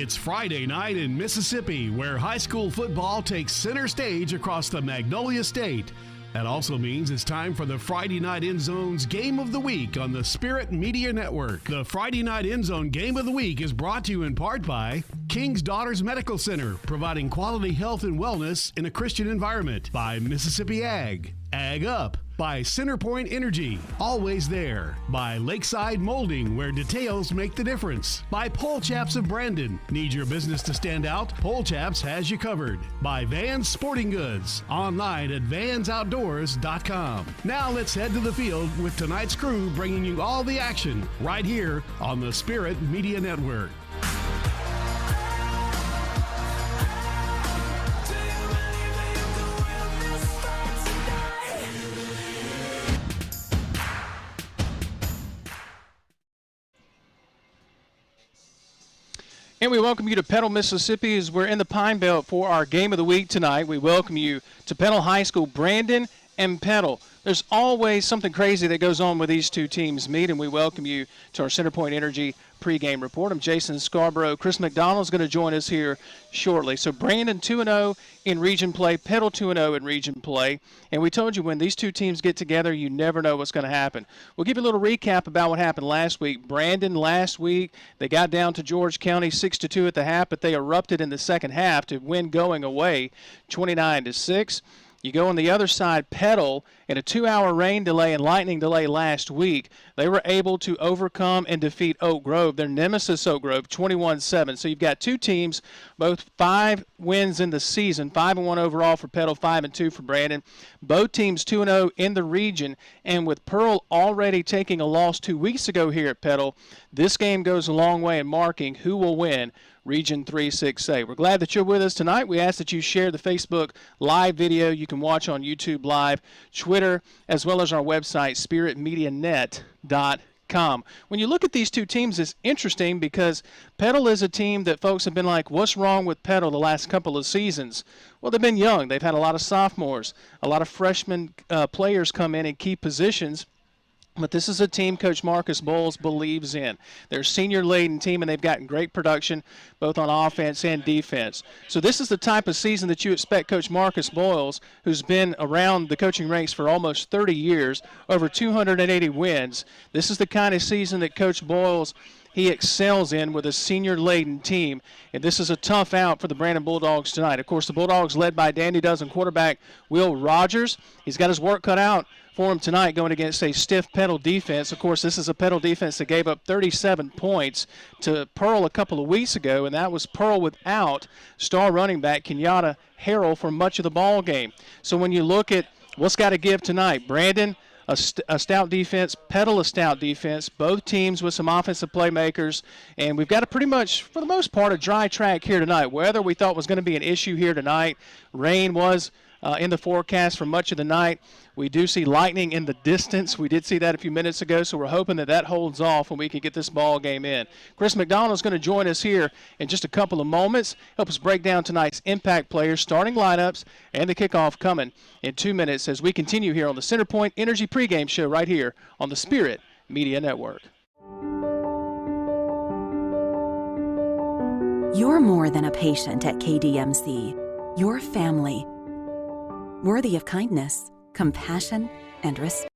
It's Friday night in Mississippi, where high school football takes center stage across the Magnolia State. That also means it's time for the Friday Night End Zone's Game of the Week on the Spirit Media Network. The Friday Night End Zone Game of the Week is brought to you in part by King's Daughters Medical Center, providing quality health and wellness in a Christian environment. By Mississippi Ag, Ag Up. By Centerpoint Energy, always there. By Lakeside Molding, where details make the difference. By Pole Chaps of Brandon. Need your business to stand out? Pole Chaps has you covered. By Vans Sporting Goods, online at vansoutdoors.com. Now let's head to the field with tonight's crew bringing you all the action right here on the Spirit Media Network. And we welcome you to Petal, Mississippi, as we're in the Pine Belt for our Game of the Week tonight. We welcome you to Petal High School, Brandon and Petal. There's always something crazy that goes on when these two teams meet, and we welcome you to our Centerpoint Energy pregame report. I'm Jason Scarborough. Chris McDonald's going to join us here shortly. So Brandon 2-0 in region play, Petal 2-0 in region play. And we told you when these two teams get together, you never know what's going to happen. We'll give you a little recap about what happened last week. Brandon last week, they got down to George County 6-2 at the half, but they erupted in the second half to win going away 29-6. You go on the other side, Petal, in a 2-hour rain delay and lightning delay last week, they were able to overcome and defeat Oak Grove, their nemesis Oak Grove, 21-7. So you've got two teams, both 5 wins in the season, 5-1 overall for Petal, 5-2 for Brandon. Both teams 2-0 in the region, and with Pearl already taking a loss 2 weeks ago here at Petal, this game goes a long way in marking who will win Region 3-6A. We're glad that you're with us tonight. We ask that you share the Facebook live video you can watch on YouTube Live, Twitter, as well as our website, spiritmedianet.com. When you look at these two teams, it's interesting because Petal is a team that folks have been like, what's wrong with Petal the last couple of seasons? Well, they've been young. They've had a lot of sophomores, a lot of freshman players come in key positions. But this is a team Coach Marcus Bowles believes in. They're a senior-laden team, and they've gotten great production both on offense and defense. So this is the type of season that you expect Coach Marcus Bowles, who's been around the coaching ranks for almost 30 years, over 280 wins. This is the kind of season that Coach Bowles he excels in with a senior-laden team. And this is a tough out for the Brandon Bulldogs tonight. Of course, the Bulldogs led by Dandy Dozen quarterback Will Rogers. He's got his work cut out for him tonight going against a stiff Petal defense. Of course, this is a Petal defense that gave up 37 points to Pearl a couple of weeks ago, and that was Pearl without star running back Kenyatta Harrell for much of the ball game. So when you look at what's got to give tonight, Brandon, a stout defense, Petal a stout defense, both teams with some offensive playmakers, and we've got a pretty much, for the most part, a dry track here tonight. Weather we thought was going to be an issue here tonight. Rain was in the forecast for much of the night. We do see lightning in the distance. We did see that a few minutes ago, so we're hoping that that holds off and we can get this ball game in. Chris McDonald is going to join us here in just a couple of moments, help us break down tonight's impact players, starting lineups, and the kickoff coming in 2 minutes as we continue here on the Centerpoint Energy pregame show right here on the Spirit Media Network. You're more than a patient at KDMC. You're family, worthy of kindness, compassion, and respect.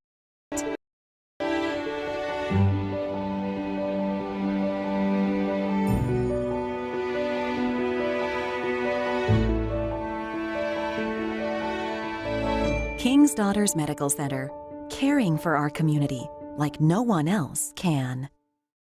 King's Daughters Medical Center, caring for our community like no one else can.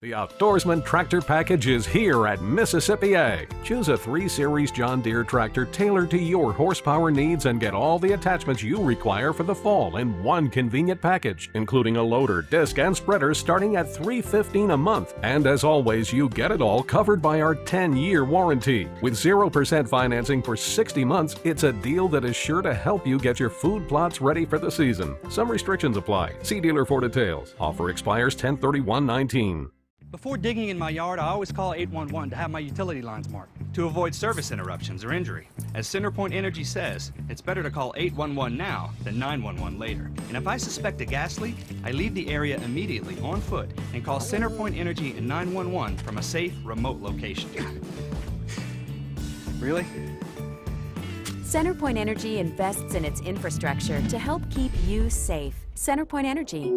The Outdoorsman Tractor Package is here at Mississippi Ag. Choose a 3 Series John Deere tractor tailored to your horsepower needs and get all the attachments you require for the fall in one convenient package, including a loader, disc, and spreader starting at $315 a month. And as always, you get it all covered by our 10-year warranty. With 0% financing for 60 months, it's a deal that is sure to help you get your food plots ready for the season. Some restrictions apply. See dealer for details. Offer expires 10/31/19. Before digging in my yard, I always call 811 to have my utility lines marked, to avoid service interruptions or injury. As Centerpoint Energy says, it's better to call 811 now than 911 later. And if I suspect a gas leak, I leave the area immediately on foot and call Centerpoint Energy and 911 from a safe, remote location. Really? CenterPoint Energy invests in its infrastructure to help keep you safe. CenterPoint Energy.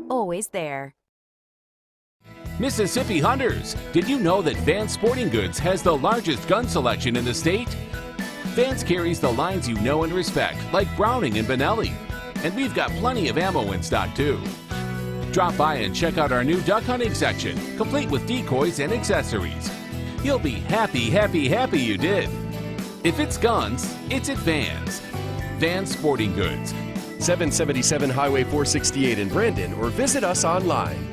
Always there. Mississippi Hunters, did you know that Vance Sporting Goods has the largest gun selection in the state? Vance carries the lines you know and respect, like Browning and Benelli. And we've got plenty of ammo in stock too. Drop by and check out our new duck hunting section, complete with decoys and accessories. You'll be happy you did. If it's guns, it's at Vance. Vance Sporting Goods. 777 Highway 468 in Brandon, or visit us online.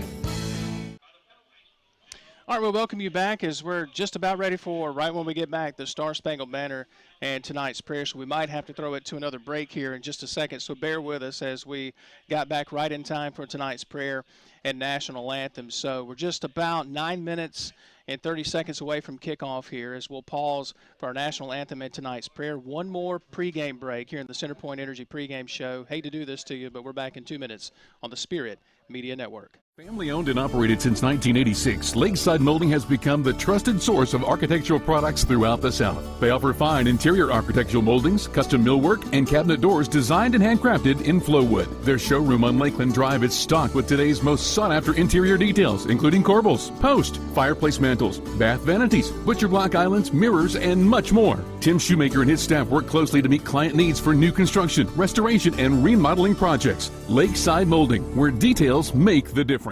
All right, we'll welcome you back as we're just about ready for, right when we get back, the Star Spangled Banner and tonight's prayer. So we might have to throw it to another break here in just a second. So bear with us as we got back right in time for tonight's prayer and national anthem. So we're just about 9 minutes and 30 seconds away from kickoff here as we'll pause for our national anthem and tonight's prayer. One more pregame break here in the CenterPoint Energy pregame show. Hate to do this to you, but we're back in 2 minutes on the Spirit Media Network. Family owned and operated since 1986, Lakeside Molding has become the trusted source of architectural products throughout the South. They offer fine interior architectural moldings, custom millwork, and cabinet doors designed and handcrafted in Flowwood. Their showroom on Lakeland Drive is stocked with today's most sought-after interior details, including corbels, post, fireplace mantles, bath vanities, butcher block islands, mirrors, and much more. Tim Shoemaker and his staff work closely to meet client needs for new construction, restoration, and remodeling projects. Lakeside Molding, where details make the difference.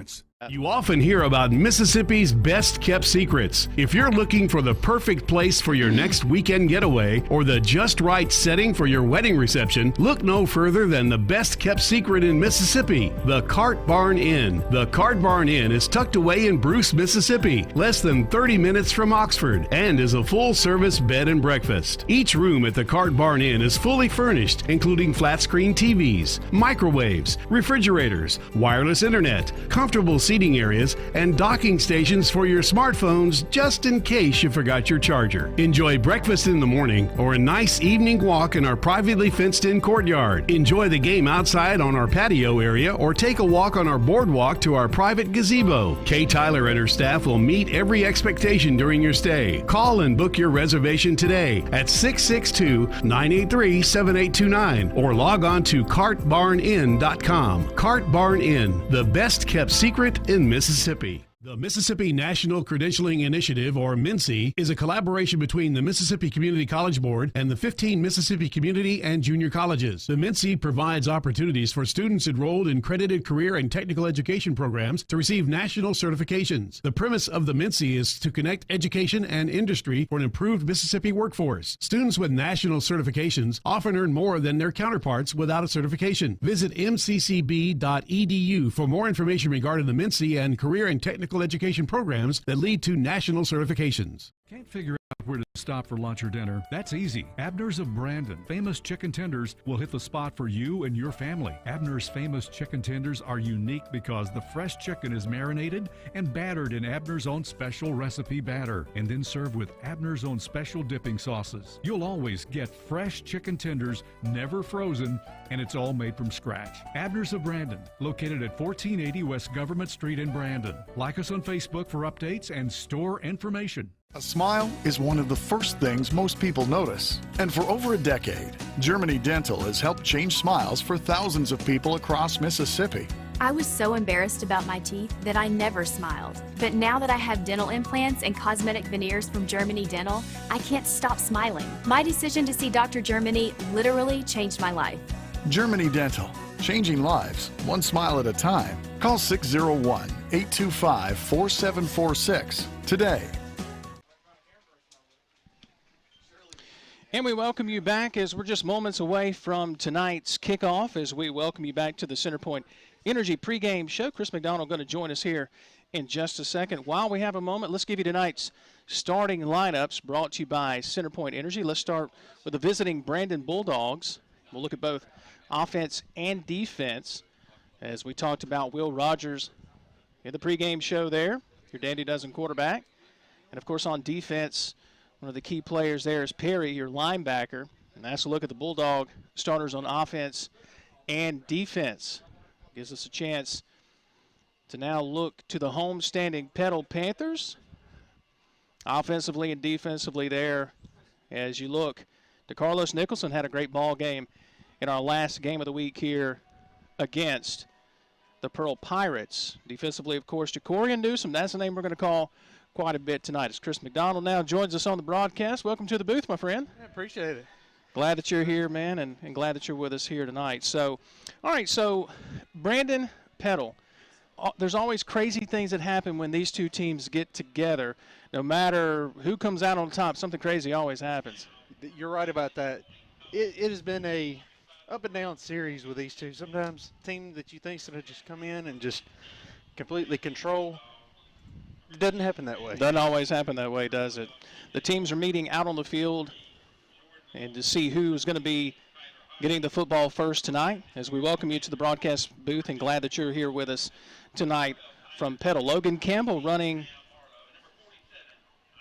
You often hear about Mississippi's best kept secrets. If you're looking for the perfect place for your next weekend getaway or the just right setting for your wedding reception, look no further than the best kept secret in Mississippi, the Cart Barn Inn. The Cart Barn Inn is tucked away in Bruce, Mississippi, less than 30 minutes from Oxford, and is a full-service bed and breakfast. Each room at the Cart Barn Inn is fully furnished, including flat-screen TVs, microwaves, refrigerators, wireless internet, comfortable seating areas, and docking stations for your smartphones just in case you forgot your charger. Enjoy breakfast in the morning or a nice evening walk in our privately fenced-in courtyard. Enjoy the game outside on our patio area or take a walk on our boardwalk to our private gazebo. Kay Tyler and her staff will meet every expectation during your stay. Call and book your reservation today at 662-983-7829 or log on to cartbarninn.com. Cart Barn Inn, the best kept secret in Mississippi. The Mississippi National Credentialing Initiative, or MNCE, is a collaboration between the Mississippi Community College Board and the 15 Mississippi community and junior colleges. The MNCE provides opportunities for students enrolled in credited career and technical education programs to receive national certifications. The premise of the MNCE is to connect education and industry for an improved Mississippi workforce. Students with national certifications often earn more than their counterparts without a certification. Visit mccb.edu for more information regarding the MNCE and career and technical education programs that lead to national certifications. Can't figure out where to stop for lunch or dinner? That's easy. Abner's of Brandon, famous chicken tenders, will hit the spot for you and your family. Abner's famous chicken tenders are unique because the fresh chicken is marinated and battered in Abner's own special recipe batter, and then served with Abner's own special dipping sauces. You'll always get fresh chicken tenders, never frozen, and it's all made from scratch. Abner's of Brandon, located at 1480 West Government Street in Brandon. Like us on Facebook for updates and store information. A smile is one of the first things most people notice. And for over a decade, Germany Dental has helped change smiles for thousands of people across Mississippi. I was so embarrassed about my teeth that I never smiled. But now that I have dental implants and cosmetic veneers from Germany Dental, I can't stop smiling. My decision to see Dr. Germany literally changed my life. Germany Dental, changing lives, one smile at a time. Call 601-825-4746 today. And we welcome you back as we're just moments away from tonight's kickoff as we welcome you back to the CenterPoint Energy pregame show. Chris McDonald going to join us here in just a second. While we have a moment, let's give you tonight's starting lineups brought to you by CenterPoint Energy. Let's start with the visiting Brandon Bulldogs. We'll look at both offense and defense. As we talked about Will Rogers in the pregame show there, your Dandy Dozen quarterback. And, of course, on defense, one of the key players there is Perry, your linebacker. And that's a look at the Bulldog starters on offense and defense. Gives us a chance to now look to the home-standing Petal Panthers. Offensively and defensively there, as you look, DeCarlos Nicholson had a great ball game in our last game of the week here against the Pearl Pirates. Defensively, of course, Jacorian Newsom. That's the name we're going to call quite a bit tonight. As Chris McDonald now joins us on the broadcast. Welcome to the booth, my friend. I appreciate it. Glad that you're here, man, and glad that you're with us here tonight. So, all right, so Brandon, Petal. There's always crazy things that happen when these two teams get together. No matter who comes out on top, something crazy always happens. You're right about that. It has been a up and down series with these two. Sometimes a team that you think is going to just come in and just completely control, it doesn't happen that way. Doesn't always happen that way, does it? The teams are meeting out on the field and to see who's going to be getting the football first tonight, as we welcome you to the broadcast booth and glad that you're here with us tonight from Petal. Logan Campbell running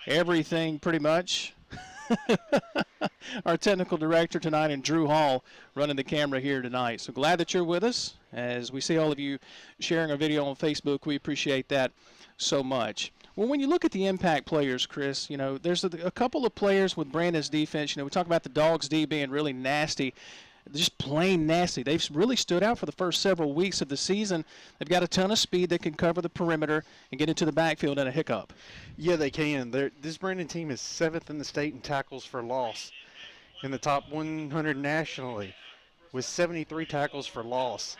everything pretty much. Our technical director tonight, and Drew Hall running the camera here tonight. So glad that you're with us. As we see all of you sharing our video on Facebook, we appreciate that so much. Well, when you look at the impact players, Chris, you know, there's a couple of players with Brandon's defense. You know, we talk about the Dogs D being really nasty, just plain nasty. They've really stood out for the first several weeks of the season. They've got a ton of speed that can cover the perimeter and get into the backfield in a hiccup. Yeah, they can. This Brandon team is 7th in the state in tackles for loss, in the top 100 nationally, with 73 tackles for loss.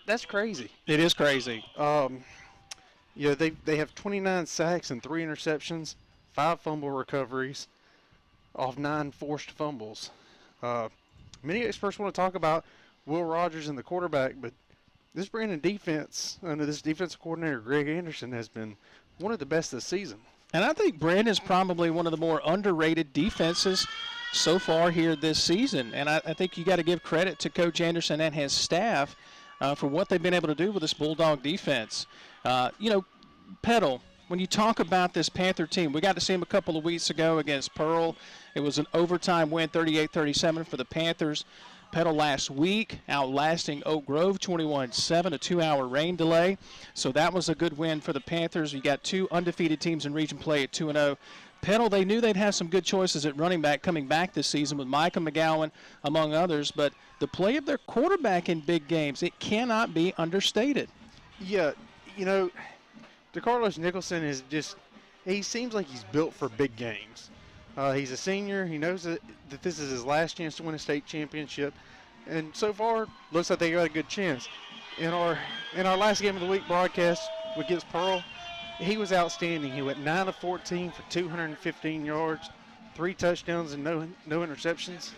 That's crazy. It is crazy. You know, they have 29 sacks and 3 interceptions, 5 fumble recoveries off 9 forced fumbles. Many experts want to talk about Will Rogers and the quarterback, but this Brandon defense under this defensive coordinator, Greg Anderson, has been one of the best this season. And I think Brandon is probably one of the more underrated defenses so far here this season. And I think you got to give credit to Coach Anderson and his staff for what they've been able to do with this Bulldog defense. You know, Petal, when you talk about this Panther team, we got to see them a couple of weeks ago against Pearl. It was an overtime win, 38-37 for the Panthers. Petal last week, outlasting Oak Grove 21-7, a 2-hour rain delay. So that was a good win for the Panthers. You got 2 undefeated teams in region play at 2-0. Petal, they knew they'd have some good choices at running back coming back this season with Micah McGowan, among others. But the play of their quarterback in big games, it cannot be understated. Yeah, you know, DeCarlos Nicholson is just, he seems like he's built for big games. He's a senior. He knows that this is his last chance to win a state championship. And so far, looks like they got a good chance. In our last game of the week broadcast against Pearl, he was outstanding. He went 9 of 14 for 215 yards, 3 touchdowns and no interceptions.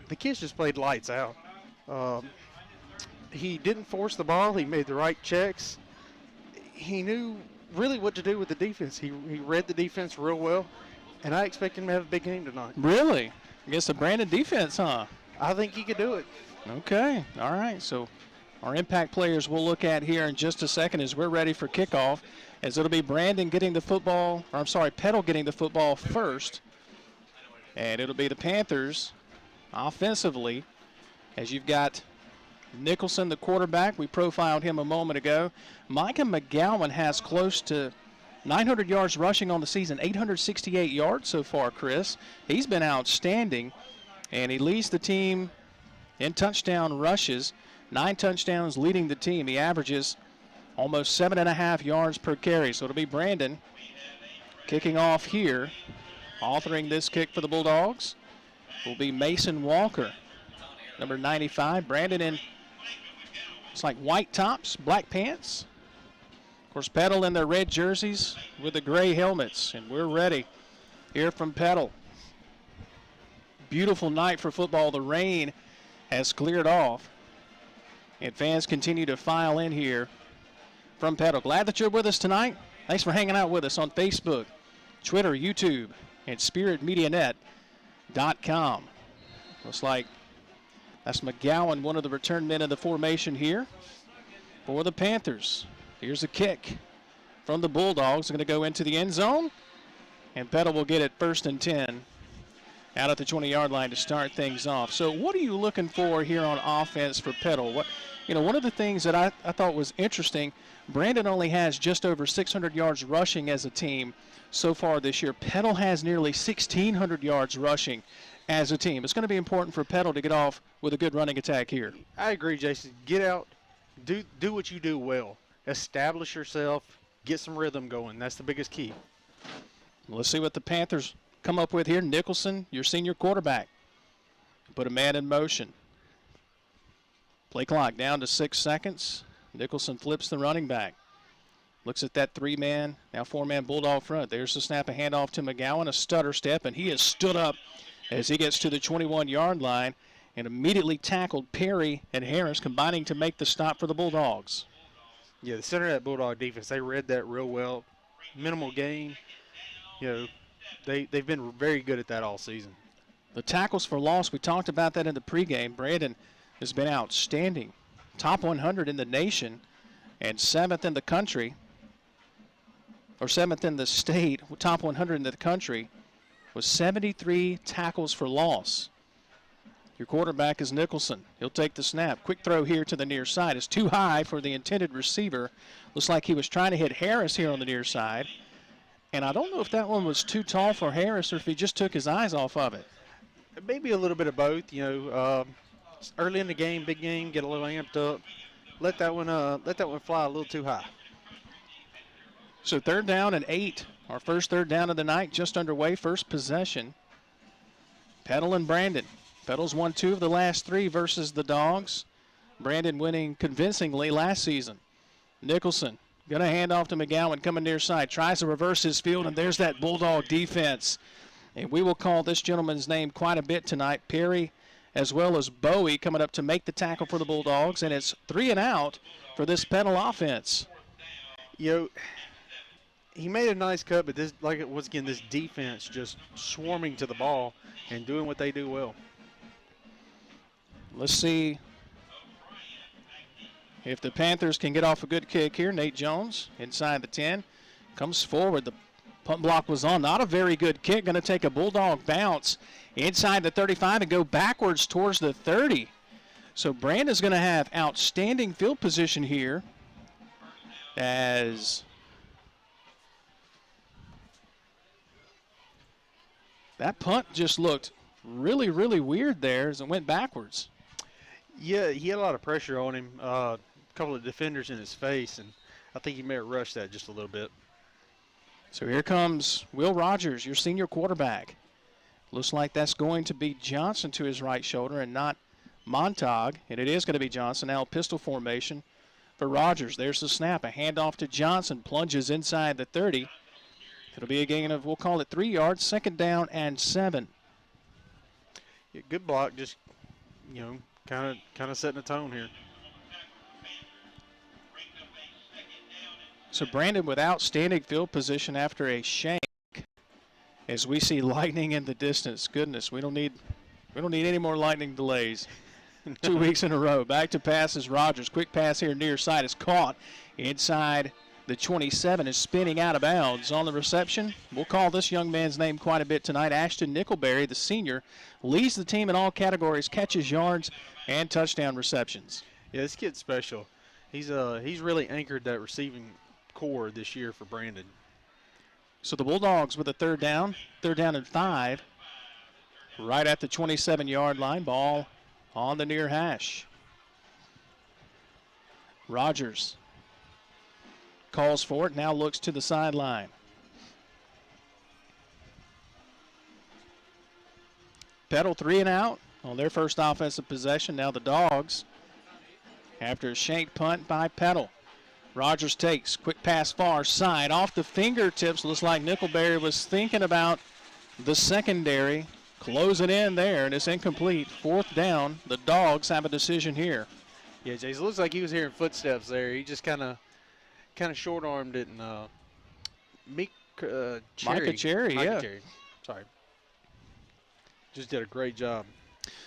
The kids just played lights out. He didn't force the ball. He made the right checks. He knew really what to do with the defense. He read the defense real well, and I expect him to have a big game tonight. Really? Against the Brandon defense, huh? I think he could do it. Okay. All right. So our impact players we'll look at here in just a second as we're ready for kickoff, as it'll be Brandon getting the football, or I'm sorry, Petal getting the football first. And it'll be the Panthers offensively, as you've got Nicholson, the quarterback. We profiled him a moment ago. Micah McGowan has close to 900 yards rushing on the season, 868 yards so far, Chris. He's been outstanding, and he leads the team in touchdown rushes, 9 touchdowns leading the team. He averages almost 7.5 yards per carry. So it'll be Brandon kicking off here. Authoring this kick for the Bulldogs will be Mason Walker, number 95. Brandon in, it's like white tops, black pants. Of course, Petal in their red jerseys with the gray helmets, and we're ready here from Petal. Beautiful night for football. The rain has cleared off, and fans continue to file in here from Petal. Glad that you're with us tonight. Thanks for hanging out with us on Facebook, Twitter, YouTube, and SpiritMediaNet.com. Looks like that's McGowan, one of the return men of the formation here for the Panthers. Here's a kick from the Bulldogs. Going to go into the end zone, and Petal will get it 1st and 10 out at the 20-yard line to start things off. So what are you looking for here on offense for Petal? One of the things that I thought was interesting, Brandon only has just over 600 yards rushing as a team so far this year. Petal has nearly 1,600 yards rushing as a team. It's going to be important for Petal to get off with a good running attack here. I agree, Jason. Get out, do what you do well. Establish yourself, get some rhythm going. That's the biggest key. Let's see what the Panthers come up with here. Nicholson, your senior quarterback. Put a man in motion. Play clock down to 6 seconds. Nicholson flips the running back. Looks at that 3-man, now 4-man Bulldog front. There's the snap, a handoff to McGowan, a stutter step, and he has stood up as he gets to the 21-yard line and immediately tackled Perry and Harris, combining to make the stop for the Bulldogs. Yeah, the center of that Bulldog defense, they read that real well. Minimal gain. They've been very good at that all season. The tackles for loss, we talked about that in the pregame. Brandon has been outstanding. Top 100 in the nation and 7th in the country, or 7th in the state, top 100 in the country, with 73 tackles for loss. Your quarterback is Nicholson. He'll take the snap. Quick throw here to the near side. It's too high for the intended receiver. Looks like he was trying to hit Harris here on the near side. And I don't know if that one was too tall for Harris or if he just took his eyes off of it. Maybe a little bit of both. Early in the game, big game, get a little amped up. Let that one fly a little too high. So 3rd down and 8. Our first 3rd down of the night just underway. First possession. Petal and Brandon. Petal's won 2 of the last 3 versus the Dogs. Brandon winning convincingly last season. Nicholson going to hand off to McGowan coming near side. Tries to reverse his field, and there's that Bulldog defense. And we will call this gentleman's name quite a bit tonight. Perry as well as Bowie coming up to make the tackle for the Bulldogs. And it's 3 and out for this Petal offense. He made a nice cut, but this defense just swarming to the ball and doing what they do well. Let's see if the Panthers can get off a good kick here. Nate Jones inside the 10 comes forward. The punt block was on. Not a very good kick. Going to take a Bulldog bounce inside the 35 and go backwards towards the 30. So Brandon's going to have outstanding field position here as that punt just looked really, really weird there as it went backwards. Yeah, he had a lot of pressure on him, a couple of defenders in his face, and I think he may have rushed that just a little bit. So here comes Will Rogers, your senior quarterback. Looks like that's going to be Johnson to his right shoulder and not Montag, and it is going to be Johnson. Now pistol formation for Rogers. There's the snap, a handoff to Johnson, plunges inside the 30. It'll be a gain of, we'll call it 3 yards, 2nd down and 7. Yeah, good block, just, kind of setting a tone here. So Brandon with outstanding field position after a shank. As we see lightning in the distance. Goodness, we don't need any more lightning delays. 2 weeks in a row. Back to pass is Rogers. Quick pass here near side is caught inside the 27, is spinning out of bounds. On the reception, we'll call this young man's name quite a bit tonight. Ashton Nickelberry, the senior, leads the team in all categories, catches, yards, and touchdown receptions. Yeah, this kid's special. He's really anchored that receiving core this year for Brandon. So the Bulldogs with a 3rd down and 5, right at the 27-yard line. Ball on the near hash. Rogers calls for it, now looks to the sideline. Petal 3 and out on their first offensive possession. Now the Dogs after a shank punt by Petal. Rogers takes, quick pass far side, off the fingertips. Looks like Nickelberry was thinking about the secondary. Close it in there, and it's incomplete. 4th down. The Dogs have a decision here. Yeah, Jace, it looks like he was hearing footsteps there. He just kind of short-armed it, and Micah Cherry, yeah. Cherry. Sorry. Just did a great job.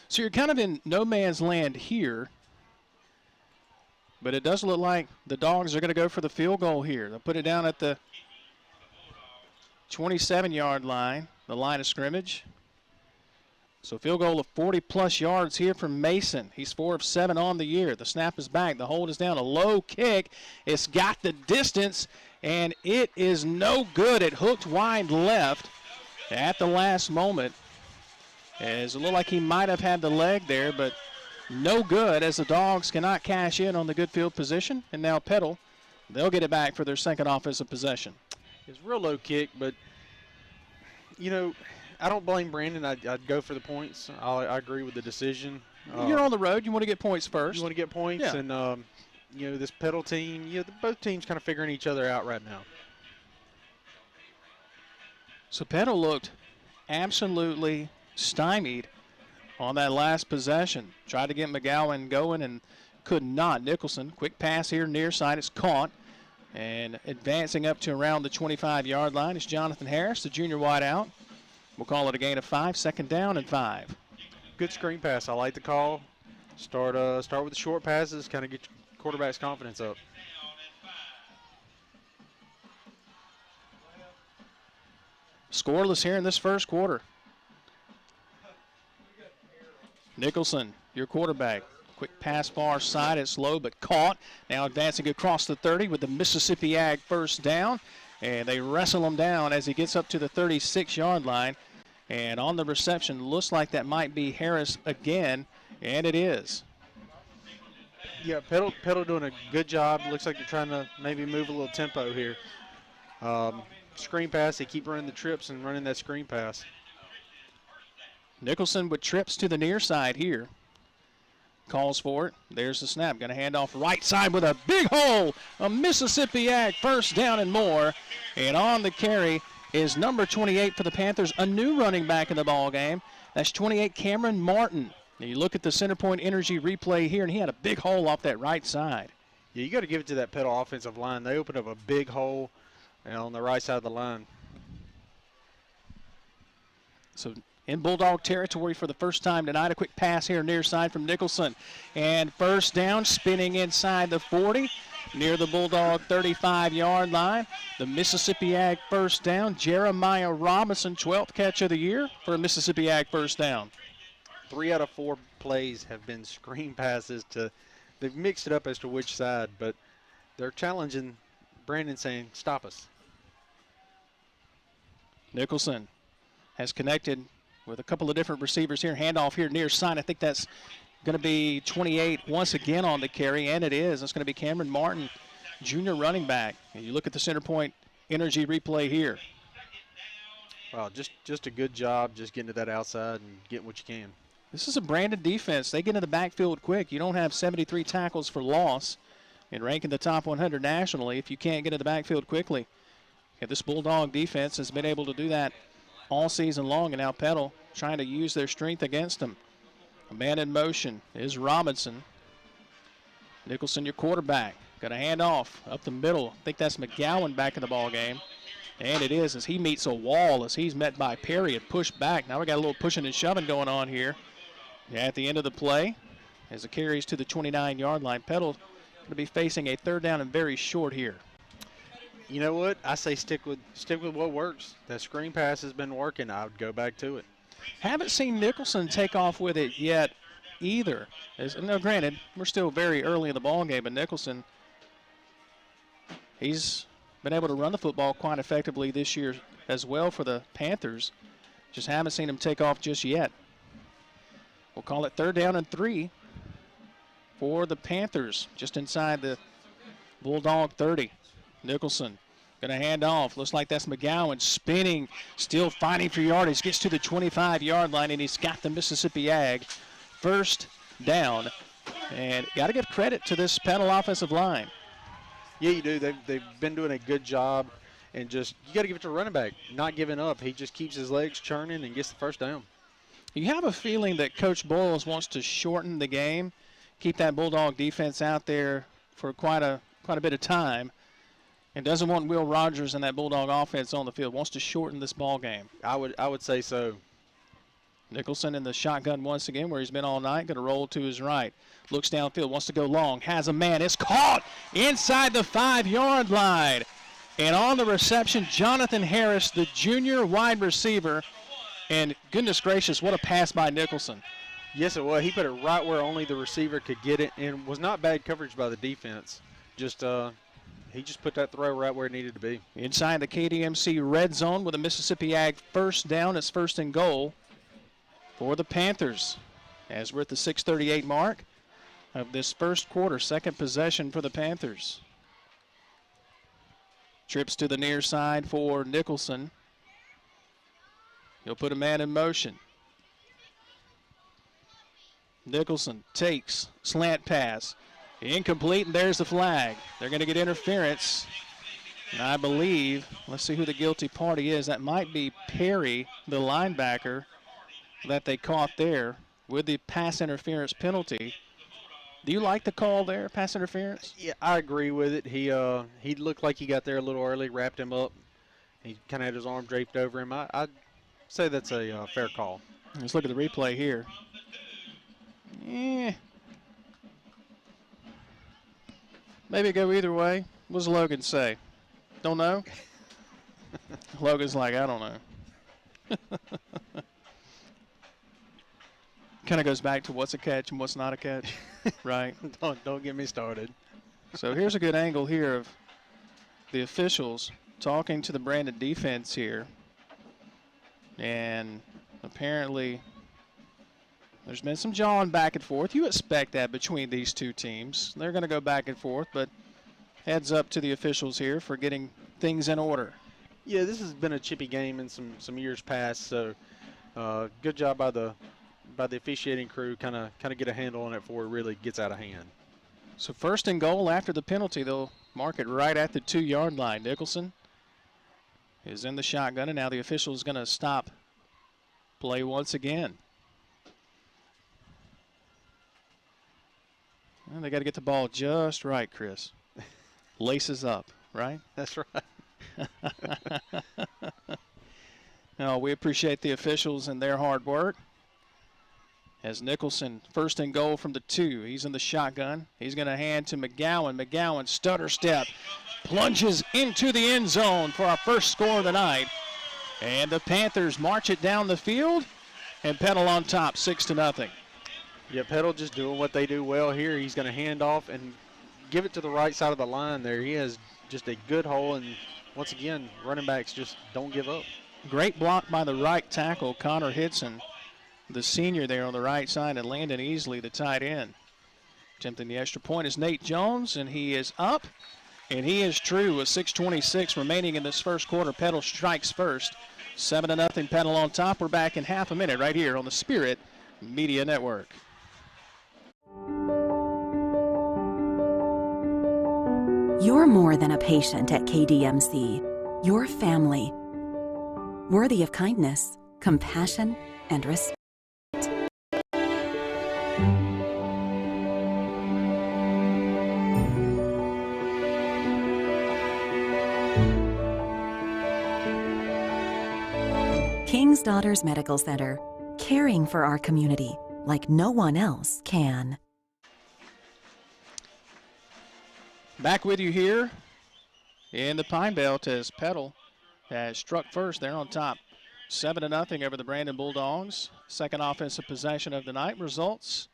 So you're kind of in no man's land here. But it does look like the Dogs are going to go for the field goal here. They'll put it down at the 27-yard line, the line of scrimmage. So field goal of 40-plus yards here from Mason. He's 4 of 7 on the year. The snap is back. The hold is down. A low kick. It's got the distance, and it is no good. It hooked wide left at the last moment. It's a little like he might have had the leg there, but no good as the Dogs cannot cash in on the good field position. And now Petal, they'll get it back for their second offensive possession. It's a real low kick, but, you know, I don't blame Brandon. I'd go for the points. I agree with the decision. You're on the road. You want to get points first. You want to get points. Yeah. And, you know, this Petal team, both teams kind of figuring each other out right now. So Petal looked absolutely stymied on that last possession. Tried to get McGowan going and could not. Nicholson, quick pass here near side. It's caught. And advancing up to around the 25-yard line is Jonathan Harris, the junior wideout. We'll call it a gain of 5, second down and 5. Good screen pass. I like the call. Start with the short passes, kind of get your quarterback's confidence up. Scoreless here in this first quarter. Nicholson, your quarterback. Quick pass far side. It's low but caught. Now advancing across the 30 with the Mississippi Ag first down. And they wrestle him down as he gets up to the 36-yard line. And on the reception, looks like that might be Harris again, and it is. Yeah, Petal doing a good job. Looks like they're trying to maybe move a little tempo here. Screen pass, they keep running the trips and running that screen pass. Nicholson with trips to the near side here. Calls for it. There's the snap. Going to hand off right side with a big hole. A Mississippi Ag first down and more. And on the carry is number 28 for the Panthers, a new running back in the ball game. That's 28, Cameron Martin. Now you look at the center point energy replay here, and he had a big hole off that right side. Yeah, you got to give it to that Petal offensive line. They opened up a big hole on the right side of the line. So in Bulldog territory for the first time tonight, a quick pass here near side from Nicholson. And first down, spinning inside the 40. Near the Bulldog 35-yard line. The Mississippi Ag first down. Jeremiah Robinson, 12th catch of the year for a Mississippi Ag first down. 3 out of 4 plays have been screen passes to, they've mixed it up as to which side, but they're challenging Brandon, saying, stop us. Nicholson has connected with a couple of different receivers here. Handoff here near side. I think that's going to be 28 once again on the carry, and it is. It's going to be Cameron Martin, junior running back. And you look at the center point energy replay here. Wow, just a good job just getting to that outside and getting what you can. This is a Brandon defense. They get in the backfield quick. You don't have 73 tackles for loss and rank in the top 100 nationally if you can't get in the backfield quickly. And this Bulldog defense has been able to do that all season long, and now Petal trying to use their strength against them. A man in motion is Robinson. Nicholson, your quarterback. Got a handoff up the middle. I think that's McGowan back in the ball game. And it is, as he meets a wall as he's met by Perry and pushed back. Now we got a little pushing and shoving going on here. At the end of the play, as it carries to the 29-yard line, Petal going to be facing a third down and very short here. You know what? I say stick with what works. That screen pass has been working. I would go back to it. Haven't seen Nicholson take off with it yet either. Now, granted, we're still very early in the ball game, but Nicholson, he's been able to run the football quite effectively this year as well for the Panthers. Just haven't seen him take off just yet. We'll call it third down and 3 for the Panthers, just inside the Bulldog 30. Nicholson going to hand off. Looks like that's McGowan spinning, still fighting for yardage. Gets to the 25-yard line, and he's got the Mississippi Ag first down. And got to give credit to this Petal offensive line. Yeah, you do. They've been doing a good job, and just you got to give it to the running back, not giving up. He just keeps his legs churning and gets the first down. You have a feeling that Coach Boyles wants to shorten the game, keep that Bulldog defense out there for quite a bit of time, and doesn't want Will Rogers and that Bulldog offense on the field. Wants to shorten this ball game. I would say so. Nicholson in the shotgun once again where he's been all night. Going to roll to his right. Looks downfield, wants to go long. Has a man. It's caught inside the 5-yard line. And on the reception, Jonathan Harris, the junior wide receiver, And goodness gracious, what a pass by Nicholson. Yes, it was. He put it right where only the receiver could get it, and was not bad coverage by the defense. He just put that throw right where it needed to be. Inside the KDMC red zone with a Mississippi Ag first down. It's 1st and goal for the Panthers as we're at the 6:38 mark of this first quarter. Second possession for the Panthers. Trips to the near side for Nicholson. He'll put a man in motion. Nicholson takes, slant pass. Incomplete, and there's the flag. They're going to get interference. And I believe, let's see who the guilty party is. That might be Perry, the linebacker, that they caught there with the pass interference penalty. Do you like the call there, pass interference? Yeah, I agree with it. He looked like he got there a little early, wrapped him up. He kind of had his arm draped over him. I'd say that's a fair call. Let's look at the replay here. Maybe go either way. What does Logan say? Don't know? Logan's like, I don't know. Kind of goes back to what's a catch and what's not a catch, right? Don't get me started. So here's a good angle here of the officials talking to the Brandon defense here. And apparently there's been some jawing back and forth. You expect that between these two teams. They're going to go back and forth, but heads up to the officials here for getting things in order. Yeah, this has been a chippy game in some years past, so good job by the officiating crew, kind of get a handle on it before it really gets out of hand. So 1st and goal after the penalty. They'll mark it right at the 2-yard line. Nicholson is in the shotgun, and now the official is going to stop play once again. Well, they got to get the ball just right, Chris. Laces up, right? That's right. No, we appreciate the officials and their hard work. As Nicholson, 1st and goal from the 2. He's in the shotgun. He's going to hand to McGowan. McGowan, stutter step, plunges into the end zone for our first score of the night. And the Panthers march it down the field, and Petal on top, 6-0. Yeah, Petal just doing what they do well here. He's going to hand off and give it to the right side of the line there. He has just a good hole, and once again, running backs just don't give up. Great block by the right tackle, Connor Hidson, the senior there on the right side, and Landon Easley, the tight end. Attempting the extra point is Nate Jones, and he is up, and he is true with 6:26 remaining in this first quarter. Petal strikes first. 7-0 Petal on top. We're back in half a minute right here on the Spirit Media Network. You're more than a patient at KDMC. You're family. Worthy of kindness, compassion, and respect. King's Daughters Medical Center, caring for our community like no one else can. Back with you here in the Pine Belt as Petal has struck first. They're on top, 7-0 over the Brandon Bulldogs. Second offensive possession of the night results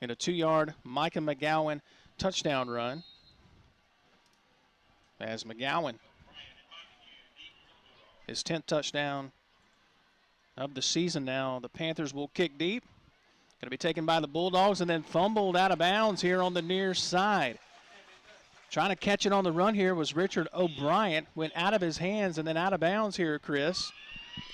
in a 2-yard Micah McGowan touchdown run. As McGowan, his 10th touchdown of the season now. The Panthers will kick deep. Going to be taken by the Bulldogs and then fumbled out of bounds here on the near side. Trying to catch it on the run here was Richard O'Brien. Went out of his hands and then out of bounds here, Chris.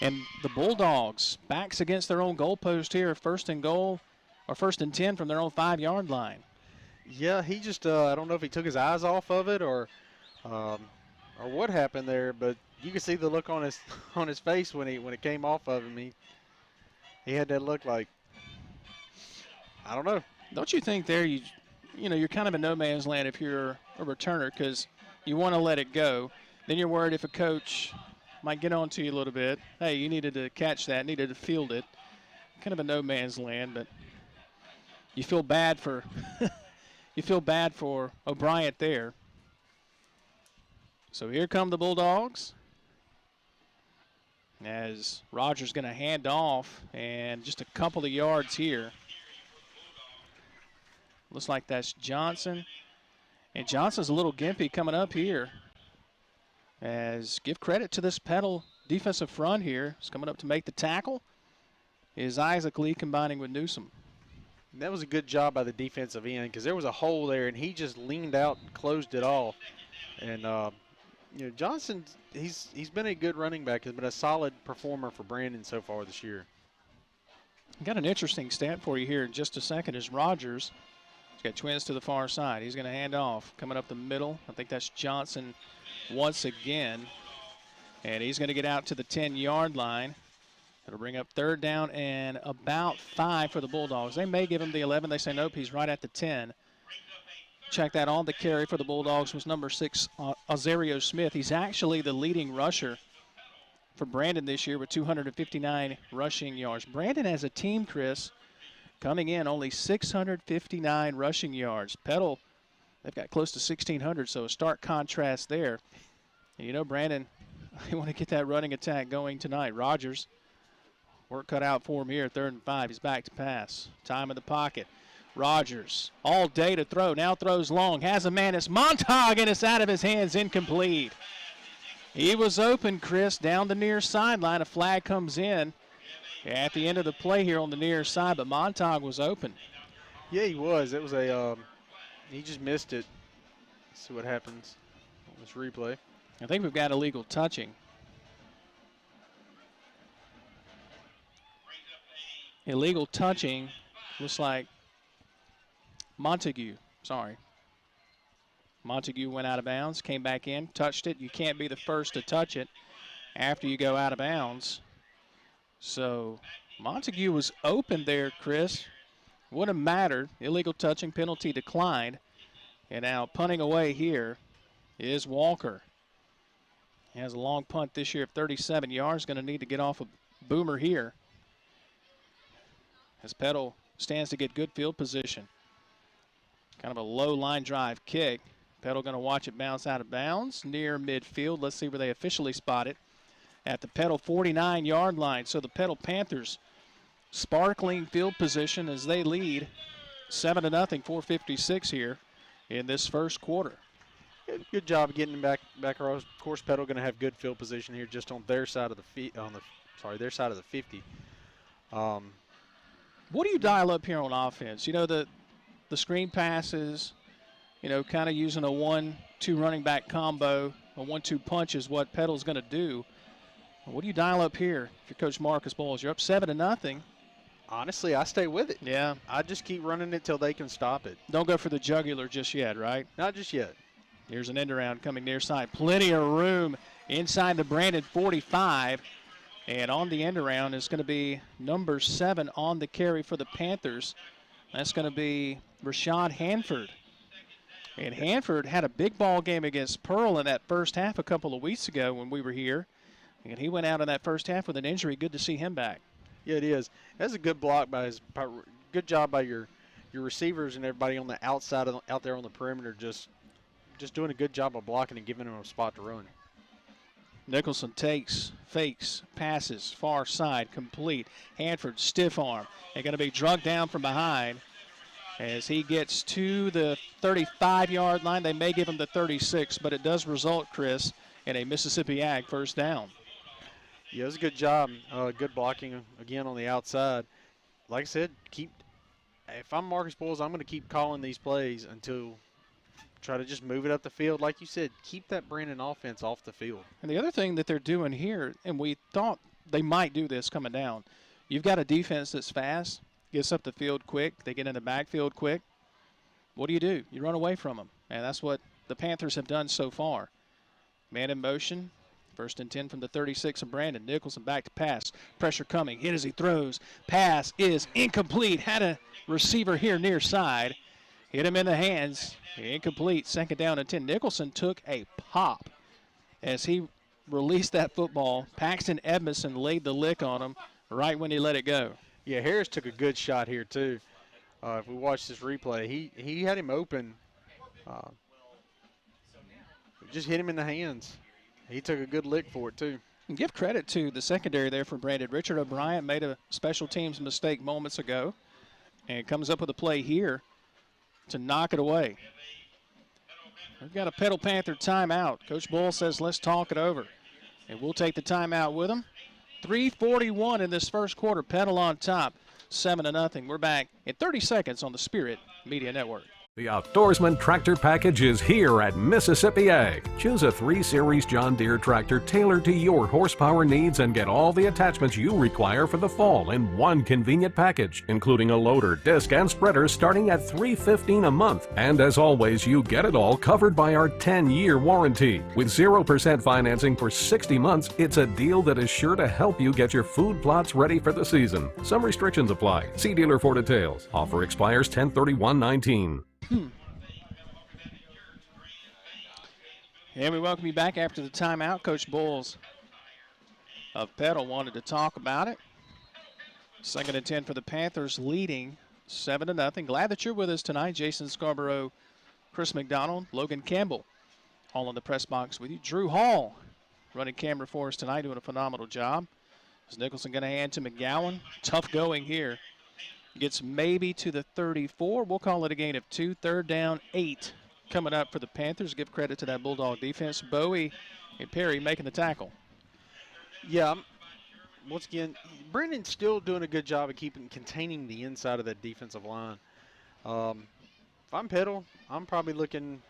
And the Bulldogs, backs against their own goalpost here, 1st and goal, or 1st and 10 from their own 5-yard line. Yeah, he just, I don't know if he took his eyes off of it or what happened there, but you can see the look on his face when it came off of him. He had that look like, I don't know. Don't you think there you're kind of in no man's land if you're a returner, because you want to let it go. Then you're worried if a coach might get on to you a little bit. Hey, you needed to catch that, needed to field it. Kind of a no man's land, but you feel bad for O'Brien there. So here come the Bulldogs. As Rogers going to hand off, and just a couple of yards here. Looks like that's Johnson. And Johnson's a little gimpy coming up here. As give credit to this Petal defensive front here. He's coming up to make the tackle. Is Isaac Lee combining with Newsom. That was a good job by the defensive end because there was a hole there, and he just leaned out and closed it off. And Johnson, he's been a good running back. He's been a solid performer for Brandon so far this year. Got an interesting stat for you here in just a second. Is Rogers. He's got twins to the far side. He's going to hand off. Coming up the middle. I think that's Johnson once again. And he's going to get out to the 10-yard line. It'll bring up 3rd down and about 5 for the Bulldogs. They may give him the 11. They say nope, he's right at the 10. Check that on the carry for the Bulldogs was number 6, Azario Smith. He's actually the leading rusher for Brandon this year with 259 rushing yards. Brandon as a team, Chris, coming in only 659 rushing yards. Petal, they've got close to 1,600, so a stark contrast there. And Brandon, they want to get that running attack going tonight. Rogers. Work cut out for him here, 3rd and 5. He's back to pass. Time in the pocket. Rogers all day to throw. Now throws long. Has a man. It's Montag, and it's out of his hands. Incomplete. He was open, Chris, down the near sideline. A flag comes in at the end of the play here on the near side, but Montag was open. Yeah, he was. It was he just missed it. Let's see what happens on this replay. I think we've got illegal touching. Illegal touching, looks like Montague went out of bounds, came back in, touched it. You can't be the first to touch it after you go out of bounds. So Montague was open there, Chris. Wouldn't have mattered. Illegal touching, penalty declined. And now punting away here is Walker. He has a long punt this year of 37 yards. Going to need to get off a boomer here. As Petal stands to get good field position. Kind of a low line drive kick. Petal going to watch it bounce out of bounds near midfield. Let's see where they officially spot it. At the Petal 49-yard line. So the Petal Panthers sparkling field position as they lead 7-0, 4:56 here in this first quarter. Good job getting them back across. Of course, Petal going to have good field position here just on their side of their side of the 50. What do you dial up here on offense? The screen passes, kind of using a 1-2 running back combo, a 1-2 punch is what Petal's going to do. What do you dial up here if you're Coach Marcus Bowles? You're up 7-0. Honestly, I stay with it. Yeah. I just keep running it till they can stop it. Don't go for the jugular just yet, right? Not just yet. Here's an end around coming near side. Plenty of room inside the Brandon 45. And on the end around is going to be number 7 on the carry for the Panthers. That's going to be Rashad Hanford. And Hanford had a big ball game against Pearl in that first half a couple of weeks ago when we were here. And he went out in that first half with an injury. Good to see him back. Yeah, it is. That's a good block good job by your receivers and everybody on the outside out there on the perimeter, just doing a good job of blocking and giving them a spot to run. Nicholson takes, fakes, passes, far side, complete. Hanford, stiff arm. They're going to be drugged down from behind as he gets to the 35-yard line. They may give him the 36, but it does result, Chris, in a Mississippi Ag first down. Yeah, it was a good job. Good blocking again on the outside. Like I said, if I'm Marcus Bowles, I'm going to keep calling these plays until try to just move it up the field. Like you said, keep that Brandon offense off the field. And the other thing that they're doing here, and we thought they might do this coming down, you've got a defense that's fast, gets up the field quick, they get in the backfield quick. What do? You run away from them. And that's what the Panthers have done so far. Man in motion. 1st and 10 from the 36 of Brandon. Nicholson back to pass. Pressure coming. Hit as he throws. Pass is incomplete. Had a receiver here near side. Hit him in the hands. Incomplete. 2nd down and 10. Nicholson took a pop as he released that football. Paxton Edmondson laid the lick on him right when he let it go. Yeah, Harris took a good shot here too. If we watch this replay, he had him open. Just hit him in the hands. He took a good lick for it too. And give credit to the secondary there for Brandon. Richard O'Brien made a special teams mistake moments ago and comes up with a play here to knock it away. We've got a Petal Panther timeout. Coach Bull says let's talk it over. And we'll take the timeout with him. 3:41 in this first quarter. Petal on top, 7-0. We're back in 30 seconds on the Spirit Media Network. The Outdoorsman Tractor Package is here at Mississippi Ag. Choose a 3 Series John Deere tractor tailored to your horsepower needs and get all the attachments you require for the fall in one convenient package, including a loader, disc, and spreader starting at $315 a month. And as always, you get it all covered by our 10-year warranty. With 0% financing for 60 months, it's a deal that is sure to help you get your food plots ready for the season. Some restrictions apply. See dealer for details. Offer expires 10/31/19. And we welcome you back after the timeout. Coach Bulls of Petal wanted to talk about it. 2nd and 10 for the Panthers, leading 7-0. Glad that you're with us tonight. Jason Scarborough, Chris McDonald, Logan Campbell, all in the press box with you. Drew Hall running camera for us tonight, doing a phenomenal job. Is Nicholson going to hand to McGowan? Tough going here. Gets maybe to the 34. We'll call it a gain of 2. 3rd down, 8 coming up for the Panthers. Give credit to that Bulldog defense. Bowie and Perry making the tackle. Yeah, once again, Brendan's still doing a good job of containing the inside of that defensive line. If I'm Petal, I'm probably looking.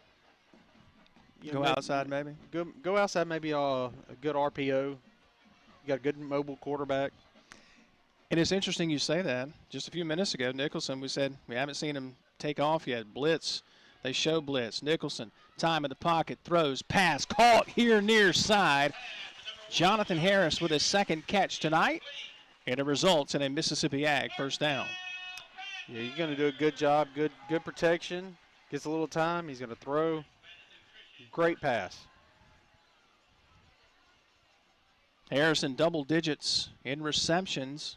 Go outside maybe? Go outside maybe a good RPO. You got a good mobile quarterback. And it's interesting you say that. Just a few minutes ago, Nicholson, we said we haven't seen him take off yet. Blitz. They show blitz. Nicholson, time in the pocket, throws, pass, caught here near side. Jonathan Harris with his 2nd catch tonight, and it results in a Mississippi Ag first down. Yeah, he's going to do a good job. Good protection. Gets a little time. He's going to throw. Great pass. Harris in double digits in receptions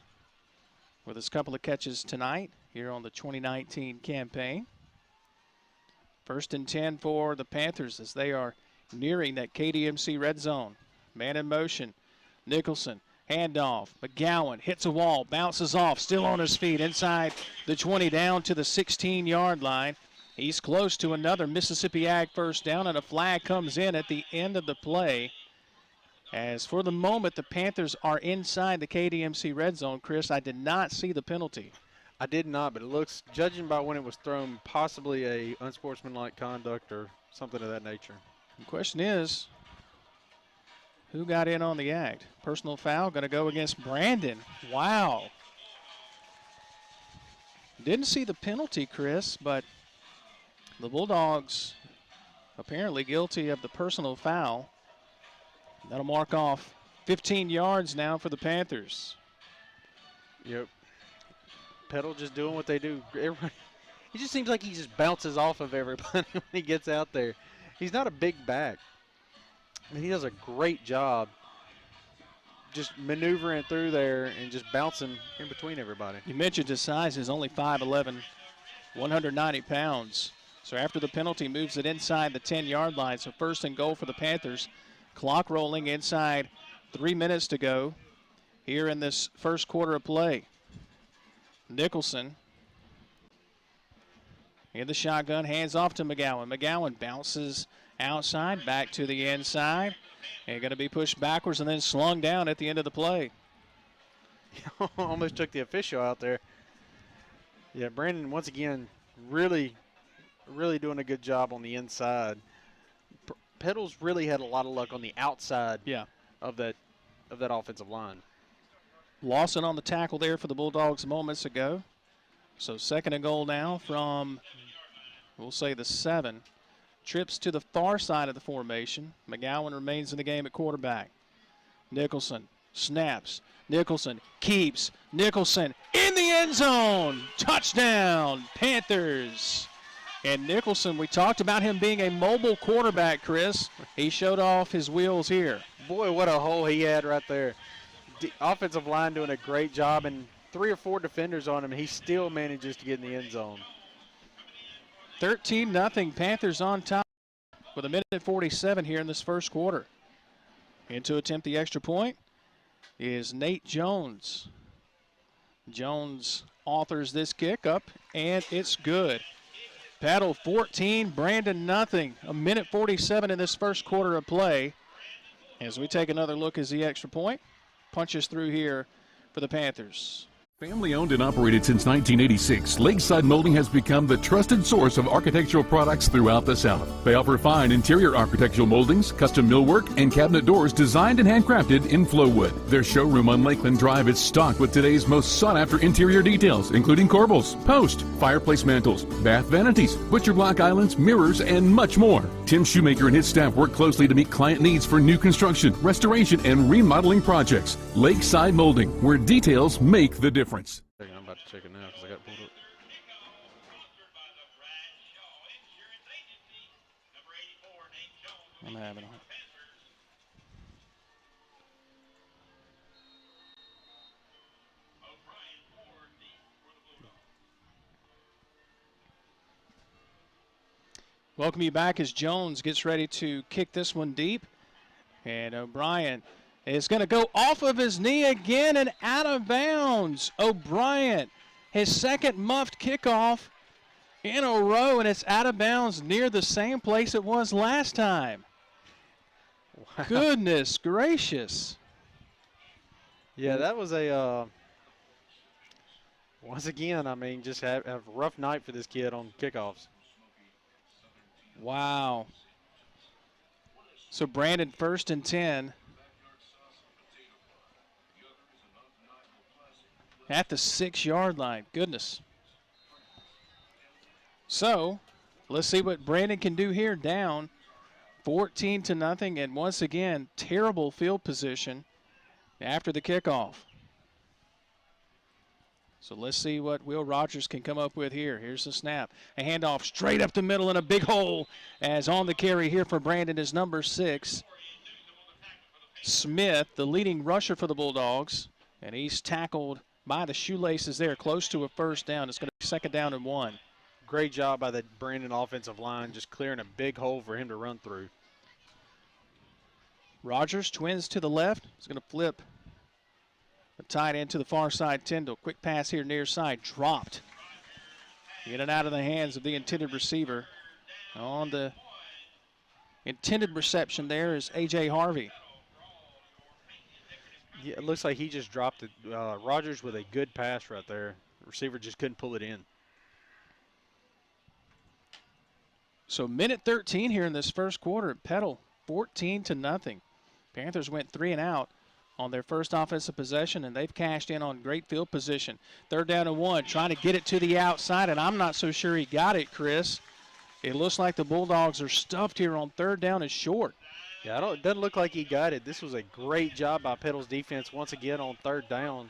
with his couple of catches tonight here on the 2019 campaign. 1st and 10 for the Panthers as they are nearing that KDMC red zone. Man in motion. Nicholson, handoff. McGowan hits a wall, bounces off, still on his feet inside the 20 down to the 16-yard line. He's close to another Mississippi Ag first down, and a flag comes in at the end of the play. As for the moment, the Panthers are inside the KDMC red zone. Chris, I did not see the penalty. I did not, but it looks, judging by when it was thrown, possibly a unsportsmanlike conduct or something of that nature. The question is, who got in on the act? Personal foul going to go against Brandon. Wow. Didn't see the penalty, Chris, but the Bulldogs apparently guilty of the personal foul. That'll mark off 15 yards now for the Panthers. Yep. Petal just doing what they do. Everybody, it just seems like he just bounces off of everybody when he gets out there. He's not a big back. I mean, he does a great job just maneuvering through there and just bouncing in between everybody. You mentioned his size is only 5'11", 190 pounds. So after the penalty, moves it inside the 10-yard line. So 1st and goal for the Panthers. Clock rolling inside 3 minutes to go here in this first quarter of play. Nicholson in the shotgun, hands off to McGowan. McGowan bounces outside, back to the inside, and going to be pushed backwards and then slung down at the end of the play. Almost took the official out there. Yeah, Brandon, once again, really doing a good job on the inside. Petal's really had a lot of luck on the outside of that offensive line. Lawson on the tackle there for the Bulldogs moments ago. So 2nd and goal now from, we'll say, the 7. Trips to the far side of the formation. McGowan remains in the game at quarterback. Nicholson snaps. Nicholson keeps. Nicholson in the end zone. Touchdown, Panthers. And Nicholson, we talked about him being a mobile quarterback, Chris. He showed off his wheels here. Boy, what a hole he had right there. The offensive line doing a great job, and 3 or 4 defenders on him. He still manages to get in the end zone. 13-0 Panthers on top with 1:47 here in this first quarter. In to attempt the extra point is Nate Jones. Jones authors this kick up, and it's good. Petal 14, Brandon nothing. A minute 47 in this first quarter of play. As we take another look as the extra point punches through here for the Panthers. Family owned and operated since 1986, Lakeside Molding has become the trusted source of architectural products throughout the South. They offer fine interior architectural moldings, custom millwork, and cabinet doors designed and handcrafted in Flowwood. Their showroom on Lakeland Drive is stocked with today's most sought-after interior details, including corbels, post, fireplace mantles, bath vanities, butcher block islands, mirrors, and much more. Tim Shoemaker and his staff work closely to meet client needs for new construction, restoration, and remodeling projects. Lakeside Molding, where details make the difference. I'm about to check it now because I got pulled up. I'm having it. Welcome you back as Jones gets ready to kick this one deep. And O'Brien is going to go off of his knee again and out of bounds. O'Brien, his second muffed kickoff in a row, and it's out of bounds near the same place it was last time. Wow. Goodness gracious. Yeah, that was a, once again, I mean, just have a rough night for this kid on kickoffs. Wow. So Brandon 1st and 10. At the 6-yard line. Goodness. So let's see what Brandon can do here. Down 14-0. And once again, terrible field position after the kickoff. So let's see what Will Rogers can come up with here. Here's the snap. A handoff straight up the middle in a big hole. As on the carry here for Brandon is number 6, Smith, the leading rusher for the Bulldogs. And he's tackled by the shoelaces there, close to a first down. It's going to be 2nd down and 1. Great job by the Brandon offensive line, just clearing a big hole for him to run through. Rogers, twins to the left. He's going to flip a tight end to the far side. Tyndall, quick pass here near side, dropped. In and out of the hands of the intended receiver. On the intended reception there is A.J. Harvey. Yeah, it looks like he just dropped it. Rogers with a good pass right there. The receiver just couldn't pull it in. So minute 13 here in this first quarter. Petal 14-0. Panthers went 3 and out on their first offensive possession, and they've cashed in on great field position. 3rd down and 1, trying to get it to the outside, and I'm not so sure he got it, Chris. It looks like the Bulldogs are stuffed here on 3rd down and short. Yeah, it doesn't look like he got it. This was a great job by Petal's defense once again on 3rd down.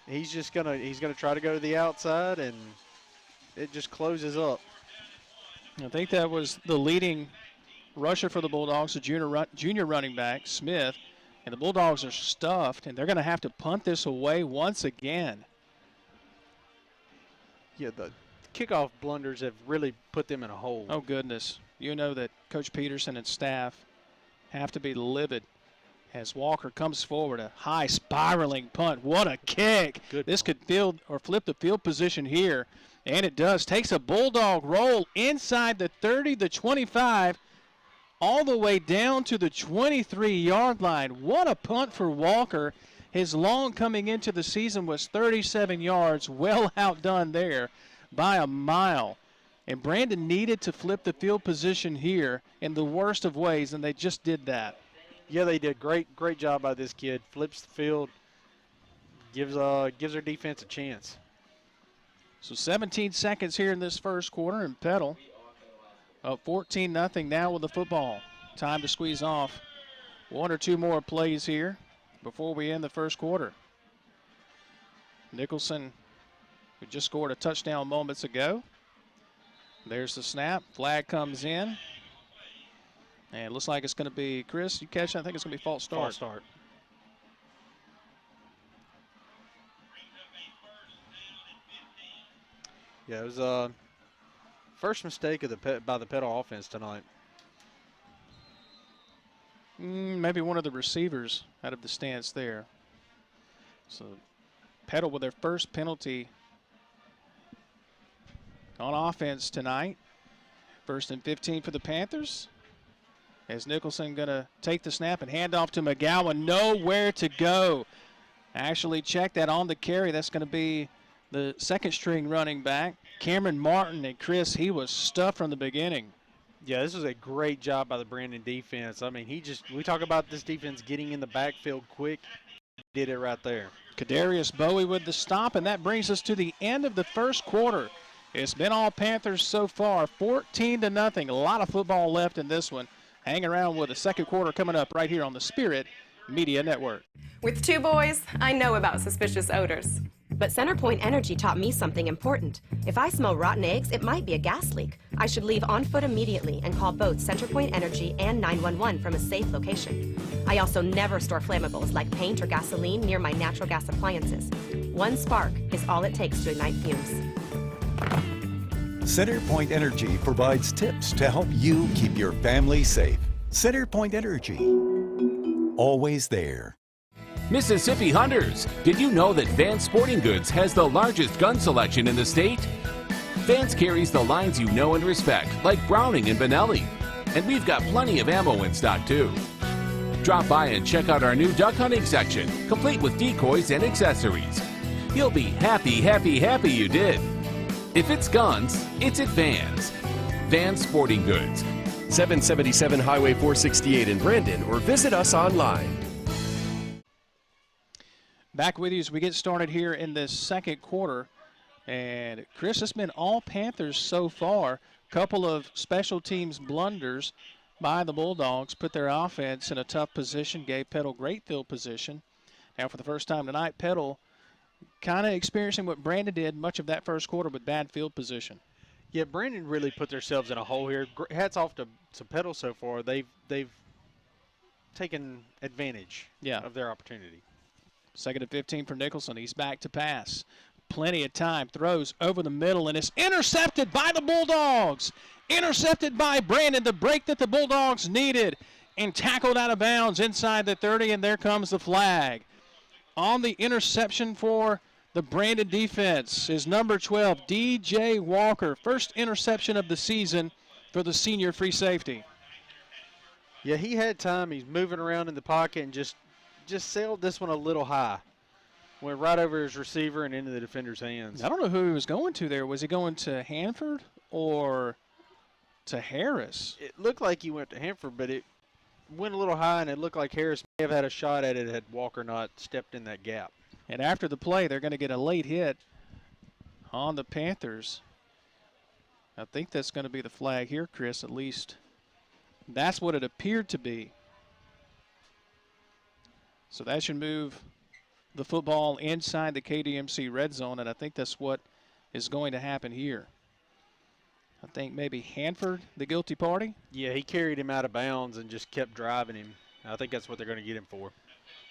He's gonna try to go to the outside, and it just closes up. I think that was the leading rusher for the Bulldogs, the junior running back, Smith. And the Bulldogs are stuffed, and they're going to have to punt this away once again. Yeah, the kickoff blunders have really put them in a hole. Oh, goodness. You know that Coach Peterson and staff have to be livid as Walker comes forward. A high spiraling punt. What a kick. Good. This could field or flip the field position here, and it does. Takes a Bulldog roll inside the 30, the 25, all the way down to the 23-yard line. What a punt for Walker. His long coming into the season was 37 yards, well outdone there by a mile. And Brandon needed to flip the field position here in the worst of ways, and they just did that. Yeah, they did. Great job by this kid. Flips the field, gives their defense a chance. So 17 seconds here in this first quarter, and Petal up 14-0 now with the football. Time to squeeze off 1 or 2 more plays here before we end the first quarter. Nicholson, who just scored a touchdown moments ago. There's the snap. Flag comes in. And it looks like it's going to be, Chris, you catch it? I think it's going to be false start. False start. Yeah, it was first mistake of by the Petal offense tonight. Maybe one of the receivers out of the stance there. So Petal with their first penalty on offense tonight. 1st and 15 for the Panthers. As Nicholson going to take the snap and hand off to McGowan. Nowhere to go. Actually check that on the carry. That's going to be the second string running back. Cameron Martin, and Chris, he was stuffed from the beginning. Yeah, this was a great job by the Brandon defense. I mean, we talk about this defense getting in the backfield quick. He did it right there. Kadarius Bowie with the stop, and that brings us to the end of the first quarter. It's been all Panthers so far, 14-0. A lot of football left in this one. Hang around with the second quarter coming up right here on the Spirit Media Network. With 2 boys, I know about suspicious odors. But CenterPoint Energy taught me something important. If I smell rotten eggs, it might be a gas leak. I should leave on foot immediately and call both CenterPoint Energy and 911 from a safe location. I also never store flammables like paint or gasoline near my natural gas appliances. One spark is all it takes to ignite fumes. CenterPoint Energy provides tips to help you keep your family safe. CenterPoint Energy, always there. Mississippi Hunters, did you know that Vance Sporting Goods has the largest gun selection in the state? Vance carries the lines you know and respect, like Browning and Benelli. And we've got plenty of ammo in stock too. Drop by and check out our new duck hunting section, complete with decoys and accessories. You'll be happy you did. If it's guns, it's at Vance. Vance Sporting Goods. 777 Highway 468 in Brandon, or visit us online. Back with you as we get started here in this second quarter. And Chris, it's been all Panthers so far. Couple of special teams blunders by the Bulldogs put their offense in a tough position, gave Petal great field position. Now for the first time tonight, Petal kind of experiencing what Brandon did much of that first quarter with bad field position. Yeah, Brandon really put themselves in a hole here. Hats off to Petal so far. They've taken advantage of their opportunity. 2nd and 15 for Nicholson. He's back to pass. Plenty of time. Throws over the middle, and it's intercepted by the Bulldogs. Intercepted by Brandon. The break that the Bulldogs needed. And tackled out of bounds inside the 30, and there comes the flag. On the interception for the Brandon defense is number 12, DJ Walker. First interception of the season for the senior free safety. Yeah, he had time. He's moving around in the pocket and just sailed this one a little high. Went right over his receiver and into the defender's hands. I don't know who he was going to there. Was he going to Hanford or to Harris? It looked like he went to Hanford, but it went a little high, and it looked like Harris may have had a shot at it had Walker not stepped in that gap. And after the play, they're going to get a late hit on the Panthers. I think that's going to be the flag here, Chris, at least. That's what it appeared to be. So that should move the football inside the KDMC red zone, and I think that's what is going to happen here. I think maybe Hanford, the guilty party? Yeah, he carried him out of bounds and just kept driving him. I think that's what they're going to get him for.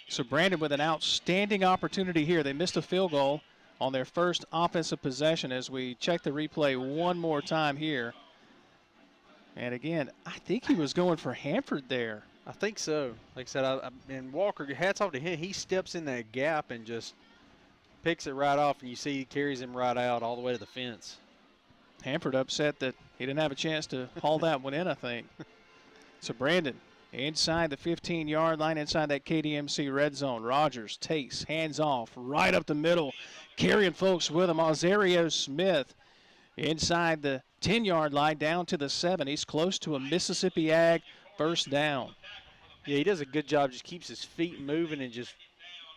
So Brandon with an outstanding opportunity here. They missed a field goal on their first offensive possession as we check the replay one more time here. And again, I think he was going for Hanford there. I think so. Like I said, and Walker, hats off to him. He steps in that gap and just picks it right off, and you see he carries him right out all the way to the fence. Hanford upset that he didn't have a chance to haul that one in, I think. So Brandon inside the 15-yard line, inside that KDMC red zone. Rogers takes, hands off, right up the middle, carrying folks with him. Ozario Smith inside the 10-yard line down to the 7. He's close to a Mississippi Ag first down. Yeah, he does a good job. Just keeps his feet moving and just,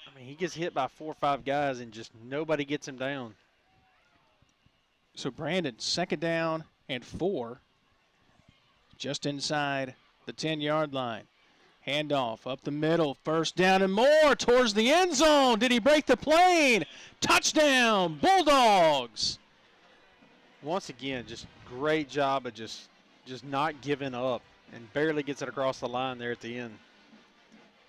I mean, he gets hit by 4 or 5 guys and just nobody gets him down. So Brandon, 2nd down and 4, just inside the 10-yard line. Handoff up the middle, 1st down and more towards the end zone. Did he break the plane? Touchdown, Bulldogs. Once again, just great job of just not giving up, and barely gets it across the line there at the end.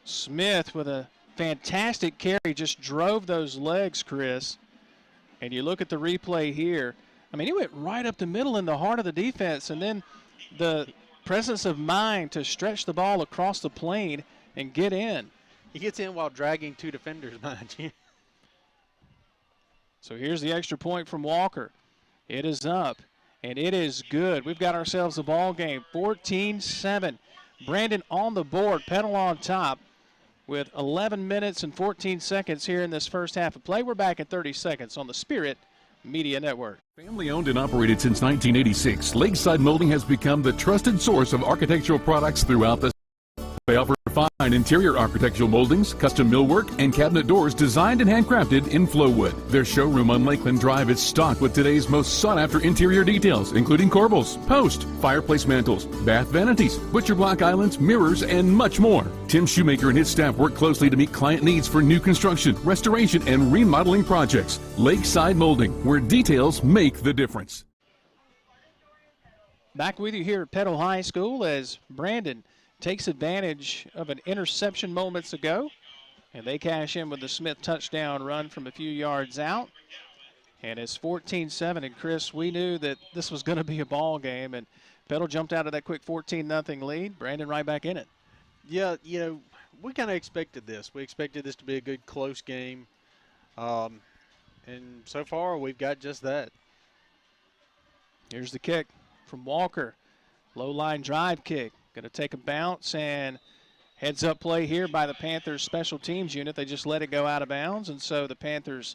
Smith with a fantastic carry, just drove those legs, Chris. And you look at the replay here. I mean, he went right up the middle in the heart of the defense, and then the presence of mind to stretch the ball across the plane and get in. He gets in while dragging 2 defenders, mind you. So here's the extra point from Walker. It is up, and it is good. We've got ourselves a ball game, 14-7. Brandon on the board, Petal on top with 11 minutes and 14 seconds here in this first half of play. We're back in 30 seconds on the Spirit Media Network. Family owned and operated since 1986, Lakeside Molding has become the trusted source of architectural products throughout the state. They offer fine interior architectural moldings, custom millwork, and cabinet doors designed and handcrafted in Flowwood. Their showroom on Lakeland Drive is stocked with today's most sought-after interior details, including corbels, post, fireplace mantles, bath vanities, butcher block islands, mirrors, and much more. Tim Shoemaker and his staff work closely to meet client needs for new construction, restoration, and remodeling projects. Lakeside Molding, where details make the difference. Back with you here at Petal High School as Brandon takes advantage of an interception moments ago, and they cash in with the Smith touchdown run from a few yards out. And it's 14-7, and Chris, we knew that this was going to be a ball game, and Petal jumped out of that quick 14-0 lead. Brandon right back in it. Yeah, you know, we kind of expected this. We expected this to be a good, close game. And so far, we've got just that. Here's the kick from Walker. Low line drive kick. Going to take a bounce and heads up play here by the Panthers special teams unit. They just let it go out of bounds, and so the Panthers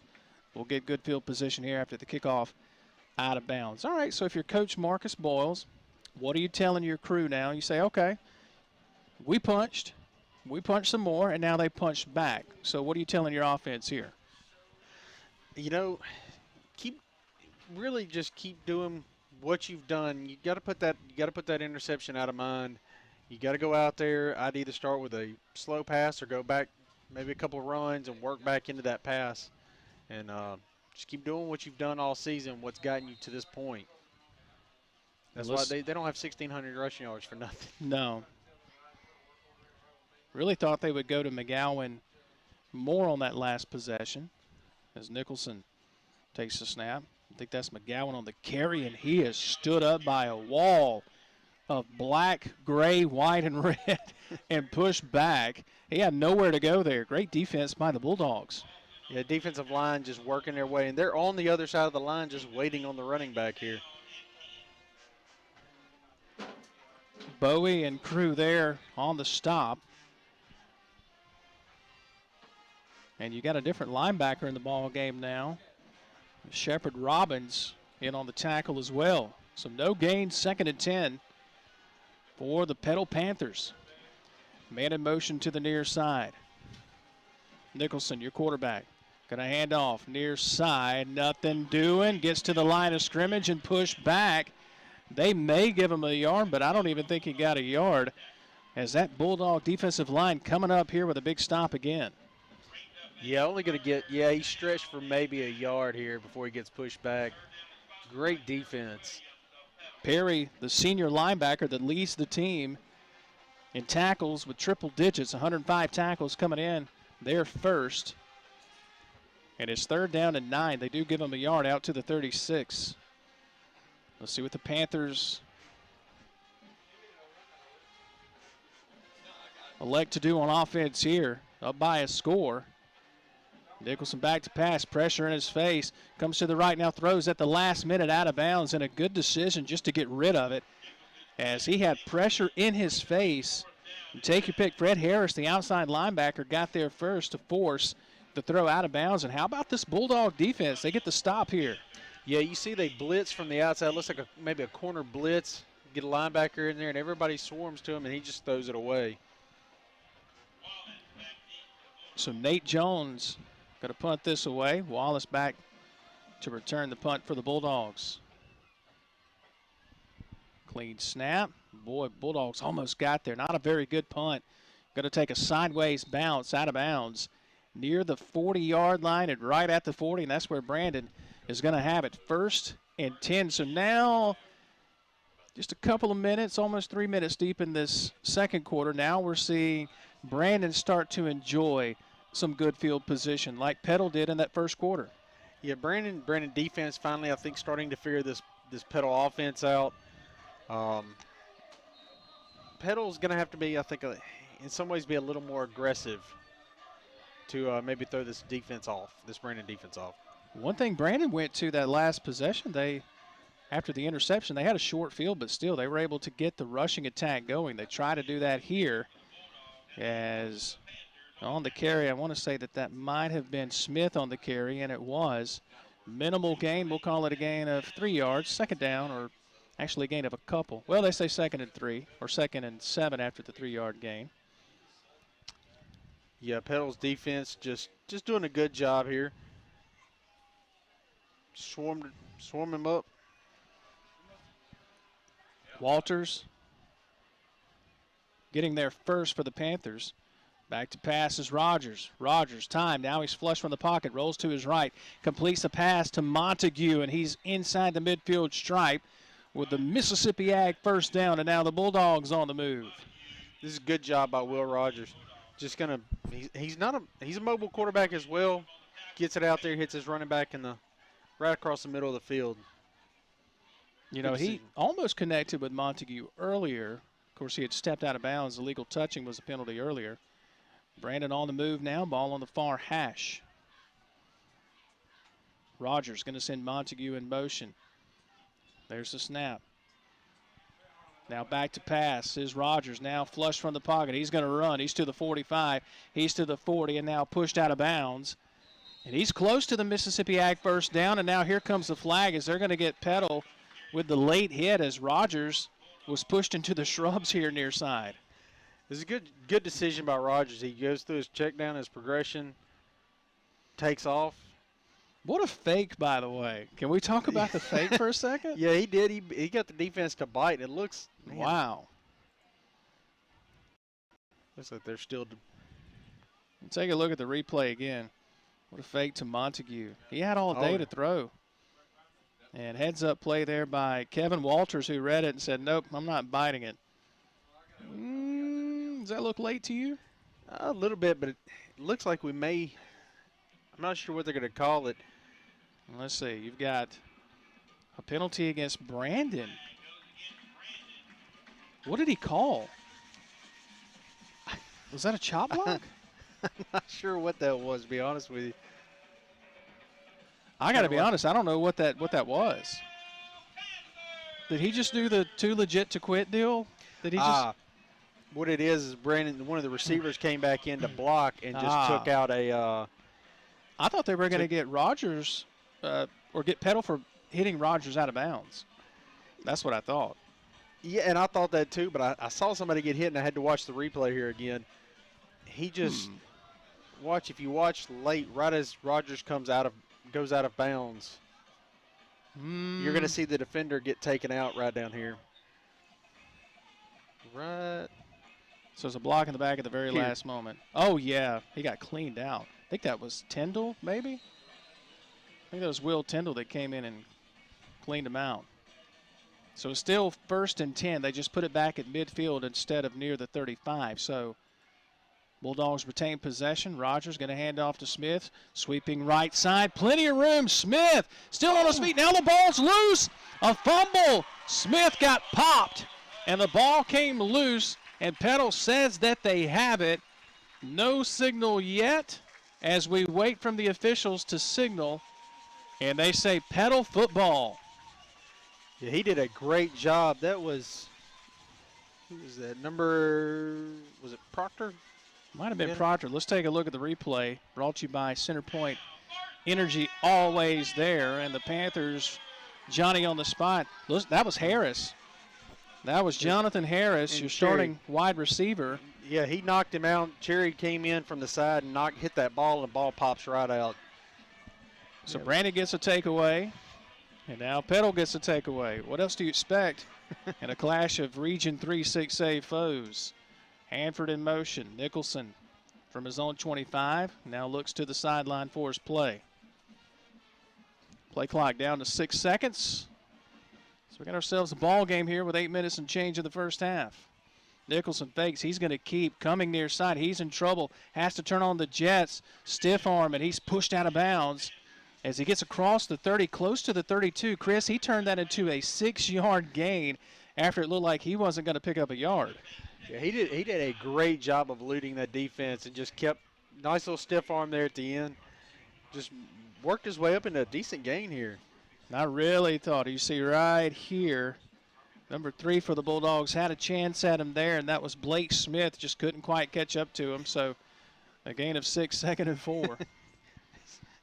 will get good field position here after the kickoff out of bounds. All right, so if you're Coach Marcus Boyles, what are you telling your crew now? You say, okay, we punched some more, and now they punched back. So what are you telling your offense here? You know, just keep doing what you've done. You got to put that interception out of mind. You got to go out there. I'd either start with a slow pass or go back maybe a couple of runs and work back into that pass. And just keep doing what you've done all season, what's gotten you to this point. That's why they don't have 1,600 rushing yards for nothing. No. Really thought they would go to McGowan more on that last possession as Nicholson takes the snap. I think that's McGowan on the carry, and he is stood up by a wall of black, gray, white, and red and pushed back. He had nowhere to go there. Great defense by the Bulldogs. Yeah, defensive line just working their way, and they're on the other side of the line just waiting on the running back here. Bowie and crew there on the stop. And you got a different linebacker in the ball game now. Shepard Robbins in on the tackle as well. So no gain, 2nd and 10 for the Petal Panthers. Man in motion to the near side. Nicholson, your quarterback. Gonna hand off near side, nothing doing. Gets to the line of scrimmage and push back. They may give him a yard, but I don't even think he got a yard as that Bulldog defensive line coming up here with a big stop again. Yeah, only going to get, he stretched for maybe a yard here before he gets pushed back. Great defense. Perry, the senior linebacker that leads the team in tackles with triple digits, 105 tackles coming in. They're first. And it's 3rd down and 9. They do give him a yard out to the 36. Let's see what the Panthers elect to do on offense here. Up by a score. Nicholson back to pass, pressure in his face, comes to the right now, throws at the last minute out of bounds, and a good decision just to get rid of it as he had pressure in his face. And take your pick, Fred Harris, the outside linebacker, got there first to force the throw out of bounds. And how about this Bulldog defense? They get the stop here. Yeah, you see they blitz from the outside. Looks like maybe a corner blitz. Get a linebacker in there, and everybody swarms to him, and he just throws it away. So Nate Jones going to punt this away. Wallace back to return the punt for the Bulldogs. Clean snap. Boy, Bulldogs almost got there. Not a very good punt. Going to take a sideways bounce out of bounds near the 40-yard line and right at the 40, and that's where Brandon is going to have it. 1st and 10. So now just a couple of minutes, almost 3 minutes deep in this second quarter. Now we're seeing Brandon start to enjoy some good field position like Petal did in that first quarter. Yeah, Brandon defense finally, I think, starting to figure this Petal offense out. Petal's going to have to be, I think, in some ways be a little more aggressive to maybe throw this defense off, this Brandon defense off. One thing Brandon went to that last possession, after the interception, they had a short field, but still they were able to get the rushing attack going. They try to do that here as on the carry. I want to say that might have been Smith on the carry, and it was. Minimal gain. We'll call it a gain of 3 yards, second down, or actually a gain of a couple. Well, they say 2nd and 3 or 2nd and 7 after the 3-yard gain. Yeah, Petal's defense just doing a good job here. Swarm him up. Walters getting there first for the Panthers. Back to pass is Rogers. Rogers, time. Now he's flush from the pocket. Rolls to his right. Completes a pass to Montague, and he's inside the midfield stripe with the Mississippi Ag first down, and now the Bulldogs on the move. This is a good job by Will Rogers. Just gonna, he's a mobile quarterback as well. Gets it out there, hits his running back right across the middle of the field. You know, he almost connected with Montague earlier. Of course, he had stepped out of bounds. Illegal touching was a penalty earlier. Brandon on the move now, ball on the far hash. Rogers going to send Montague in motion. There's the snap. Now back to pass is Rogers, now flush from the pocket. He's going to run. He's to the 45. He's to the 40 and now pushed out of bounds. And he's close to the Mississippi Ag first down, and now here comes the flag as they're going to get Petal with the late hit as Rogers was pushed into the shrubs here near side. This is a good decision by Rogers. He goes through his check down, his progression, takes off. What a fake, by the way. Can we talk about the fake for a second? Yeah, he did. He got the defense to bite. It looks, man. Wow. Looks like they're still. Take a look at the replay again. What a fake to Montague. He had all day to throw. And heads up play there by Kevin Walters, who read it and said, nope, I'm not biting it. Does that look late to you? A little bit, but it looks like we may. I'm not sure what they're going to call it. Let's see. You've got a penalty against Brandon. What did he call? Was that a chop block? I'm not sure what that was, to be honest with you. I got to be honest. I don't know what that was. Did he just do the too legit to quit deal? Did he just? What it is Brandon, one of the receivers came back in to block and just took out a. I thought they were going to get Rogers or get Petal for hitting Rogers out of bounds. That's what I thought. Yeah, and I thought that too, but I saw somebody get hit, and I had to watch the replay here again. He just if you watch late, right as Rogers goes out of bounds, you're going to see the defender get taken out right down here. Right. So it's a block in the back at the very last moment. Oh, yeah. He got cleaned out. I think that was Tyndall, maybe? I think that was Will Tyndall that came in and cleaned him out. So it's still 1st and 10. They just put it back at midfield instead of near the 35. So Bulldogs retain possession. Rogers going to hand off to Smith. Sweeping right side. Plenty of room. Smith still on his feet. Now the ball's loose. A fumble. Smith got popped. And the ball came loose. And Petal says that they have it. No signal yet as we wait from the officials to signal. And they say Petal football. Yeah, he did a great job. That was, who was that? Was it Proctor? Might have been Proctor. Let's take a look at the replay. Brought to you by Centerpoint Energy, always there. And the Panthers, Johnny on the spot. That was Harris. That was Jonathan Harris, your starting wide receiver. Yeah, he knocked him out. Cherry came in from the side and hit that ball, and the ball pops right out. So Brandon gets a takeaway, and now Petal gets a takeaway. What else do you expect in a clash of Region 3 6A foes? Hanford in motion. Nicholson from his own 25 now looks to the sideline for his play. Play clock down to 6 seconds. So we got ourselves a ball game here with 8 minutes and change in the first half. Nicholson fakes. He's going to keep coming near side. He's in trouble. Has to turn on the jets. Stiff arm, and he's pushed out of bounds as he gets across the 30, close to the 32. Chris, he turned that into a 6-yard gain after it looked like he wasn't going to pick up a yard. Yeah, he did a great job of eluding that defense and just kept nice little stiff arm there at the end. Just worked his way up into a decent gain here. I really thought, you see right here, number 3 for the Bulldogs had a chance at him there, and that was Blake Smith. Just couldn't quite catch up to him. So a gain of 6, 2nd and 4.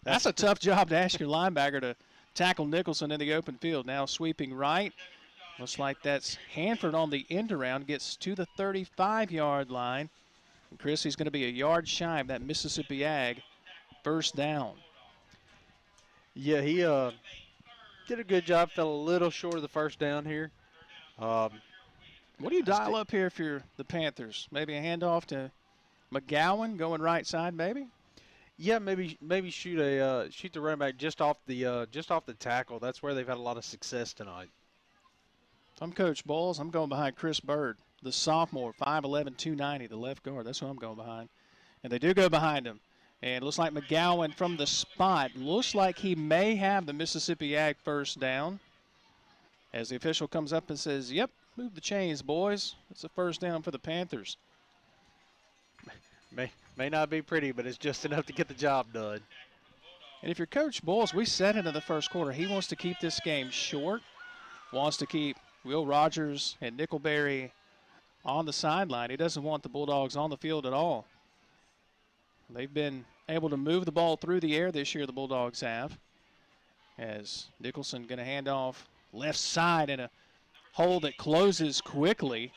That's a tough job to ask your linebacker to tackle Nicholson in the open field. Now sweeping right. Looks like that's Hanford on the end around, gets to the 35-yard line. And Chrissy's going to be a yard shy of that Mississippi Ag first down. Yeah, he did a good job. Fell a little short of the first down here. What do you dial up here if you're the Panthers? Maybe a handoff to McGowan going right side, maybe? Yeah, maybe shoot the running back just off the tackle. That's where they've had a lot of success tonight. I'm Coach Bowles. I'm going behind Chris Bird, the sophomore, 5'11", 290, the left guard. That's who I'm going behind. And they do go behind him. And it looks like McGowan from the spot. Looks like he may have the Mississippi Ag first down. As the official comes up and says, yep, move the chains, boys. It's a first down for the Panthers. May not be pretty, but it's just enough to get the job done. And if you're Coach Bowles, we said into the first quarter, he wants to keep this game short, wants to keep Will Rogers and Nickelberry on the sideline. He doesn't want the Bulldogs on the field at all. They've been able to move the ball through the air this year, the Bulldogs have. As Nicholson going to hand off left side in a hole that closes quickly.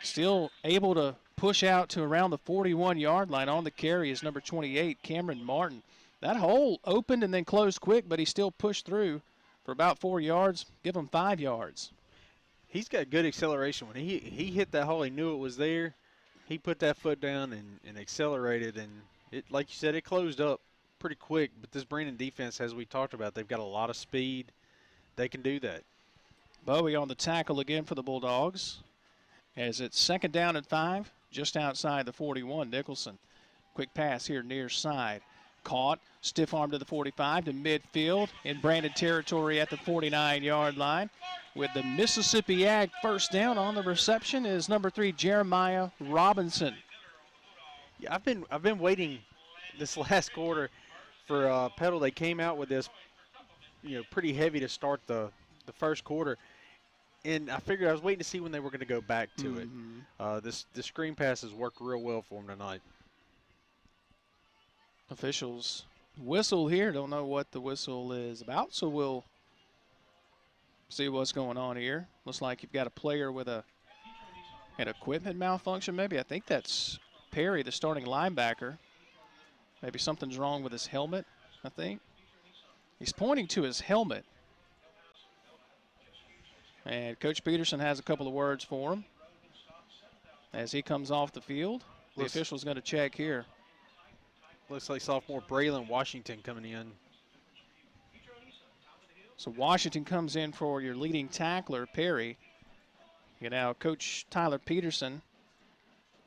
Still able to push out to around the 41-yard line. On the carry is number 28, Cameron Martin. That hole opened and then closed quick, but he still pushed through for about 4 yards. Give him 5 yards. He's got good acceleration. When he hit that hole, he knew it was there. He put that foot down and accelerated, and it, like you said, it closed up pretty quick. But this Brandon defense, as we talked about, they've got a lot of speed. They can do that. Bowie on the tackle again for the Bulldogs. As it's 2nd down and 5, just outside the 41, Nicholson. Quick pass here near side. Caught, stiff arm to the 45 to midfield in Brandon territory at the 49-yard line. With the Mississippi Ag first down on the reception is number 3, Jeremiah Robinson. Yeah, I've been waiting this last quarter for Petal. They came out with this, pretty heavy to start the first quarter. And I figured I was waiting to see when they were going to go back to it. The screen passes worked real well for them tonight. Officials whistle here. Don't know what the whistle is about, so we'll see what's going on here. Looks like you've got a player with an equipment malfunction maybe. I think that's Perry, the starting linebacker. Maybe something's wrong with his helmet, I think. He's pointing to his helmet. And Coach Peterson has a couple of words for him as he comes off the field. The official's going to check here. Looks like sophomore Braylon Washington coming in. So Washington comes in for your leading tackler, Perry. Now Coach Tyler Peterson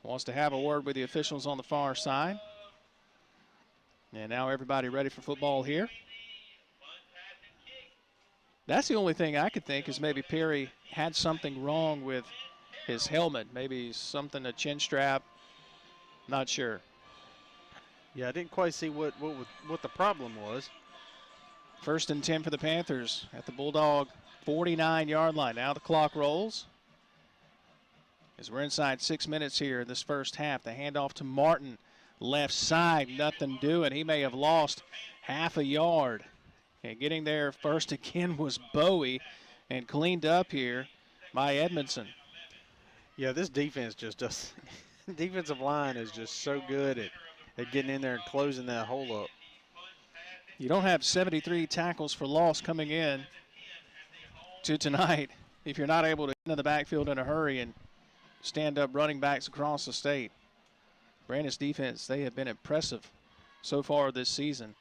wants to have a word with the officials on the far side. And now everybody ready for football here. That's the only thing I could think is maybe Perry had something wrong with his helmet. Maybe something, a chin strap. Not sure. Yeah, I didn't quite see what the problem was. 1st and 10 for the Panthers at the Bulldog 49-yard line. Now the clock rolls. As we're inside 6 minutes here in this first half. The handoff to Martin. Left side, nothing doing. He may have lost half a yard. And getting there first again was Bowie, and cleaned up here by Edmondson. Yeah, this defense just does. Defensive line is just so good at getting in there and closing that hole up. You don't have 73 tackles for loss coming in to tonight if you're not able to get into the backfield in a hurry and stand up running backs across the state. Brandon's defense, they have been impressive so far this season.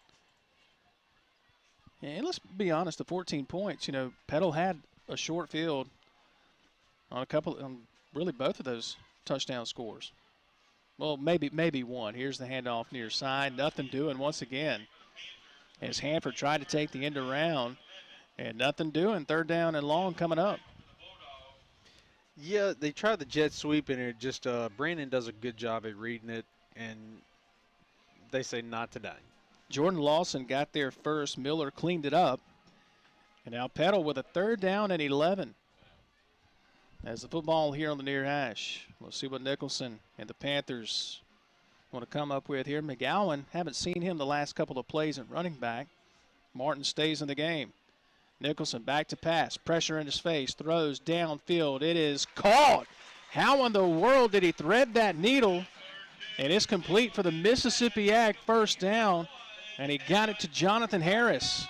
And let's be honest, the 14 points, Petal had a short field on really both of those touchdown scores. Well, maybe one. Here's the handoff near side. Nothing doing once again. As Hanford tried to take the end around, and nothing doing. 3rd down and long coming up. Yeah, they tried the jet sweep, and it just Brandon does a good job at reading it, and they say not today. Jordan Lawson got there first. Miller cleaned it up. And now Petal with a 3rd down and 11. As the football here on the near hash. We'll see what Nicholson and the Panthers want to come up with here. McGowan, haven't seen him the last couple of plays at running back. Martin stays in the game. Nicholson back to pass. Pressure in his face. Throws downfield. It is caught. How in the world did he thread that needle? And it's complete for the Mississippi Ag 1st down. And he got it to Jonathan Harris.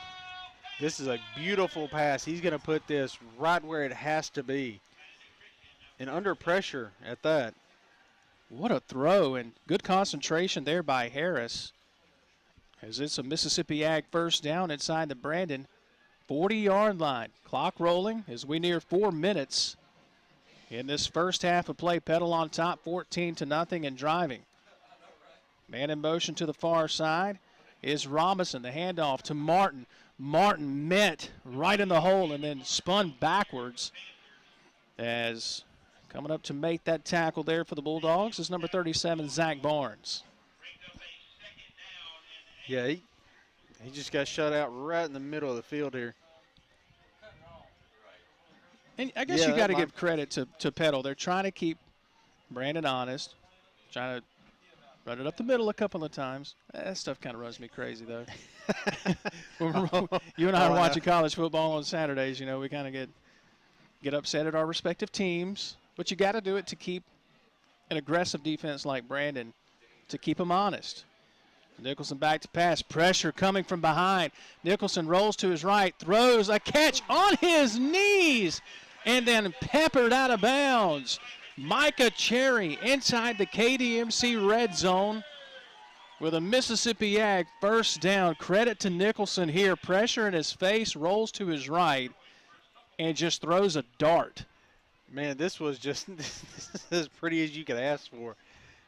This is a beautiful pass. He's going to put this right where it has to be. And under pressure at that. What a throw, and good concentration there by Harris. As it's a Mississippi Ag 1st down inside the Brandon 40-yard line. Clock rolling as we near 4 minutes in this first half of play. Petal on top 14-0 and driving. Man in motion to the far side is Robinson. The handoff to Martin. Martin met right in the hole and then spun backwards. As coming up to make that tackle there for the Bulldogs is number 37, Zach Barnes. Yeah, he just got shut out right in the middle of the field here. And I guess you got to give credit to Petal. They're trying to keep Brandon honest, trying to run it up the middle a couple of times. That stuff kind of runs me crazy, though. You and I are watching college football on Saturdays. You know, we kind of get upset at our respective teams. But you got to do it to keep an aggressive defense like Brandon, to keep them honest. Nicholson back to pass. Pressure coming from behind. Nicholson rolls to his right, throws a catch on his knees, and then peppered out of bounds. Micah Cherry inside the KDMC red zone with a Mississippi Ag 1st down. Credit to Nicholson here. Pressure in his face, rolls to his right, and just throws a dart. Man, this was just as pretty as you could ask for.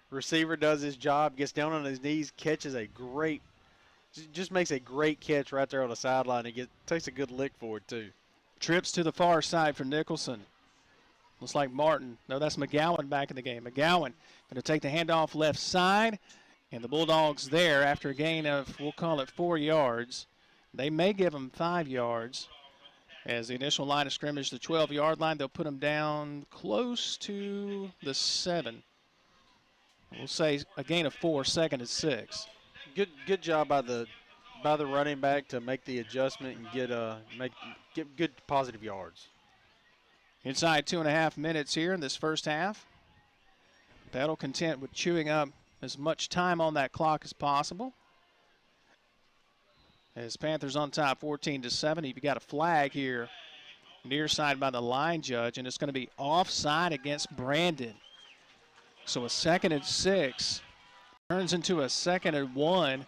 Receiver does his job, gets down on his knees, catches just makes a great catch right there on the sideline. He takes a good lick for it, too. Trips to the far side for Nicholson. Looks like Martin. No, that's McGowan back in the game. McGowan going to take the handoff left side. And the Bulldogs there after a gain of, we'll call it 4 yards. They may give them 5 yards. As the initial line of scrimmage, the 12-yard line, they'll put them down close to the 7. We'll say a gain of 4, 2nd and 6. Good job by the running back to make the adjustment and get good positive yards. Inside 2.5 minutes here in this first half. Petal content with chewing up as much time on that clock as possible. As Panthers on top 14-7. You've got a flag here near side by the line judge, and it's going to be offside against Brandon. So a 2nd and 6 turns into a 2nd and 1.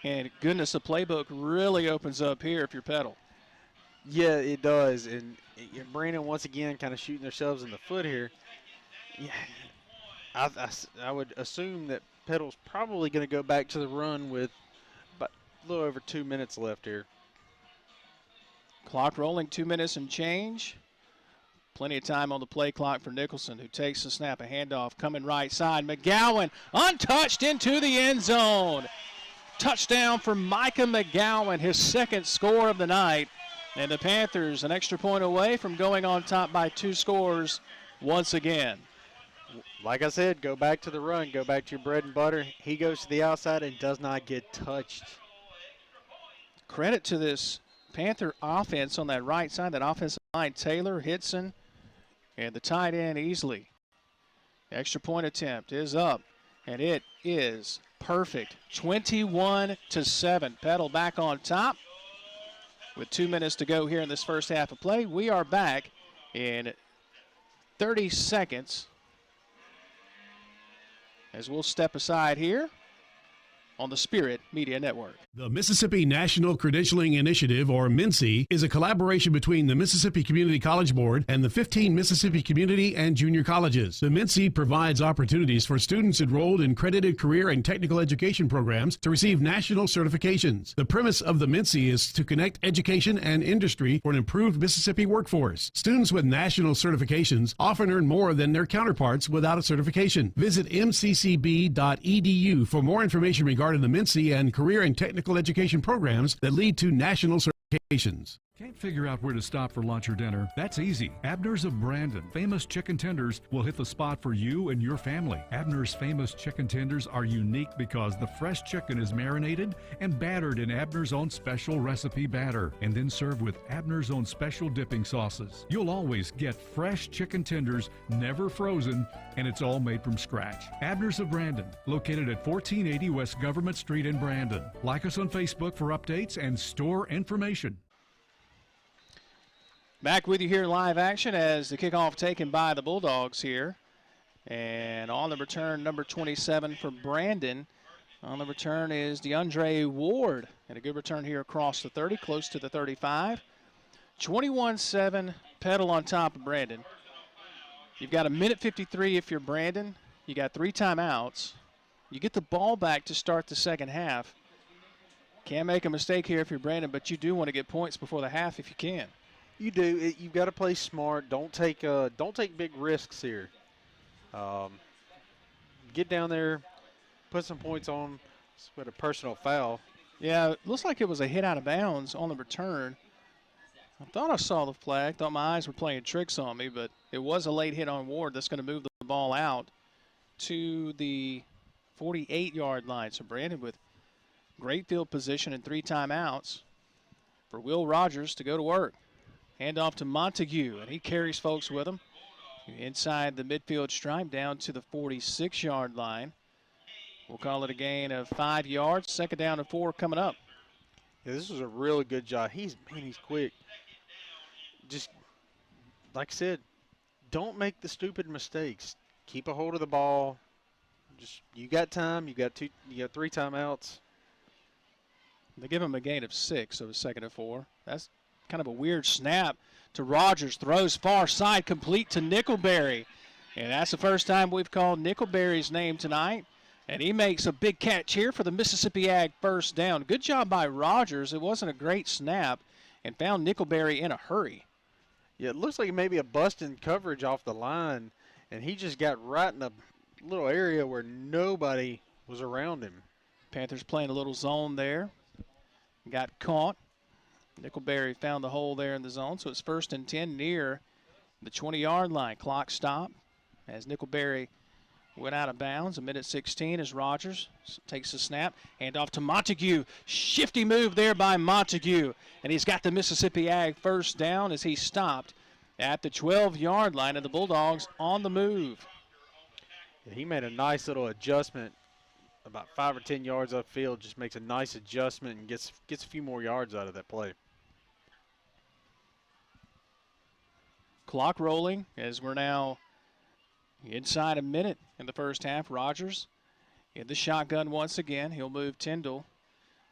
And goodness, the playbook really opens up here if you're Petal. Yeah, it does. And Brandon, once again, kind of shooting themselves in the foot here. Yeah, I would assume that Petal's probably going to go back to the run with about a little over 2 minutes left here. Clock rolling, 2 minutes and change. Plenty of time on the play clock for Nicholson, who takes the snap, a handoff coming right side. McGowan untouched into the end zone. Touchdown for Micah McGowan, his 2nd score of the night. And the Panthers an extra point away from going on top by 2 scores once again. Like I said, go back to the run. Go back to your bread and butter. He goes to the outside and does not get touched. Credit to this Panther offense on that right side, that offensive line. Taylor, Hitson, and the tight end Easley. Extra point attempt is up, and it is perfect. 21-7. Petal back on top. With 2 minutes to go here in this first half of play, we are back in 30 seconds as we'll step aside here on the Spirit Media Network. The Mississippi National Credentialing Initiative, or MNCE, is a collaboration between the Mississippi Community College Board and the 15 Mississippi community and junior colleges. The MNCE provides opportunities for students enrolled in credited career and technical education programs to receive national certifications. The premise of the MNCE is to connect education and industry for an improved Mississippi workforce. Students with national certifications often earn more than their counterparts without a certification. Visit mccb.edu for more information regarding the MNCE and career and technical education programs that lead to national certifications. Can't figure out where to stop for lunch or dinner? That's easy. Abner's of Brandon Famous Chicken Tenders will hit the spot for you and your family. Abner's Famous Chicken Tenders are unique because the fresh chicken is marinated and battered in Abner's own special recipe batter and then served with Abner's own special dipping sauces. You'll always get fresh chicken tenders, never frozen, and it's all made from scratch. Abner's of Brandon, located at 1480 West Government Street in Brandon. Like us on Facebook for updates and store information. Back with you here in live action as the kickoff taken by the Bulldogs here. And on the return, number 27 for Brandon. On the return is DeAndre Ward. And a good return here across the 30, close to the 35. 21-7, Petal on top of Brandon. You've got 1:53 if you're Brandon. You got 3 timeouts. You get the ball back to start the second half. Can't make a mistake here if you're Brandon, but you do want to get points before the half if you can. You do. You've got to play smart. Don't take big risks here. Get down there, put some points on with a personal foul. Yeah, it looks like it was a hit out of bounds on the return. I thought I saw the flag. Thought my eyes were playing tricks on me, but it was a late hit on Ward that's going to move the ball out to the 48-yard line. So Brandon with great field position and 3 timeouts for Will Rogers to go to work. Hand off to Montague, and he carries folks with him inside the midfield stripe down to the 46-yard line. We'll call it a gain of 5 yards. Second down and 4 coming up. Yeah, this was a really good job. He's quick. Just like I said, don't make the stupid mistakes. Keep a hold of the ball. Just you got time. You got 3 timeouts. They give him a gain of 6, so it's second and 4. That's kind of a weird snap to Rogers. Throws far side, complete to Nickelberry. And that's the first time we've called Nickelberry's name tonight. And he makes a big catch here for the Mississippi Ag first down. Good job by Rogers. It wasn't a great snap and found Nickelberry in a hurry. Yeah, it looks like maybe a busting coverage off the line, and he just got right in a little area where nobody was around him. Panthers playing a little zone there. Got caught. Nickelberry found the hole there in the zone, so it's 1st and 10 near the 20-yard line. Clock stop as Nickelberry went out of bounds. 1:16 as Rogers takes the snap. Hand off to Montague. Shifty move there by Montague. And he's got the Mississippi Ag first down as he stopped at the 12-yard line of the Bulldogs on the move. Yeah, he made a nice little adjustment about 5 or 10 yards upfield. Just makes a nice adjustment and gets a few more yards out of that play. Clock rolling as we're now inside a minute in the first half. Rogers in the shotgun once again. He'll move Tyndall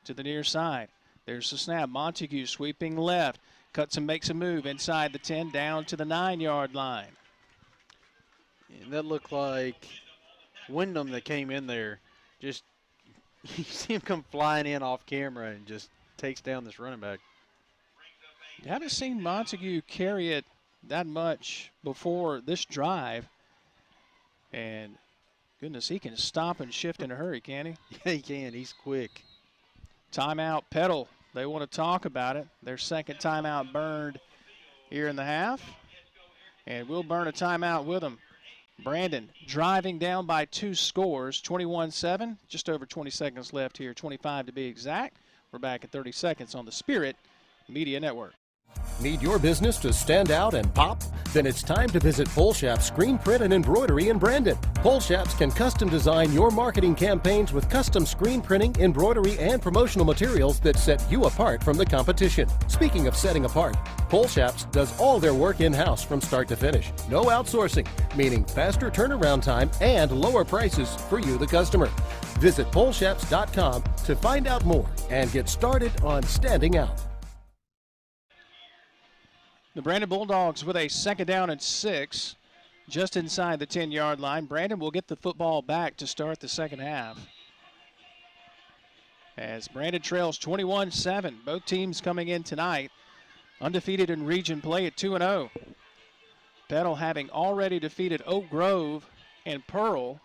to the near side. There's the snap. Montague sweeping left. Cuts and makes a move inside the 10 down to the 9-yard line. And that looked like Wyndham that came in there. Just, you see him come flying in off camera and just takes down this running back. You haven't seen Montague carry it that much before this drive. And goodness, he can stop and shift in a hurry, can he? Yeah, he can. He's quick. Timeout, Petal. They want to talk about it. Their second timeout burned here in the half. And we'll burn a timeout with them. Brandon driving down by 2 scores, 21-7. Just over 20 seconds left here, 25 to be exact. We're back at 30 seconds on the Spirit Media Network. Need your business to stand out and pop? Then it's time to visit Polshap's Screen Print and Embroidery in Brandon. Polshaps can custom design your marketing campaigns with custom screen printing, embroidery, and promotional materials that set you apart from the competition. Speaking of setting apart, Polshaps does all their work in-house from start to finish. No outsourcing, meaning faster turnaround time and lower prices for you, the customer. Visit Polshaps.com to find out more and get started on standing out. The Brandon Bulldogs with a 2nd down and 6, just inside the 10-yard line. Brandon will get the football back to start the second half. As Brandon trails 21-7, both teams coming in tonight undefeated in region play at 2-0. Petal having already defeated Oak Grove and Pearl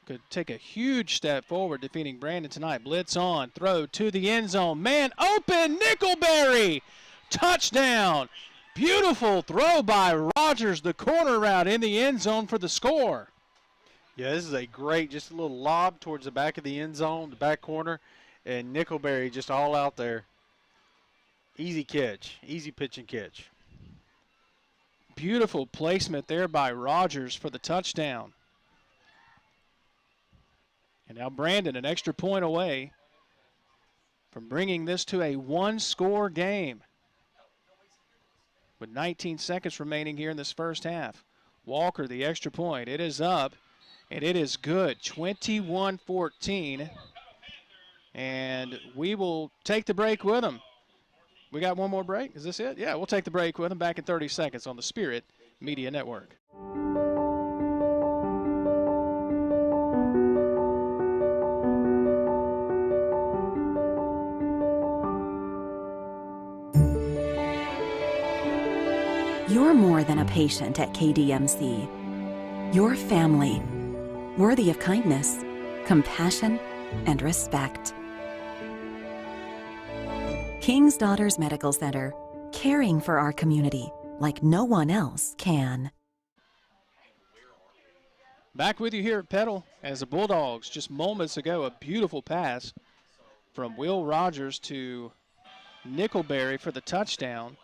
could take a huge step forward defeating Brandon tonight. Blitz on, throw to the end zone. Man open, Nickelberry! Touchdown! Beautiful throw by Rogers, the corner route in the end zone for the score. Yeah, this is a great, just a little lob towards the back of the end zone, the back corner, and Nickelberry just all out there. Easy catch, easy pitch and catch. Beautiful placement there by Rogers for the touchdown. And now Brandon an extra point away from bringing this to a one-score game. With 19 seconds remaining here in this first half. Walker, the extra point. It is up, and it is good. 21-14. And we will take the break with them. We got one more break? Is this it? Yeah, we'll take the break with them back in 30 seconds on the Spirit Media Network. You're more than a patient at KDMC. You're family, worthy of kindness, compassion, and respect. King's Daughters Medical Center, caring for our community like no one else can. Back with you here at Petal as the Bulldogs just moments ago, a beautiful pass from Will Rogers to Nickelberry for the touchdown.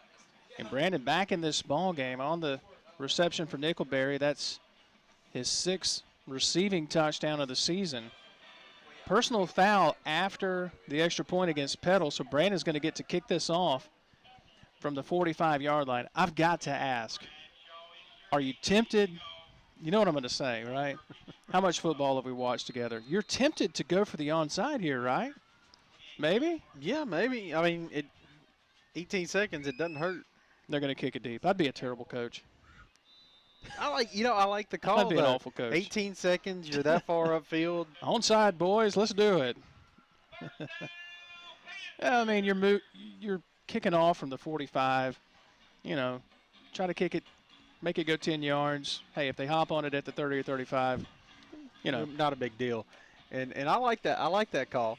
And Brandon back in this ball game on the reception for Nickelberry. That's his 6th receiving touchdown of the season. Personal foul after the extra point against Petal, so Brandon's going to get to kick this off from the 45-yard line. I've got to ask, are you tempted? You know what I'm going to say, right? How much football have we watched together? You're tempted to go for the onside here, right? Maybe? Yeah, maybe. I mean, 18 seconds, it doesn't hurt. They're going to kick it deep. I'd be a terrible coach. I like the call. I'd be an awful coach. 18 seconds, you're that far upfield. Onside, boys, let's do it. I mean, you're kicking off from the 45. You know, try to kick it, make it go 10 yards. Hey, if they hop on it at the 30 or 35, you know, not a big deal. And I like that. I like that call.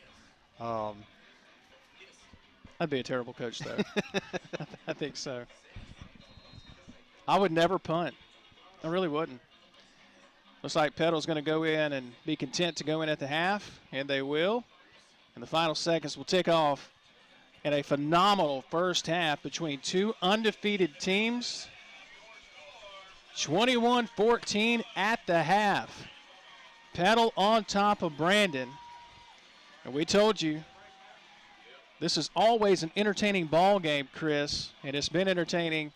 I'd be a terrible coach, though. I think so. I would never punt. I really wouldn't. Looks like Petal's going to go in and be content to go in at the half, and they will. And the final seconds will tick off in a phenomenal first half between two undefeated teams. 21-14 at the half. Petal on top of Brandon. And we told you, this is always an entertaining ball game, Chris, and it's been entertaining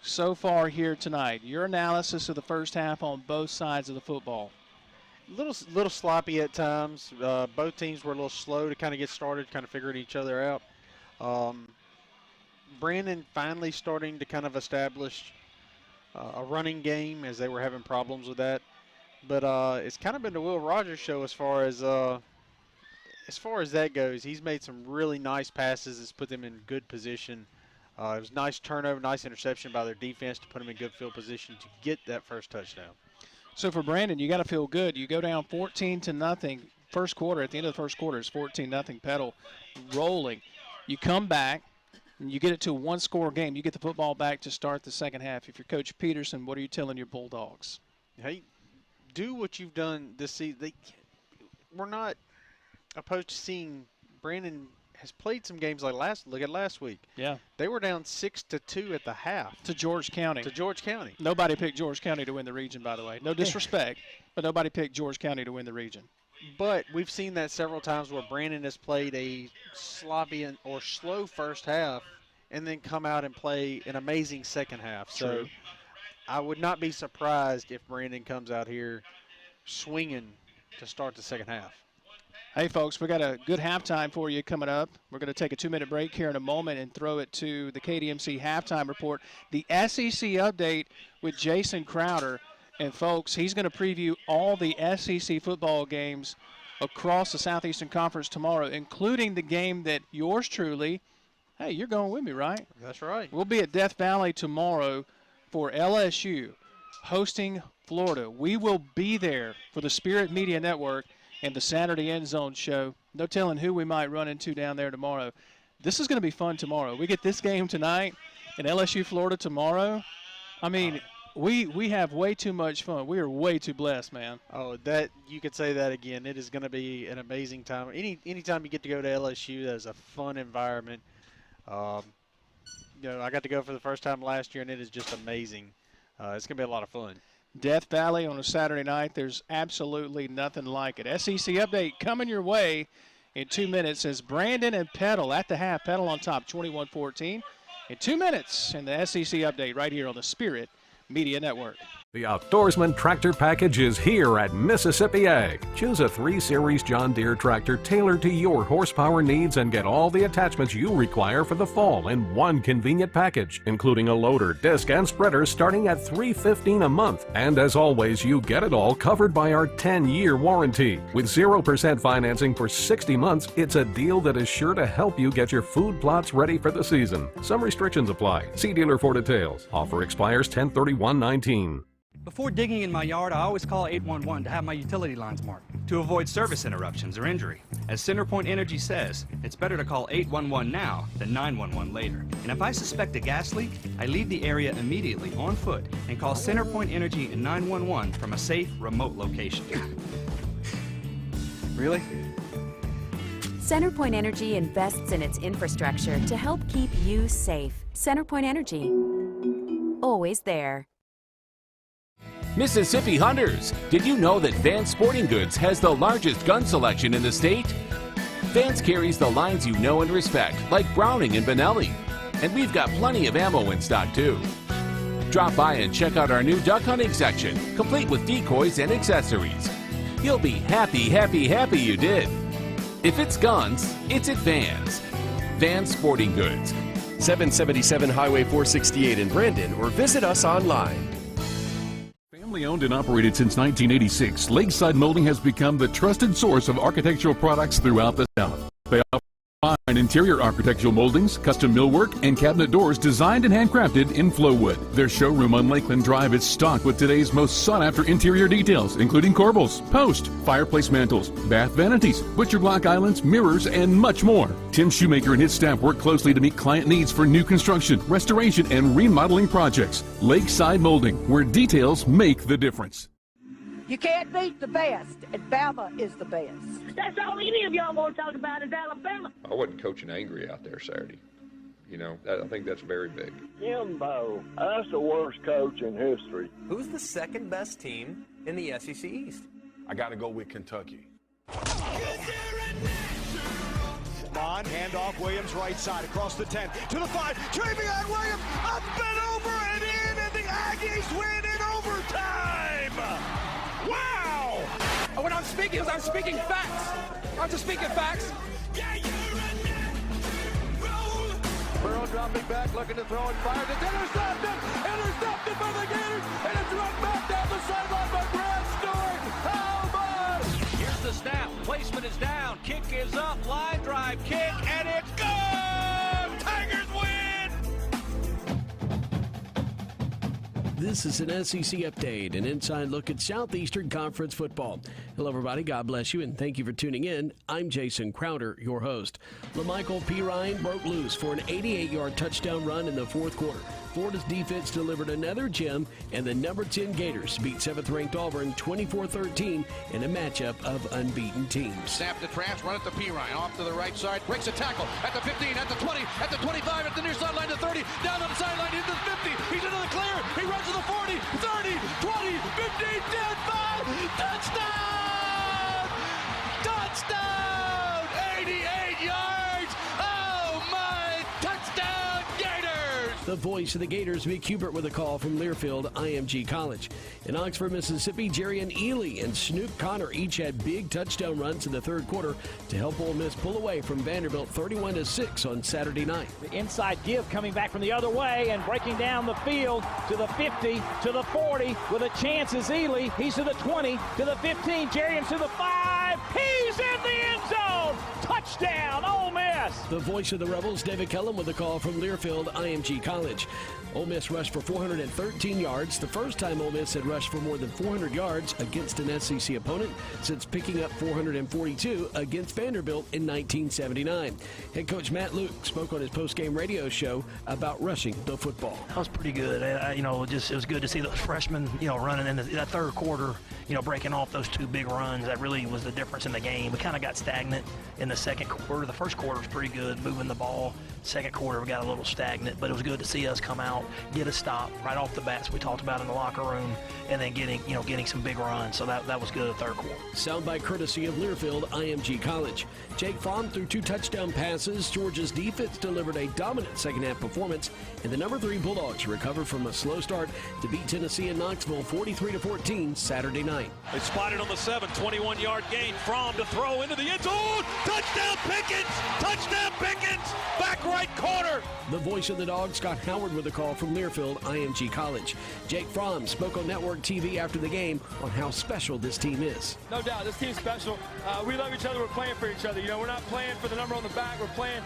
so far here tonight. Your analysis of the first half on both sides of the football. Little sloppy at times. Both teams were a little slow to kind of get started, kind of figuring each other out. Brandon finally starting to kind of establish a running game as they were having problems with that. But it's kind of been the Will Rogers show as far as that goes. He's made some really nice passes that's put them in good position. It was a nice turnover, nice interception by their defense to put them in good field position to get that first touchdown. So for Brandon, you got to feel good. You go down 14-0 first quarter. At the end of the first quarter, it's 14-0 Petal rolling. You come back and you get it to a one-score game. You get the football back to start the second half. If you're Coach Peterson, what are you telling your Bulldogs? Hey, do what you've done this season. We're not opposed to seeing Brandon has played some games like look at last week. Yeah. They were down 6-2 at the half. To George County. Nobody picked George County to win the region, by the way. No disrespect, but nobody picked George County to win the region. But we've seen that several times where Brandon has played a sloppy or slow first half and then come out and play an amazing second half. True. So I would not be surprised if Brandon comes out here swinging to start the second half. Hey, folks, we got a good halftime for you coming up. We're going to take a 2-minute break here in a moment and throw it to the KDMC halftime report. The SEC update with Jason Crowder. And, folks, he's going to preview all the SEC football games across the Southeastern Conference tomorrow, including the game that yours truly, hey, you're going with me, right? That's right. We'll be at Death Valley tomorrow for LSU hosting Florida. We will be there for the Spirit Media Network and the Saturday End Zone show. No telling who we might run into down there tomorrow. This is going to be fun tomorrow. We get this game tonight and LSU Florida tomorrow. I mean, we have way too much fun. We are way too blessed, man. Oh, that you could say that again. It is going to be an amazing time. Anytime you get to go to LSU, that is a fun environment. I got to go for the first time last year, and it is just amazing. It's going to be a lot of fun. Death Valley on a Saturday night. There's absolutely nothing like it. SEC update coming your way in 2 minutes as Brandon and Petal at the half. Petal on top, 21-14. In 2 minutes in the SEC update right here on the Spirit Media Network. The Outdoorsman Tractor Package is here at Mississippi Ag. Choose a 3 Series John Deere tractor tailored to your horsepower needs and get all the attachments you require for the fall in one convenient package, including a loader, disc, and spreader starting at $315 a month. And as always, you get it all covered by our 10-year warranty. With 0% financing for 60 months, it's a deal that is sure to help you get your food plots ready for the season. Some restrictions apply. See dealer for details. Offer expires 10/31/19. Before digging in my yard, I always call 811 to have my utility lines marked, to avoid service interruptions or injury. As CenterPoint Energy says, it's better to call 811 now than 911 later. And if I suspect a gas leak, I leave the area immediately on foot and call CenterPoint Energy and 911 from a safe, remote location. Really? CenterPoint Energy invests in its infrastructure to help keep you safe. CenterPoint Energy. Always there. Mississippi Hunters, did you know that Vance Sporting Goods has the largest gun selection in the state? Vance carries the lines you know and respect, like Browning and Benelli. And we've got plenty of ammo in stock, too. Drop by and check out our new duck hunting section, complete with decoys and accessories. You'll be happy, happy, happy you did. If it's guns, it's at Vance. Vance Sporting Goods. 777 Highway 468 in Brandon, or visit us online. Family owned and operated since 1986, Lakeside Molding has become the trusted source of architectural products throughout the South. They offer fine interior architectural moldings, custom millwork, and cabinet doors designed and handcrafted in Flowwood. Their showroom on Lakeland Drive is stocked with today's most sought-after interior details, including corbels, post, fireplace mantles, bath vanities, butcher block islands, mirrors, and much more. Tim Shoemaker and his staff work closely to meet client needs for new construction, restoration, and remodeling projects. Lakeside Molding, where details make the difference. You can't beat the best, and Bama is the best. That's all any of y'all want to talk about is Alabama. I wasn't coaching angry out there Saturday. I think that's very big. Jimbo, that's the worst coach in history. Who's the second best team in the SEC East? I got to go with Kentucky. On, handoff, Williams right side, across the 10, to the 5, Travion Williams, up and over and in, and the Aggies win in overtime! Wow! When I'm speaking facts. I'm just speaking facts. Burrow dropping back, looking to throw and fire. It's intercepted! Intercepted by the Gators, and it's run back down the sideline by Brad Stewart. How about? Here's the snap. Placement is down. Kick is up. Line drive kick, and it's good! Tigers win! This is an SEC update, an inside look at Southeastern Conference football. Hello, everybody. God bless you, and thank you for tuning in. I'm Jason Crowder, your host. LaMichael P. Ryan broke loose for an 88-yard touchdown run in the fourth quarter. Florida's defense delivered another gem, and the number 10 Gators beat 7th-ranked Auburn 24-13 in a matchup of unbeaten teams. Snap the traps, run at the P-Ryan, off to the right side, breaks a tackle at the 15, at the 20, at the 25, at the near sideline to 30, down on the sideline into the 50, he's into the clear, he runs to the 40, 30, 20, 15, 10, 5, touchdown! Touchdown! 88 yards! Oh my, touchdown Gators! The voice of the Gators, Mick Hubert, with a call from Learfield IMG College. In Oxford, Mississippi, Jerian Ely and Snoop Connor each had big touchdown runs in the third quarter to help Ole Miss pull away from Vanderbilt 31-6 on Saturday night. The inside give coming back from the other way and breaking down the field to the 50, to the 40, with a chance is Ely. He's to the 20, to the 15, Jerian to the 5. He's in the end zone. Touchdown, Ole Miss. The voice of the Rebels, David Kellum, with a call from Learfield IMG College. Ole Miss rushed for 413 yards, the first time Ole Miss had rushed for more than 400 yards against an SEC opponent since picking up 442 against Vanderbilt in 1979. Head coach Matt Luke spoke on his post-game radio show about rushing the football. That was pretty good. It was good to see those freshmen, running in that third quarter, breaking off those two big runs. That really was the difference in the game. We kind of got stagnant in the second quarter. The first quarter was pretty good, moving the ball. Second quarter, we got a little stagnant, but it was good to see us come out, get a stop right off the bats we talked about in the locker room, and then getting some big runs. So that was good in the third quarter. Soundbite courtesy of Learfield IMG College. Jake Fromm threw 2 touchdown passes. Georgia's defense delivered a dominant second-half performance, and the number 3 Bulldogs recovered from a slow start to beat Tennessee in Knoxville 43-14 Saturday night. They spotted on the 7, 21-yard gain. Fromm to throw into the end zone. Touchdown Pickens! Touchdown Pickens! Back right corner. The voice of the Dogs, Scott Howard, with a call from Learfield IMG College. Jake Fromm spoke on network TV after the game on how special this team is. No doubt, this team's special. We love each other. We're playing for each other. We're not playing for the number on the back. We're playing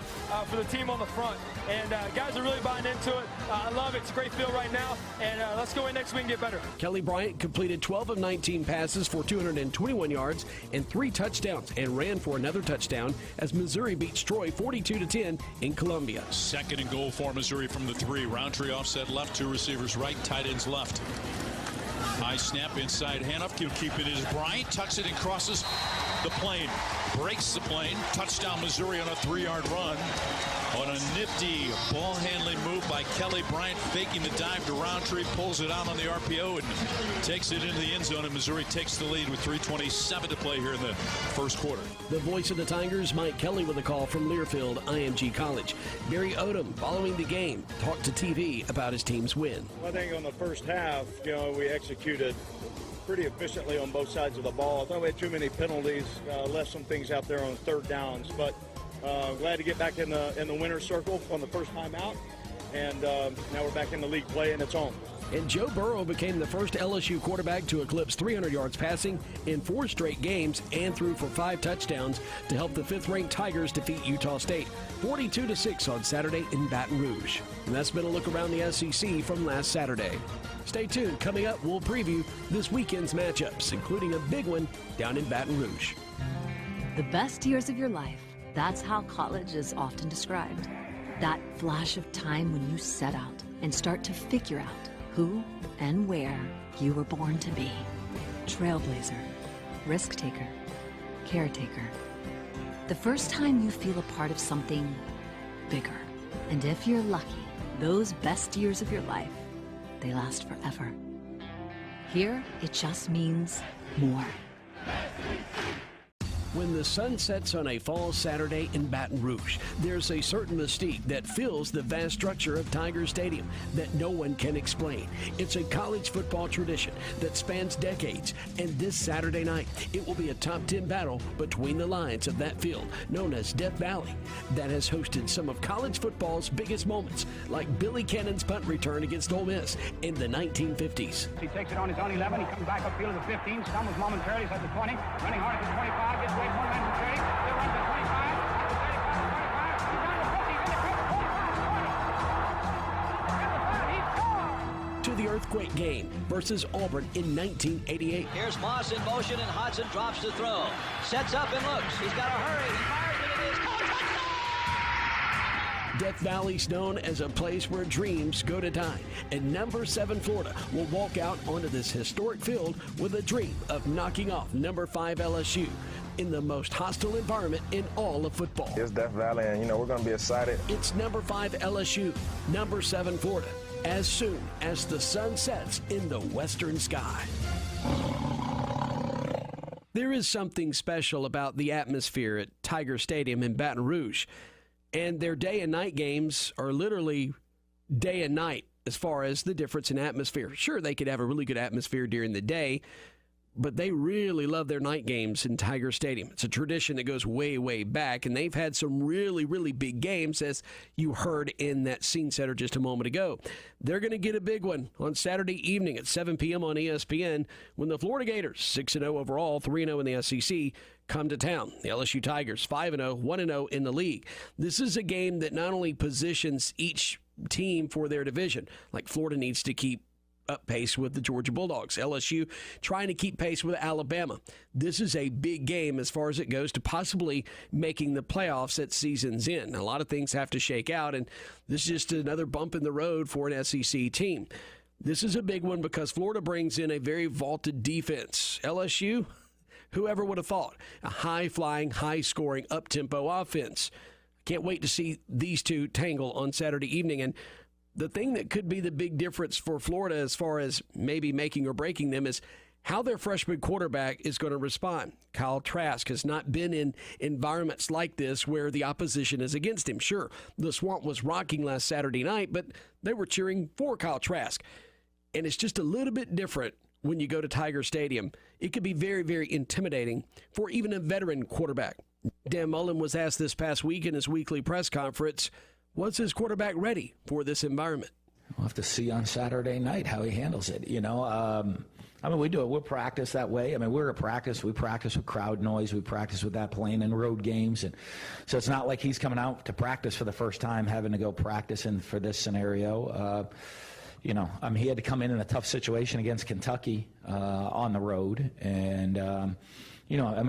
for the team on the front. And guys are really buying into it. I love it. It's a great feel right now. And let's go in next week and get better. Kelly Bryant completed 12 of 19 passes for 221 yards and 3 touchdowns and ran for another touchdown as Missouri beats Troy 42-10 in Columbia. Second and goal for Missouri from the 3. Roundtree offset left, 2 receivers right, tight ends left. High snap, inside handoff. He'll keep it as Bryant tucks it and crosses the plane. Breaks the plane. Touchdown Missouri on a 3-yard run. On a nifty ball handling move by Kelly Bryant, faking the dive to Roundtree, pulls it out on the RPO and takes it into the end zone, and Missouri takes the lead with 3:27 to play here in the first quarter. The voice of the Tigers, Mike Kelly, with a call from Learfield IMG College. Barry Odom, following the game, talked to TV about his team's win. I think on the first half, we executed pretty efficiently on both sides of the ball. I thought we had too many penalties, left some things out there on third downs, but glad to get back in the winner's circle on the first time out, and now we're back in the league play, and it's on. And Joe Burrow became the first LSU quarterback to eclipse 300 yards passing in 4 straight games and threw for 5 touchdowns to help the 5th-ranked Tigers defeat Utah State 42-6 on Saturday in Baton Rouge. And that's been a look around the SEC from last Saturday. Stay tuned. Coming up, we'll preview this weekend's matchups, including a big one down in Baton Rouge. The best years of your life. That's how college is often described. That flash of time when you set out and start to figure out who and where you were born to be. Trailblazer, risk taker, caretaker. The first time you feel a part of something bigger. And if you're lucky, those best years of your life, they last forever. Here, it just means more. When the sun sets on a fall Saturday in Baton Rouge, there's a certain mystique that fills the vast structure of Tiger Stadium that no one can explain. It's a college football tradition that spans decades, and this Saturday night, it will be a top 10 battle between the lions of that field, known as Death Valley, that has hosted some of college football's biggest moments, like Billy Cannon's punt return against Ole Miss in the 1950s. He takes it on his own 11, he comes back upfield to the 15, stumbles momentarily, at the 20, running hard at the 25, gets away. 1 man to 30, they run to 25, to 35, 25, down to 50, then to 40, 45, he's gone! To the earthquake game versus Auburn in 1988. Here's Moss in motion, and Hodson drops to throw. Sets up and looks. He's got to hurry. He fires, and it is caught. Death Valley's known as a place where dreams go to die, and number 7 Florida will walk out onto this historic field with a dream of knocking off number 5 LSU in the most hostile environment in all of football. It's Death Valley, and we're going to be excited. It's number 5 LSU, number 7 Florida, as soon as the sun sets in the western sky. There is something special about the atmosphere at Tiger Stadium in Baton Rouge, and their day and night games are literally day and night as far as the difference in atmosphere. Sure, they could have a really good atmosphere during the day, but they really love their night games in Tiger Stadium. It's a tradition that goes way, way back, and they've had some really, really big games, as you heard in that scene setter just a moment ago. They're going to get a big one on Saturday evening at 7 p.m. on ESPN when the Florida Gators, 6-0 overall, 3-0 in the SEC, come to town. The LSU Tigers, 5-0, 1-0 in the league. This is a game that not only positions each team for their division, like Florida needs to keep up pace with the Georgia Bulldogs. LSU trying to keep pace with Alabama. This is a big game as far as it goes to possibly making the playoffs at season's end. A lot of things have to shake out, and this is just another bump in the road for an SEC team. This is a big one because Florida brings in a very vaulted defense. LSU, whoever would have thought, a high-flying, high-scoring, up-tempo offense. Can't wait to see these two tangle on Saturday evening. And the thing that could be the big difference for Florida as far as maybe making or breaking them is how their freshman quarterback is going to respond. Kyle Trask has not been in environments like this where the opposition is against him. Sure, the swamp was rocking last Saturday night, but they were cheering for Kyle Trask. And it's just a little bit different when you go to Tiger Stadium. It could be very, very intimidating for even a veteran quarterback. Dan Mullen was asked this past week in his weekly press conference, was his quarterback ready for this environment? We'll have to see on Saturday night how he handles it. We do it. We'll practice that way. We're at practice. We practice with crowd noise. We practice with that playing in road games. And so it's not like he's coming out to practice for the first time, having to go practice for this scenario. He had to come in a tough situation against Kentucky on the road. And,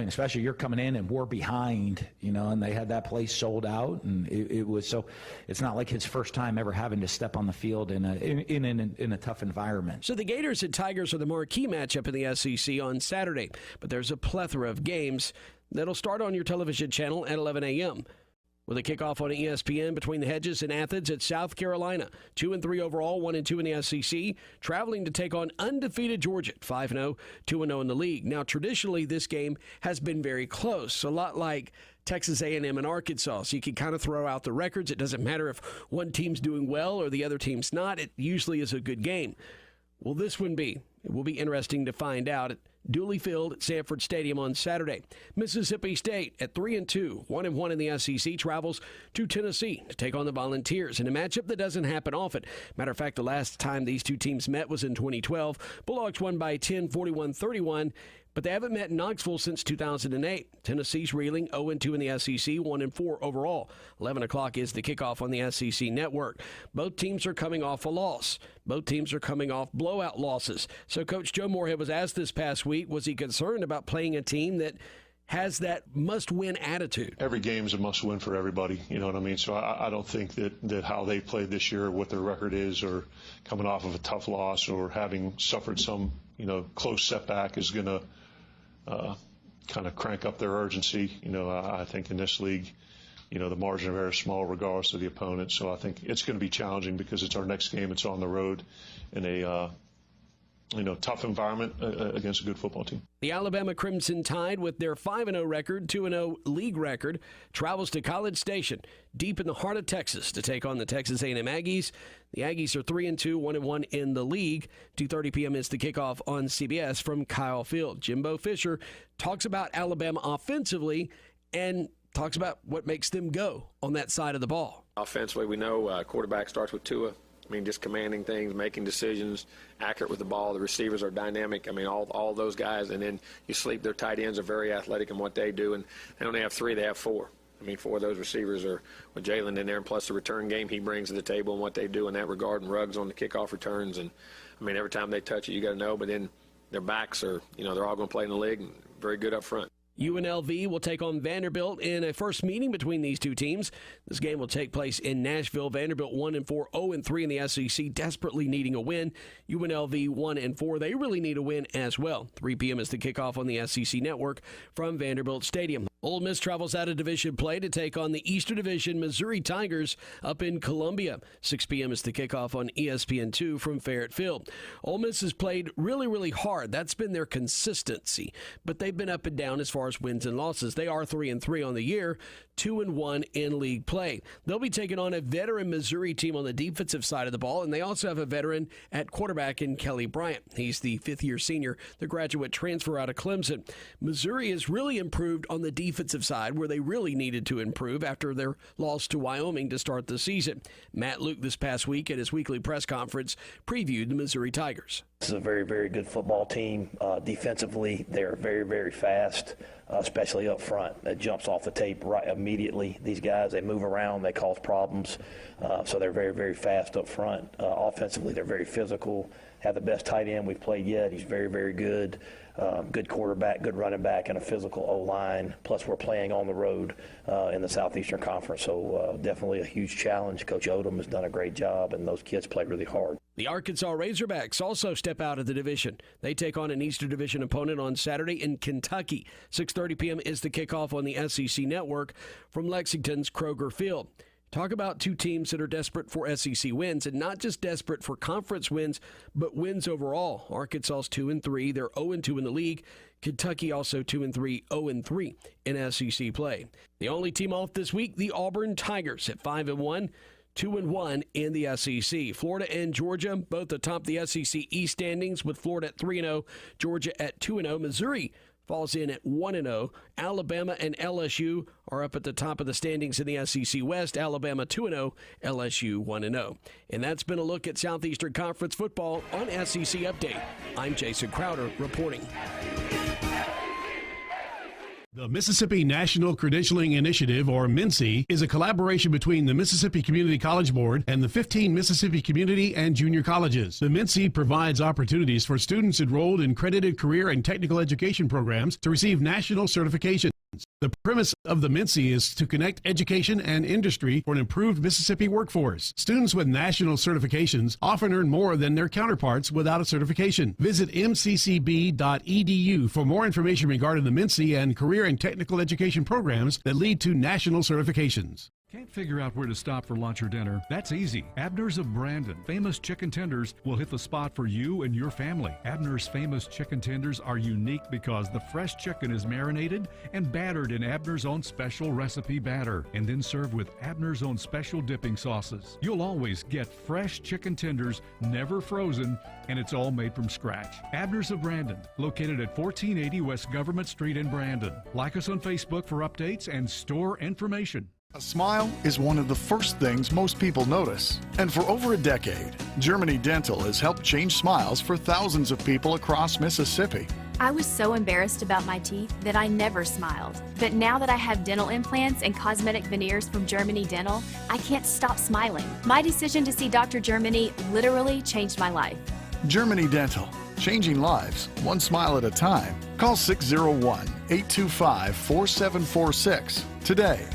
especially you're coming in and we're behind, and they had that place sold out. And it was so it's not like his first time ever having to step on the field in a tough environment. So the Gators and Tigers are the marquee matchup in the SEC on Saturday. But there's a plethora of games that'll start on your television channel at 11 a.m. With a kickoff on ESPN between the Hedges and Athens at South Carolina. 2-3 overall, 1-2 in the SEC. Traveling to take on undefeated Georgia, 5-0, 2-0 in the league. Now, traditionally, this game has been very close, a lot like Texas A&M and Arkansas. So you can kind of throw out the records. It doesn't matter if one team's doing well or the other team's not. It usually is a good game. Will this one be? It will be interesting to find out. At Dooley Field at Sanford Stadium on Saturday. Mississippi State at 3-2, 1-1 in the SEC, travels to Tennessee to take on the Volunteers in a matchup that doesn't happen often. Matter of fact, the last time these two teams met was in 2012. Bulldogs won by 10, 41-31. But they haven't met in Knoxville since 2008. Tennessee's reeling 0-2 in the SEC, 1-4 overall. 11 o'clock is the kickoff on the SEC network. Both teams are coming off a loss. Both teams are coming off blowout losses. So Coach Joe Moorhead was asked this past week, was he concerned about playing a team that has that must-win attitude? Every game is a must-win for everybody, you know what I mean? So I don't think that how they played this year, what their record is, or coming off of a tough loss or having suffered some, close setback is going to kind of crank up their urgency. I think in this league, the margin of error is small regardless of the opponent. So I think it's going to be challenging because it's our next game. It's on the road in a tough environment against a good football team. The Alabama Crimson Tide, with their 5-0 record, 2-0 league record, travels to College Station, deep in the heart of Texas, to take on the Texas A&M Aggies. The Aggies are 3-2, 1-1 in the league. 2:30 p.m. is the kickoff on CBS from Kyle Field. Jimbo Fisher talks about Alabama offensively and talks about what makes them go on that side of the ball. Offensively, we know quarterback starts with Tua. Just commanding things, making decisions, accurate with the ball. The receivers are dynamic. All those guys. And then you sleep. Their tight ends are very athletic in what they do. And they only have 3, they have 4. 4 of those receivers are with Jalen in there, and plus the return game he brings to the table and what they do in that regard, and Ruggs on the kickoff returns. And, every time they touch it, you got to know. But then their backs are, they're all going to play in the league and very good up front. UNLV will take on Vanderbilt in a first meeting between these two teams. This game will take place in Nashville. Vanderbilt 1-4, 0-3 in the SEC, desperately needing a win. UNLV 1-4. They really need a win as well. 3 p.m. is the kickoff on the SEC Network from Vanderbilt Stadium. Ole Miss travels out of division play to take on the Eastern Division Missouri Tigers up in Columbia. 6 p.m. is the kickoff on ESPN2 from Farrett Field. Ole Miss has played really, really hard. That's been their consistency. But they've been up and down as far as wins and losses. They are 3-3 on the year, 2-1 in league play. They'll be taking on a veteran Missouri team on the defensive side of the ball, and they also have a veteran at quarterback in Kelly Bryant. He's the fifth-year senior, the graduate transfer out of Clemson. Missouri has really improved on the defensive side, where they really needed to improve after their loss to Wyoming to start the season. Matt Luke this past week at his weekly press conference previewed the Missouri Tigers. This is a very, very good football team. Defensively, they're very, very fast, especially up front. That jumps off the tape right immediately. These guys, they move around, they cause problems, so they're very, very fast up front. Offensively, they're very physical. Have the best tight end we've played yet. He's very, very good. Good quarterback, good running back, and a physical O-line. Plus, we're playing on the road in the Southeastern Conference, so definitely a huge challenge. Coach Odom has done a great job, and those kids play really hard. The Arkansas Razorbacks also step out of the division. They take on an Eastern Division opponent on Saturday in Kentucky. 6:30 p.m. is the kickoff on the SEC Network from Lexington's Kroger Field. Talk about two teams that are desperate for SEC wins, and not just desperate for conference wins, but wins overall. Arkansas's 2-3. They're 0-2 in the league. Kentucky also 2-3, 0-3 in SEC play. The only team off this week, the Auburn Tigers at 5-1. 2-1 in the SEC. Florida and Georgia both atop the SEC East standings, with Florida at 3-0, Georgia at 2-0. Missouri falls in at 1-0. Alabama and LSU are up at the top of the standings in the SEC West. Alabama 2-0, LSU 1-0. And that's been a look at Southeastern Conference football on SEC Update. I'm Jason Crowder reporting. The Mississippi National Credentialing Initiative, or MNCI, is a collaboration between the Mississippi Community College Board and the 15 Mississippi community and junior colleges. The MNCI provides opportunities for students enrolled in credited career and technical education programs to receive national certifications. The premise of the MNCI is to connect education and industry for an improved Mississippi workforce. Students with national certifications often earn more than their counterparts without a certification. Visit mccb.edu for more information regarding the MNCI and career and technical education programs that lead to national certifications. Can't figure out where to stop for lunch or dinner? That's easy. Abner's of Brandon Famous Chicken Tenders will hit the spot for you and your family. Abner's Famous Chicken Tenders are unique because the fresh chicken is marinated and battered in Abner's own special recipe batter, and then served with Abner's own special dipping sauces. You'll always get fresh chicken tenders, never frozen, and it's all made from scratch. Abner's of Brandon, located at 1480 West Government Street in Brandon. Like us on Facebook for updates and store information. A smile is one of the first things most people notice. And for over a decade, Germany Dental has helped change smiles for thousands of people across Mississippi. I was so embarrassed about my teeth that I never smiled. But now that I have dental implants and cosmetic veneers from Germany Dental, I can't stop smiling. My decision to see Dr. Germany literally changed my life. Germany Dental, changing lives, one smile at a time. Call 601-825-4746 today.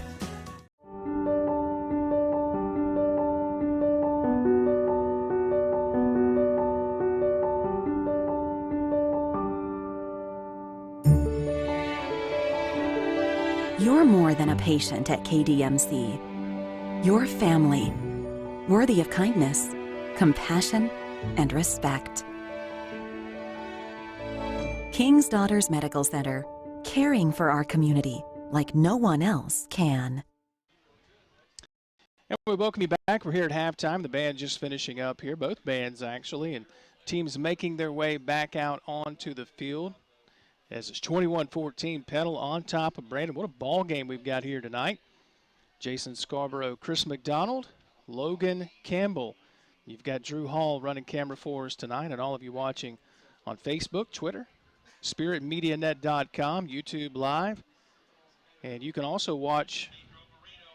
You're more than a patient at KDMC. You're family, worthy of kindness, compassion, and respect. King's Daughters Medical Center, caring for our community like no one else can. And we welcome you back. We're here at halftime. The band just finishing up here, both bands actually, and teams making their way back out onto the field. As it's 21-14, Petal on top of Brandon. What a ball game we've got here tonight. Jason Scarborough, Chris McDonald, Logan Campbell. You've got Drew Hall running camera for us tonight, and all of you watching on Facebook, Twitter, SpiritMediaNet.com, YouTube Live. And you can also watch.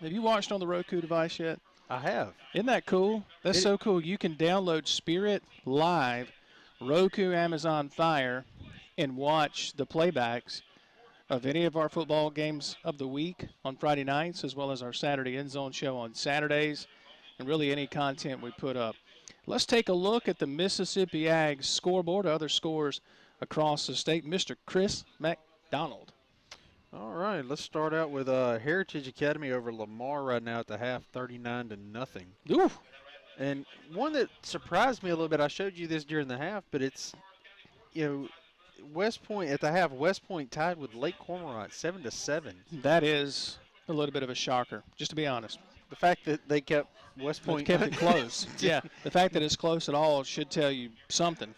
Have you watched on the Roku device yet? I have. Isn't that cool? That's so cool. You can download Spirit Live, Roku, Amazon Fire, and watch the playbacks of any of our football games of the week on Friday nights, as well as our Saturday End Zone show on Saturdays, and really any content we put up. Let's take a look at the Mississippi Ag scoreboard, other scores across the state. Mr. Chris McDonald. All right, let's start out with Heritage Academy over Lamar right now at the half, 39-0. Ooh. And one that surprised me a little bit, I showed you this during the half, but it's, West Point at the half, West Point tied with Lake Cormorant 7-7. That is a little bit of a shocker, just to be honest. The fact that they kept West Point kept it close. Yeah, the fact that it's close at all should tell you something.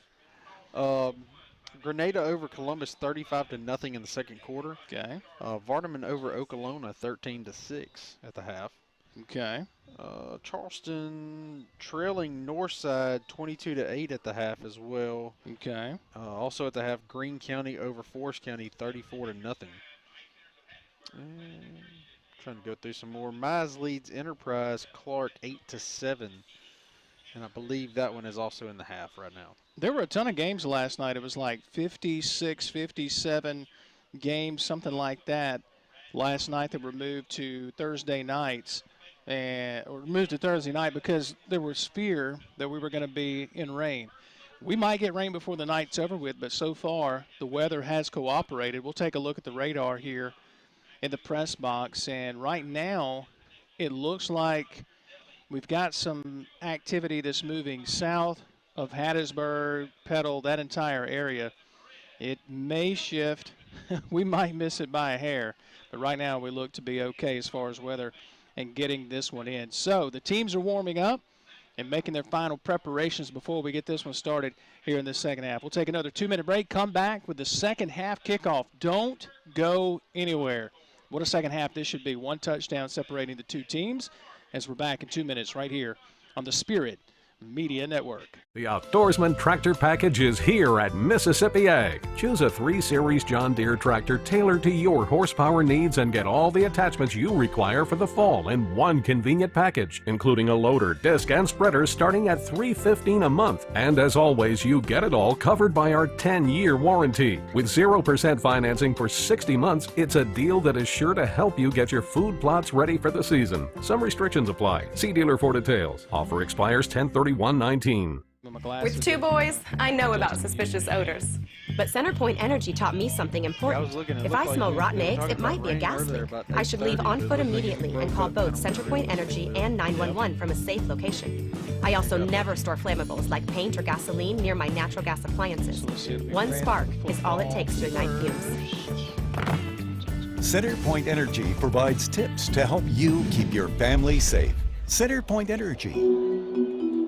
Grenada over Columbus 35-0 in the second quarter. Okay. Vardaman over Okolona 13-6 at the half. Okay. Charleston trailing Northside 22-8 at the half as well. Okay. Also at the half, Greene County over Forest County 34-0. Trying to go through some more. Mize leads Enterprise Clark 8-7. And I believe that one is also in the half right now. There were a ton of games last night. It was like 56, 57 games, something like that, last night that were moved to Thursday nights, or moved to Thursday night because there was fear that we were going to be in rain. We might get rain before the night's over with, but so far the weather has cooperated. We'll take a look at the radar here in the press box, and right now it looks like we've got some activity that's moving south of Hattiesburg, Petal, that entire area. It may shift. We might miss it by a hair, but right now we look to be okay as far as weather and getting this one in. So the teams are warming up and making their final preparations before we get this one started here in the second half. We'll take another 2-minute break, come back with the second half kickoff. Don't go anywhere. What a second half this should be. One touchdown separating the two teams as we're back in 2 minutes right here on the Spirit Media Network. The Outdoorsman Tractor Package is here at Mississippi Ag. Choose a 3 Series John Deere tractor tailored to your horsepower needs and get all the attachments you require for the fall in one convenient package, including a loader, disc, and spreader starting at $315 a month. And as always, you get it all covered by our 10-year warranty. With 0% financing for 60 months, it's a deal that is sure to help you get your food plots ready for the season. Some restrictions apply. See dealer for details. Offer expires 10/31/19. With 2 boys, I know about suspicious odors. But CenterPoint Energy taught me something important. If I smell rotten eggs, it might be a gas leak. I should leave on foot immediately and call both CenterPoint Energy and 911 from a safe location. I also never store flammables like paint or gasoline near my natural gas appliances. One spark is all it takes to ignite fumes. CenterPoint Energy provides tips to help you keep your family safe. CenterPoint Energy,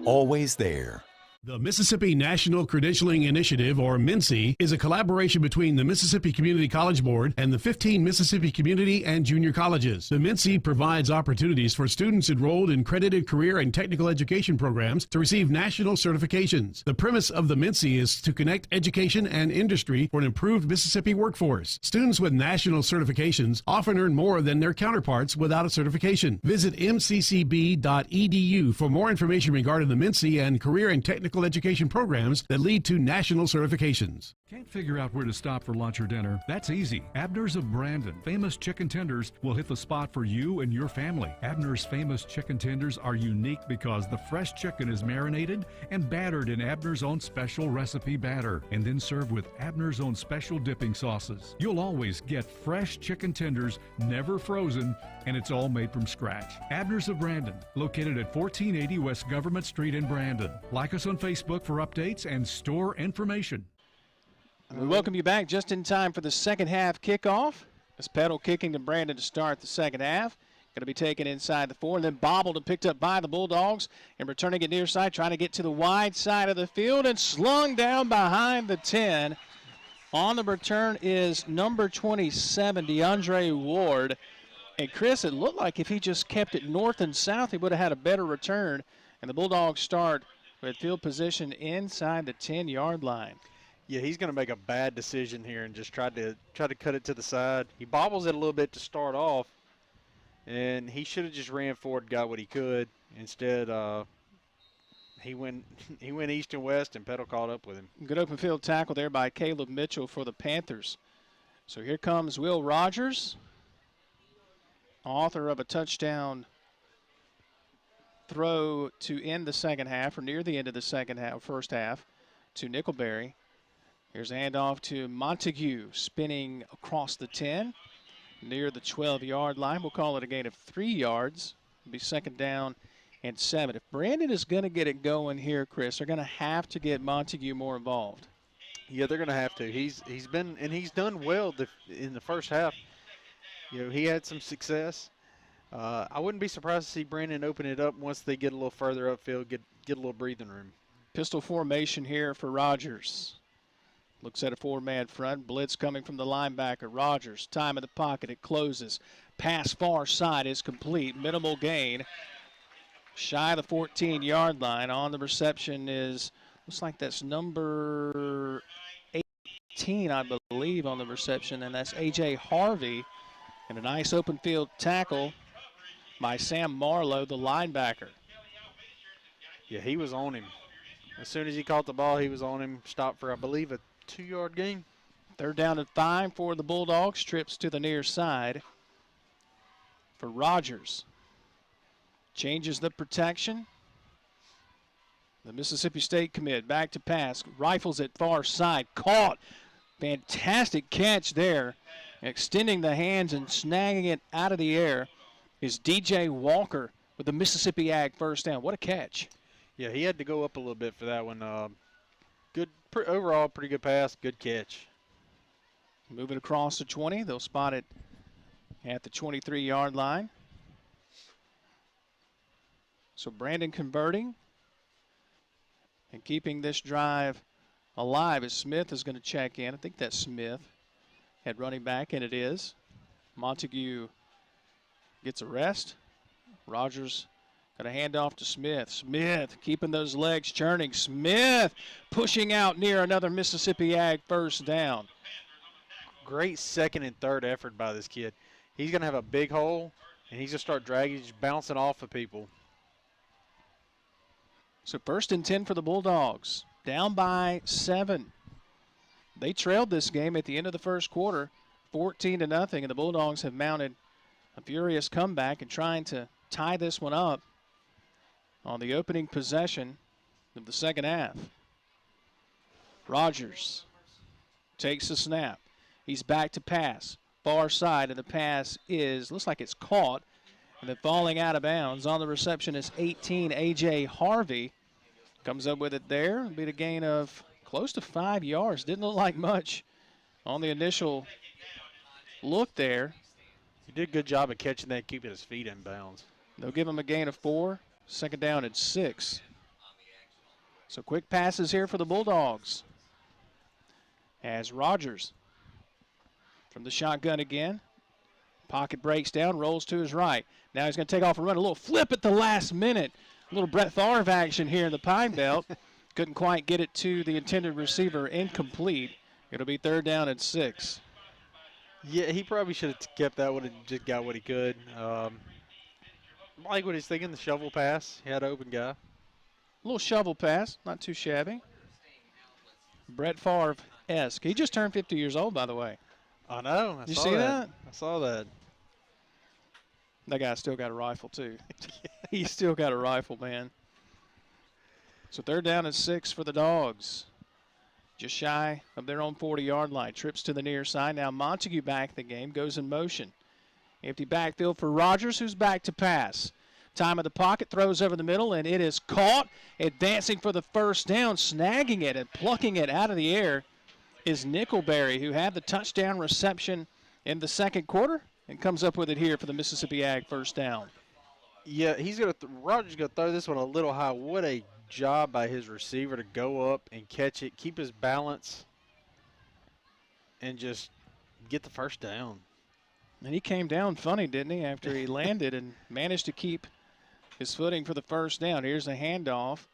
always there. The Mississippi National Credentialing Initiative, or MNCI, is a collaboration between the Mississippi Community College Board and the 15 Mississippi community and junior colleges. The MNCI provides opportunities for students enrolled in credited career and technical education programs to receive national certifications. The premise of the MNCI is to connect education and industry for an improved Mississippi workforce. Students with national certifications often earn more than their counterparts without a certification. Visit mccb.edu for more information regarding the MNCI and career and technical education programs that lead to national certifications. Can't figure out where to stop for lunch or dinner? That's easy. Abner's of Brandon, famous chicken tenders, will hit the spot for you and your family. Abner's famous chicken tenders are unique because the fresh chicken is marinated and battered in Abner's own special recipe batter, and then served with Abner's own special dipping sauces. You'll always get fresh chicken tenders, never frozen, and it's all made from scratch. Abner's of Brandon, located at 1480 West Government Street in Brandon. Like us on Facebook for updates and store information. We welcome you back just in time for the second half kickoff. As Petal kicking to Brandon to start the second half. Going to be taken inside the 4 and then bobbled and picked up by the Bulldogs and returning it near side, trying to get to the wide side of the field and slung down behind the 10. On the return is number 27, DeAndre Ward. And Chris, it looked like if he just kept it north and south, he would have had a better return. And the Bulldogs start with field position inside the 10-yard line. Yeah, he's going to make a bad decision here and just try to cut it to the side. He bobbles it a little bit to start off, and he should have just ran forward, got what he could. Instead, he went east and west, and Petal caught up with him. Good open field tackle there by Caleb Mitchell for the Panthers. So here comes Will Rogers, author of a touchdown throw to end the second half, or near the end of the first half, to Nickelberry. Here's a handoff to Montague, spinning across the 10, near the 12-yard line. We'll call it a gain of 3 yards. It'll be second down and 7. If Brandon is going to get it going here, Chris, they're going to have to get Montague more involved. Yeah, they're going to have to. He's done well in the first half. You know, he had some success. I wouldn't be surprised to see Brandon open it up once they get a little further upfield, get a little breathing room. Pistol formation here for Rogers. Looks at a 4-man front. Blitz coming from the linebacker. Rogers, time in the pocket. It closes. Pass far side is complete. Minimal gain. Shy of the 14-yard line. On the reception is, looks like that's number 18, I believe, on the reception, and that's A.J. Harvey. And a nice open field tackle by Sam Marlowe, the linebacker. Yeah, he was on him. As soon as he caught the ball, he was on him. Stopped for, I believe, a 2-yard gain. Third down and 5 for the Bulldogs. Trips to the near side for Rogers. Changes the protection. The Mississippi State commit back to pass. Rifles it far side. Caught. Fantastic catch there. Extending the hands and snagging it out of the air is DJ Walker with the Mississippi Ag first down. What a catch. Yeah, he had to go up a little bit for that one. Overall, pretty good pass, good catch. Moving across the 20. They'll spot it at the 23-yard line. So Brandon converting and keeping this drive alive as Smith is going to check in. I think that's Smith at running back, and it is. Montague gets a rest. Rogers got a handoff to Smith. Smith keeping those legs churning. Smith pushing out near another Mississippi Ag first down. Great second and third effort by this kid. He's going to have a big hole, and he's going to start dragging, just bouncing off of people. So first and 10 for the Bulldogs. Down by 7. They trailed this game at the end of the first quarter, 14-0, and the Bulldogs have mounted a furious comeback and trying to tie this one up on the opening possession of the second half. Rogers takes the snap. He's back to pass. Far side, and the pass looks like it's caught, and then falling out of bounds. On the reception is 18, A.J. Harvey. Comes up with it there. It'll be the gain of close to 5 yards. Didn't look like much on the initial look there. He did a good job of catching that, keeping his feet in bounds. They'll give him a gain of 4. Second down and 6. So quick passes here for the Bulldogs. As Rogers from the shotgun again. Pocket breaks down, rolls to his right. Now he's going to take off and run. A little flip at the last minute. A little Brett Favre action here in the Pine Belt. Couldn't quite get it to the intended receiver. Incomplete. It'll be third down and 6. Yeah, he probably should have kept that one and just got what he could. Like what he's thinking, the shovel pass. He had an open guy. A little shovel pass, not too shabby. Brett Favre-esque. He just turned 50 years old, by the way. I know. You see that? I saw that. That guy still got a rifle, too. He's still got a rifle, man. So third down and 6 for the Dogs. Just shy of their own 40-yard line. Trips to the near side. Now Montague back the game. Goes in motion. Empty backfield for Rogers, who's back to pass. Time of the pocket. Throws over the middle, and it is caught. Advancing for the first down. Snagging it and plucking it out of the air is Nickelberry, who had the touchdown reception in the second quarter and comes up with it here for the Mississippi Ag first down. Yeah, Rogers going to throw this one a little high. What a job by his receiver to go up and catch it, keep his balance, and just get the first down. And he came down funny, didn't he, after he landed and managed to keep his footing for the first down. Here's a handoff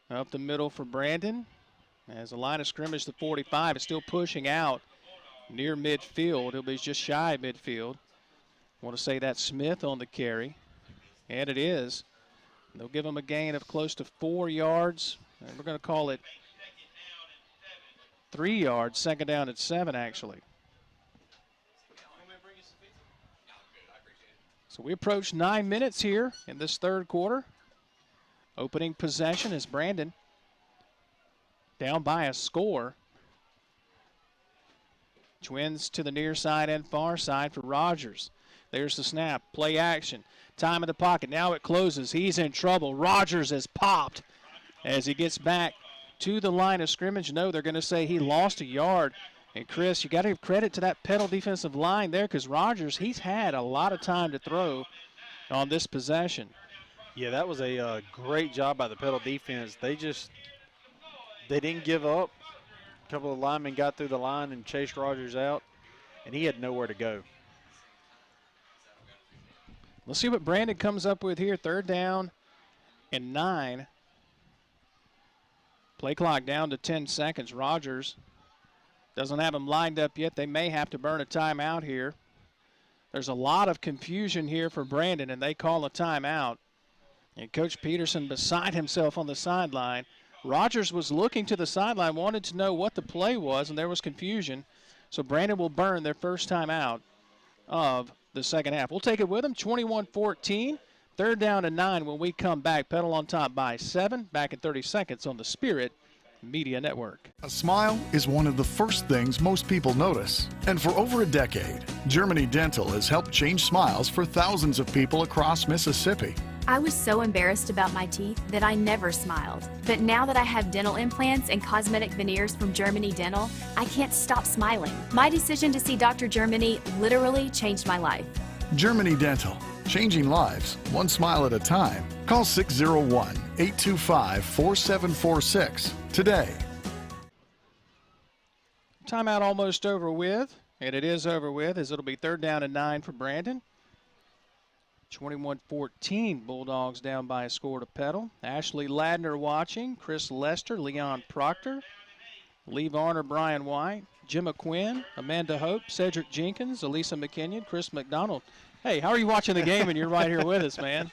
up the middle for Brandon. As the line of scrimmage, the 45 is still pushing out near midfield. He'll be just shy of midfield. I want to say that's Smith on the carry, and it is. They'll give him a gain of close to 4 yards, and we're going to call it 3 yards. Second down at 7, actually. So we approach 9 minutes here in this third quarter. Opening possession is Brandon down by a score. Twins to the near side and far side for Rogers. There's the snap, play action, time in the pocket. Now it closes. He's in trouble. Rogers is popped as he gets back to the line of scrimmage. No, they're going to say he lost a yard. And Chris, you got to give credit to that Petal defensive line there, because Rogers, he's had a lot of time to throw on this possession. Yeah, that was a great job by the Petal defense. They didn't give up. A couple of linemen got through the line and chased Rogers out, and he had nowhere to go. Let's see what Brandon comes up with here. 3rd down and 9. Play clock down to 10 seconds. Rogers doesn't have them lined up yet. They may have to burn a timeout here. There's a lot of confusion here for Brandon, and they call a timeout. And Coach Peterson beside himself on the sideline. Rogers was looking to the sideline, wanted to know what the play was, and there was confusion. So Brandon will burn their first timeout of the second half. We'll take it with them, 21-14. 3rd down and 9 when we come back. Petal on top by 7. Back in 30 seconds on the Spirit Media Network. A smile is one of the first things most people notice. And for over a decade, Germany Dental has helped change smiles for thousands of people across Mississippi. I was so embarrassed about my teeth that I never smiled. But now that I have dental implants and cosmetic veneers from Germany Dental, I can't stop smiling. My decision to see Dr. Germany literally changed my life. Germany Dental, changing lives, one smile at a time. Call 601-825-4746 today. Timeout almost over with, and it is over with, as it'll be 3rd down and 9 for Brandon. 21-14, Bulldogs down by a score to Petal. Ashley Ladner watching, Chris Lester, Leon Proctor, Lee Varner, Brian White, Jim Quinn, Amanda Hope, Cedric Jenkins, Elisa McKinnon, Chris McDonald. Hey, how are you watching the game and you're right here with us, man?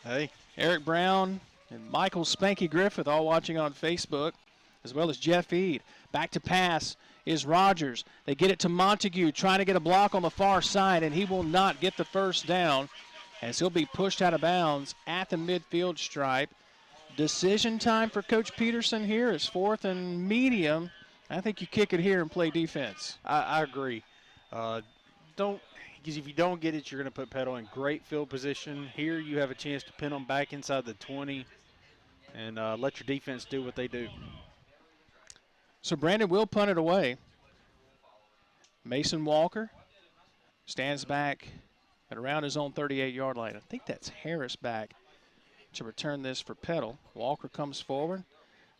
Hey. Eric Brown and Michael Spanky Griffith all watching on Facebook, as well as Jeff Eade. Back to pass is Rogers. They get it to Montague, trying to get a block on the far side, and he will not get the first down as he'll be pushed out of bounds at the midfield stripe. Decision time for Coach Peterson here is 4th and medium. I think you kick it here and play defense. I agree. Because if you don't get it, you're going to put Petal in great field position. Here you have a chance to pin them back inside the 20 and let your defense do what they do. So Brandon will punt it away. Mason Walker stands back at around his own 38-yard line. I think that's Harris back to return this for Petal. Walker comes forward.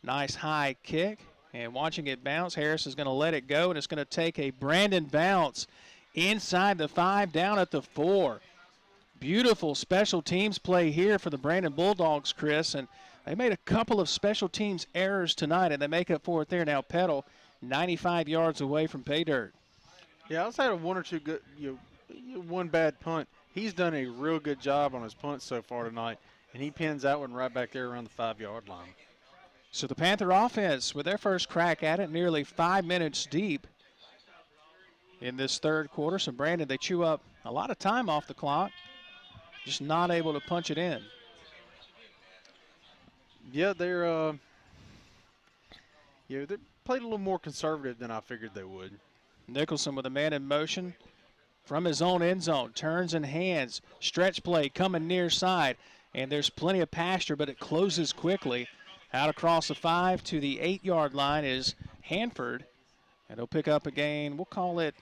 Nice high kick. And watching it bounce, Harris is going to let it go, and it's going to take a Brandon bounce inside the 5, down at the 4. Beautiful special teams play here for the Brandon Bulldogs, Chris, and they made a couple of special teams errors tonight, and they make up for it there. Now Petal 95 yards away from pay dirt. Yeah, outside of one or two good, one bad punt, he's done a real good job on his punts so far tonight, and he pins that one right back there around the 5-yard line. So the Panther offense with their first crack at it, nearly 5 minutes deep in this third quarter. So Brandon, they chew up a lot of time off the clock, just not able to punch it in. Yeah, they played a little more conservative than I figured they would. Nicholson with a man in motion from his own end zone, turns and hands, stretch play coming near side, and there's plenty of pasture, but it closes quickly. Out across the 5 to the 8-yard line is Hanford, and he'll pick up a gain. We'll call it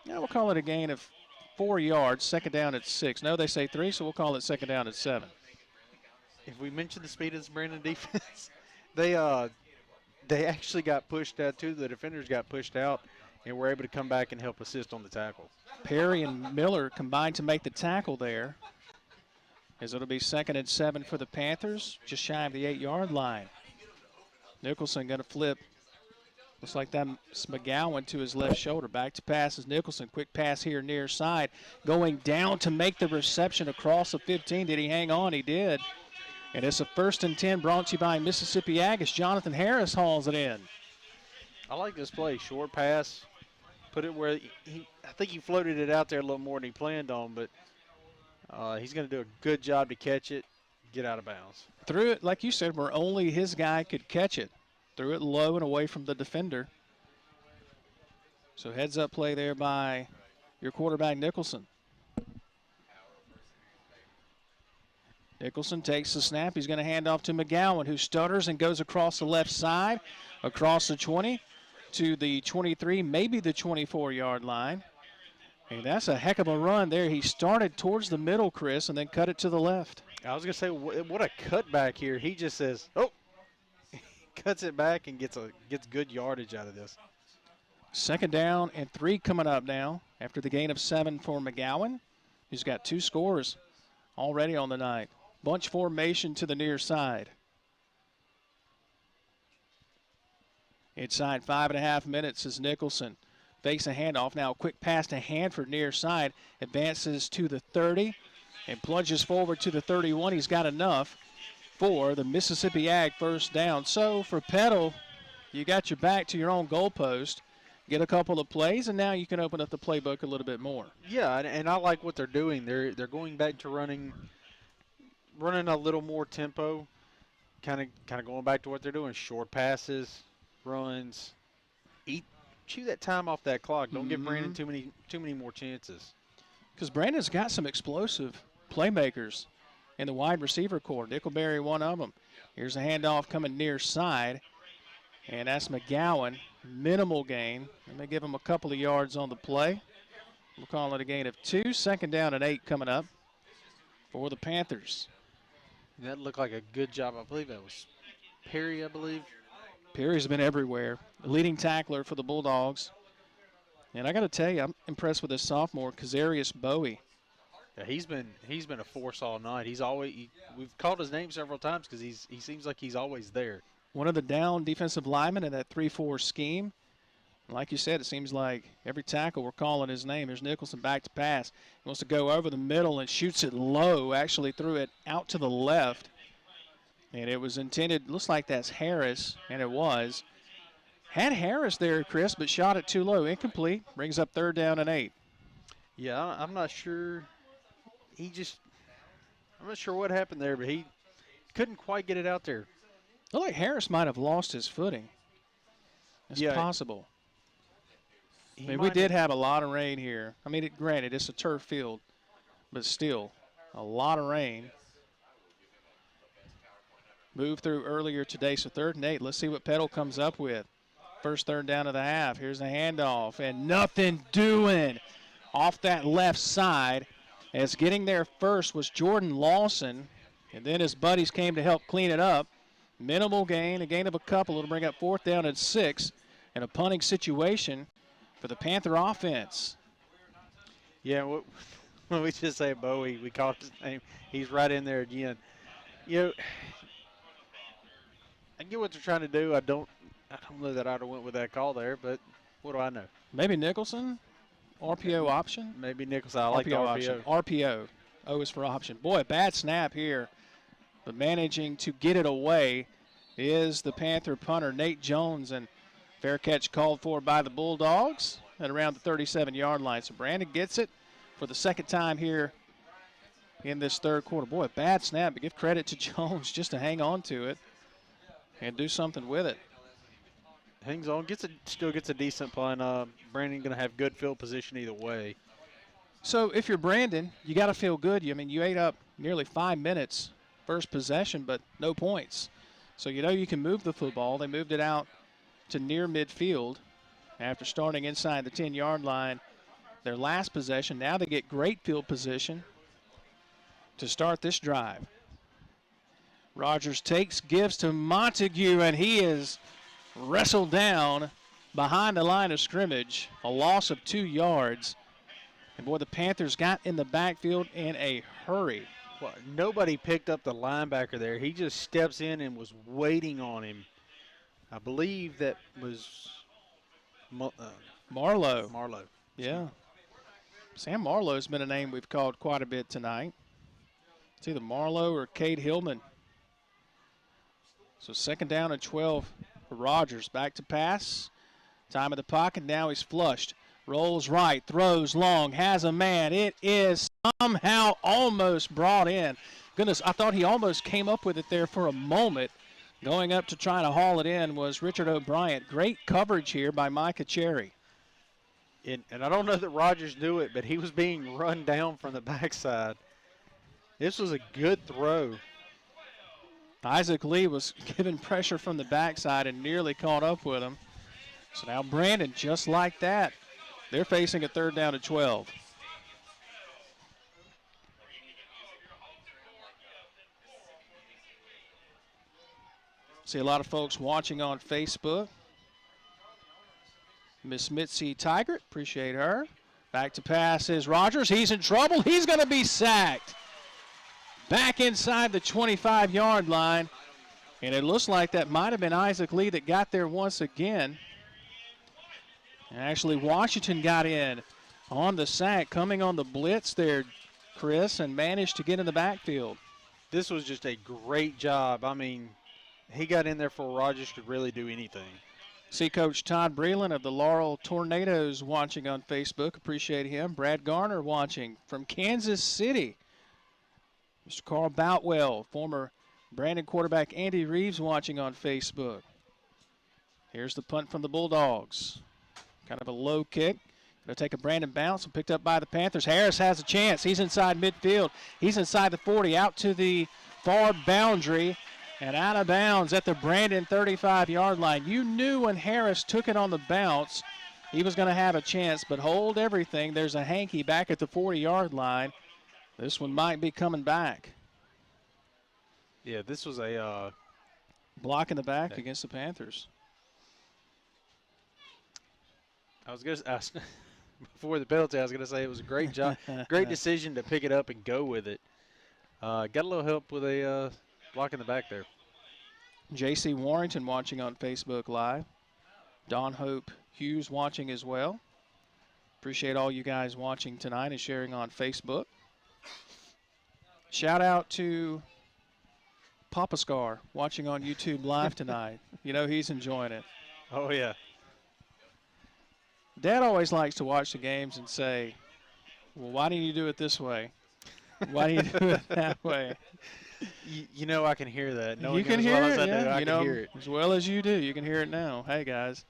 a gain of 4 yards. 2nd down at 6. No, they say 3, so we'll call it 2nd down at 7. If we mention the speed of this Brandon defense, they actually got pushed out too. The defenders got pushed out and were able to come back and help assist on the tackle. Perry and Miller combined to make the tackle there, as it'll be 2nd and 7 for the Panthers, just shy of the 8-yard line. Nicholson going to flip. Looks like that's McGowan to his left shoulder. Back to pass is Nicholson. Quick pass here near side. Going down to make the reception across the 15. Did he hang on? He did. And it's a 1st and 10 brought to you by Mississippi Ag as Jonathan Harris hauls it in. I like this play. Short pass, put it where I think he floated it out there a little more than he planned on, but he's going to do a good job to catch it, get out of bounds. Threw it, like you said, where only his guy could catch it. Threw it low and away from the defender. So heads-up play there by your quarterback, Nicholson. Nicholson takes the snap. He's going to hand off to McGowan, who stutters and goes across the left side, across the 20 to the 23, maybe the 24-yard line. And that's a heck of a run there. He started towards the middle, Chris, and then cut it to the left. I was going to say, what a cutback here. He just says, oh, cuts it back and gets good yardage out of this. 2nd down and 3 coming up now after the gain of 7 for McGowan. He's got 2 scores already on the night. Bunch formation to the near side. Inside 5.5 minutes is Nicholson. Fakes a handoff. Now a quick pass to Hanford near side. Advances to the 30 and plunges forward to the 31. He's got enough for the Mississippi Ag first down. So for Petal, you got your back to your own goalpost. Get a couple of plays, and now you can open up the playbook a little bit more. Yeah, and I like what they're doing. They're going back to running a little more tempo, kind of going back to what they're doing. Short passes, runs, chew that time off that clock. Don't give Brandon too many more chances. Because Brandon's got some explosive playmakers in the wide receiver core. Nickelberry, one of them. Here's a handoff coming near side, and that's McGowan. Minimal gain. Let me give him a couple of yards on the play. We'll call it a gain of 2. 2nd down and 8 coming up for the Panthers. That looked like a good job. I believe that was Perry, Perry's been everywhere. The leading tackler for the Bulldogs. And I got to tell you, I'm impressed with this sophomore, Kazarius Bowie. Yeah, he's been a force all night. We've called his name several times because he seems like he's always there. One of the down defensive linemen in that 3-4 scheme. Like you said, it seems like every tackle we're calling his name. There's Nicholson back to pass. He wants to go over the middle and shoots it low. Actually threw it out to the left. And it was intended, looks like that's Harris, and it was. Had Harris there, Chris, but shot it too low. Incomplete. Brings up 3rd down and 8. Yeah, I'm not sure. I'm not sure what happened there, but he couldn't quite get it out there. Looked like Harris might have lost his footing. It's possible. We did have a lot of rain here. I mean, granted, it's a turf field, but still a lot of rain. Moved through earlier today, so 3rd and 8. Let's see what Petal comes up with. First 3rd down of the half. Here's the handoff, and nothing doing off that left side. As getting there first was Jordan Lawson, and then his buddies came to help clean it up. Minimal gain, a gain of a couple. It'll bring up 4th down and 6, and a punting situation for the Panther offense. Yeah, when we just say Bowie, we call his name. He's right in there again. I get what they're trying to do. I don't know that I'd have went with that call there, but what do I know? Maybe Nicholson, RPO option. Maybe Nicholson. I like the RPO. Option. RPO. O is for option. Boy, a bad snap here. But managing to get it away is the Panther punter, Nate Jones, and fair catch called for by the Bulldogs at around the 37-yard line. So Brandon gets it for the 2nd time here in this 3rd quarter. Boy, a bad snap, but give credit to Jones just to hang on to it and do something with it. Hangs on, still gets a decent punt. Brandon going to have good field position either way. So if you're Brandon, you got to feel good. You ate up nearly 5 minutes first possession, but no points. So you can move the football. They moved it out to near midfield after starting inside the 10-yard line their last possession. Now they get great field position to start this drive. Rogers gives to Montague, and he is wrestled down behind the line of scrimmage. A loss of 2 yards. And boy, the Panthers got in the backfield in a hurry. Well, nobody picked up the linebacker there. He just steps in and was waiting on him. I believe that was Marlowe. Marlowe. Yeah. Sam Marlowe's been a name we've called quite a bit tonight. It's either Marlowe or Cade Hillman. So 2nd down and 12 for Rogers. Back to pass. Time in the pocket. Now he's flushed. Rolls right, throws long, has a man. It is somehow almost brought in. Goodness, I thought he almost came up with it there for a moment. Going up to try to haul it in was Richard O'Brien. Great coverage here by Micah Cherry. And I don't know that Rogers knew it, but he was being run down from the backside. This was a good throw. Isaac Lee was given pressure from the backside and nearly caught up with him. So now Brandon, just like that, they're facing a 3rd down and 12. See a lot of folks watching on Facebook. Miss Mitzi Tigert, appreciate her. Back to pass is Rogers. He's in trouble. He's going to be sacked. Back inside the 25-yard line. And it looks like that might have been Isaac Lee that got there once again. And actually, Washington got in on the sack, coming on the blitz there, Chris, and managed to get in the backfield. This was just a great job. I mean, he got in there before Rogers could really do anything. See Coach Todd Breland of the Laurel Tornadoes watching on Facebook. Appreciate him. Brad Garner watching from Kansas City. Mr. Carl Boutwell, former Brandon quarterback Andy Reeves watching on Facebook. Here's the punt from the Bulldogs. Kind of a low kick. Going to take a Brandon bounce and picked up by the Panthers. Harris has a chance. He's inside midfield. He's inside the 40, out to the far boundary. And out of bounds at the Brandon 35-yard line. You knew when Harris took it on the bounce, he was going to have a chance, but hold everything. There's a hanky back at the 40-yard line. This one might be coming back. Yeah, this was a block in the back against the Panthers. I was going to ask, before the penalty, I was going to say it was a great job, great decision to pick it up and go with it. Got a little help with a block in the back there. J.C. Warrington watching on Facebook Live. Don Hope Hughes watching as well. Appreciate all you guys watching tonight and sharing on Facebook. Shout out to Papa Scar watching on YouTube Live tonight. You know he's enjoying it. Oh, yeah. Dad always likes to watch the games and say, well, why didn't you do it this way? Why do you do it that way? You know I can hear that. You can hear it, yeah. I can hear it. As well as you do. You can hear it now. Hey, guys.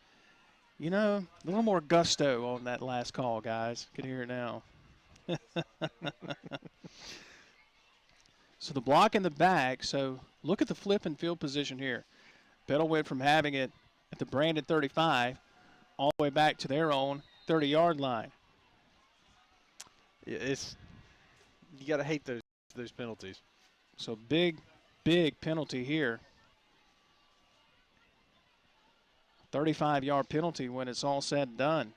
You know, a little more gusto on that last call, guys. Can hear it now. So the block in the back. So look at the flip and field position here. Petal went from having it at the Brandon 35 all the way back to their own 30-yard line. Yeah, you got to hate those penalties. So big penalty here. 35-yard penalty when it's all said and done.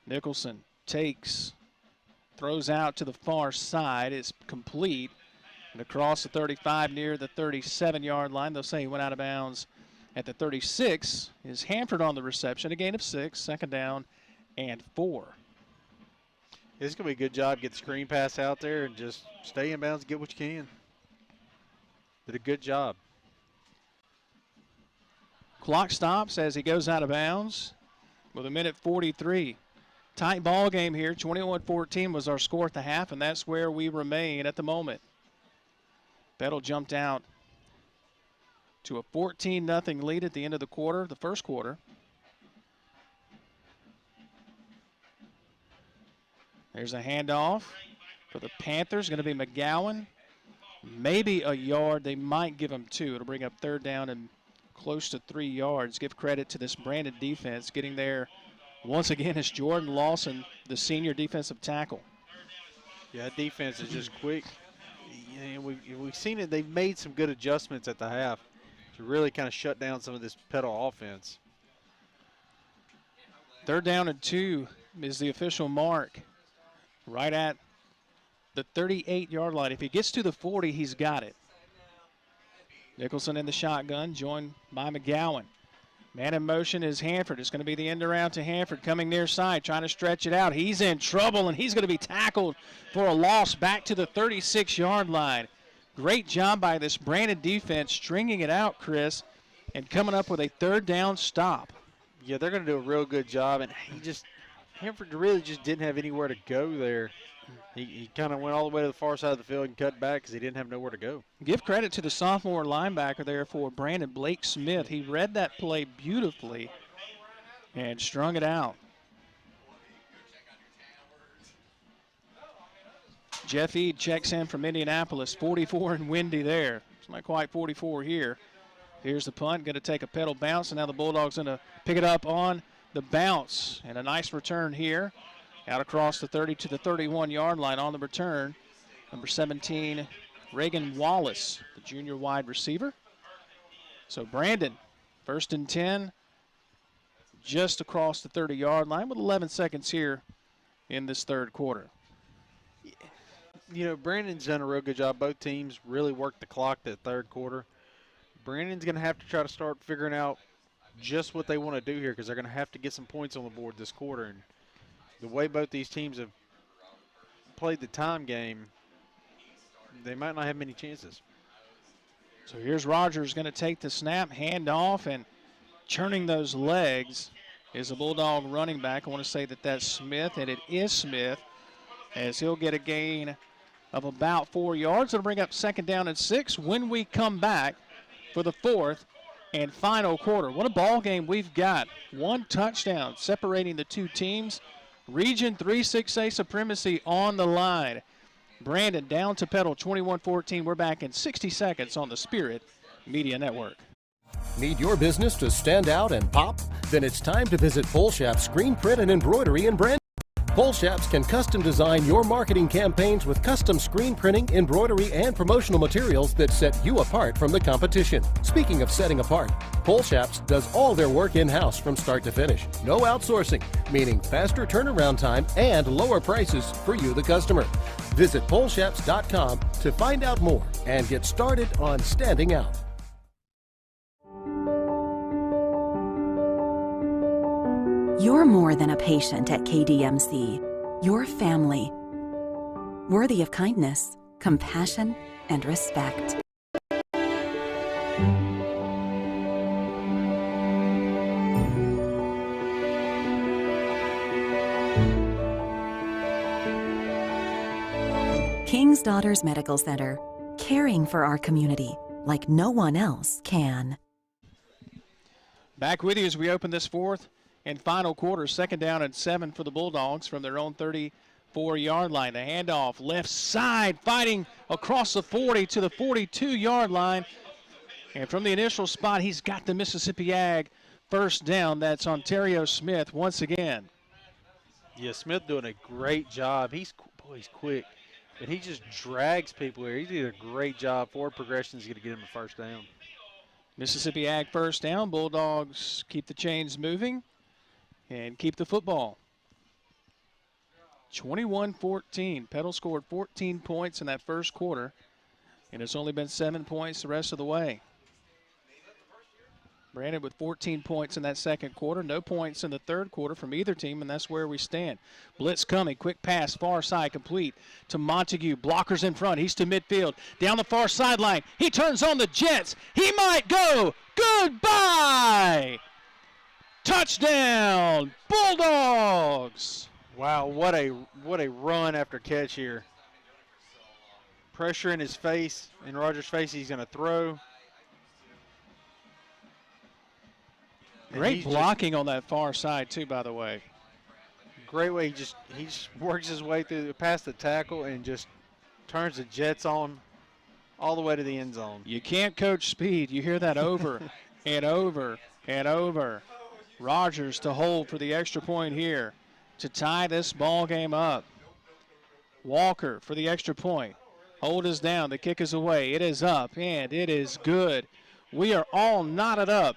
Nicholson takes, throws out to the far side. It's complete. And across the 35 near the 37-yard line. They'll say he went out of bounds at the 36. Is Hanford on the reception. A gain of 6, 2nd down and 4. It's going to be a good job. Get the screen pass out there and just stay in bounds, get what you can. Did a good job. Clock stops as he goes out of bounds with 1:43. Tight ball game here. 21-14 was our score at the half, and that's where we remain at the moment. Petal jumped out to a 14-0 lead at the end of the quarter, the first quarter. There's a handoff for the Panthers. Going to be McGowan. Maybe a yard. They might give him 2. It'll bring up 3rd down and close to 3 yards. Give credit to this Brandon defense. Getting there once again is Jordan Lawson, the senior defensive tackle. Yeah, defense is just quick. We've seen it. They've made some good adjustments at the half to really kind of shut down some of this Petal offense. 3rd down and 2 is the official mark. Right at the 38-yard line. If he gets to the 40, he's got it. Nicholson in the shotgun, joined by McGowan. Man in motion is Hanford. It's going to be the end around to Hanford coming near side, trying to stretch it out. He's in trouble, and he's going to be tackled for a loss back to the 36-yard line. Great job by this Brandon defense stringing it out, Chris, and coming up with a 3rd down stop. Yeah, they're going to do a real good job, and Hanford really just didn't have anywhere to go there. He kind of went all the way to the far side of the field and cut back because he didn't have nowhere to go. Give credit to the sophomore linebacker there for Brandon, Blake Smith. He read that play beautifully and strung it out. Jeff Eade checks in from Indianapolis, 44 and windy there. It's not quite 44 here. Here's the punt, going to take a Petal bounce, and now the Bulldogs going to pick it up on the bounce. And a nice return here, out across the 30 to the 31-yard line on the return. Number 17, Reagan Wallace, the junior wide receiver. So Brandon, 1st and 10, just across the 30-yard line with 11 seconds here in this third quarter. You know, Brandon's done a real good job. Both teams really worked the clock that third quarter. Brandon's going to have to try to start figuring out just what they want to do here because they're going to have to get some points on the board this quarter. And the way both these teams have played the time game, they might not have many chances. So here's Rogers going to take the snap, hand off, and churning those legs is a Bulldog running back. I want to say that that's Smith, and it is Smith, as he'll get a gain of about 4 yards. It'll bring up 2nd down and 6 when we come back for the 4th and final quarter. What a ball game we've got. 1 touchdown separating the two teams. Region 3-6A supremacy on the line. Brandon down to Petal, 21-14. We're back in 60 seconds on the Spirit Media Network. Need your business to stand out and pop? Then it's time to visit Polshap's Screen Print and Embroidery in Brandon. Polshaps can custom design your marketing campaigns with custom screen printing, embroidery, and promotional materials that set you apart from the competition. Speaking of setting apart, Polshaps does all their work in-house from start to finish. No outsourcing, meaning faster turnaround time and lower prices for you, the customer. Visit Polshaps.com to find out more and get started on standing out. You're more than a patient at KDMC. You're family, worthy of kindness, compassion, and respect. King's Daughters Medical Center, caring for our community like no one else can. Back with you as we open this 4th and final quarter. 2nd down and 7 for the Bulldogs from their own 34-yard line. The handoff left side, fighting across the 40 to the 42-yard line. And from the initial spot, he's got the Mississippi Ag 1st down. That's Ontario Smith once again. Yeah, Smith doing a great job. He's quick, but he just drags people here. He did a great job. Forward progression is going to get him a 1st down. Mississippi Ag 1st down. Bulldogs keep the chains moving and keep the football. 21-14. Petal scored 14 points in that first quarter, and it's only been 7 points the rest of the way. Brandon with 14 points in that second quarter. No points in the third quarter from either team, and that's where we stand. Blitz coming. Quick pass, far side, complete to Montague. Blockers in front. He's to midfield. Down the far sideline. He turns on the Jets. He might go. Goodbye. Touchdown, Bulldogs! Wow, what a run after catch here. Pressure in his face, in Rogers' face. He's going to throw. Great blocking on that far side too, by the way. Great way. He just works his way through past the tackle and just turns the Jets on all the way to the end zone. You can't coach speed. You hear that over and over and over. Rogers to hold for the extra point here to tie this ball game up. Walker for the extra point. Hold is down. The kick is away. It is up, and it is good. We are all knotted up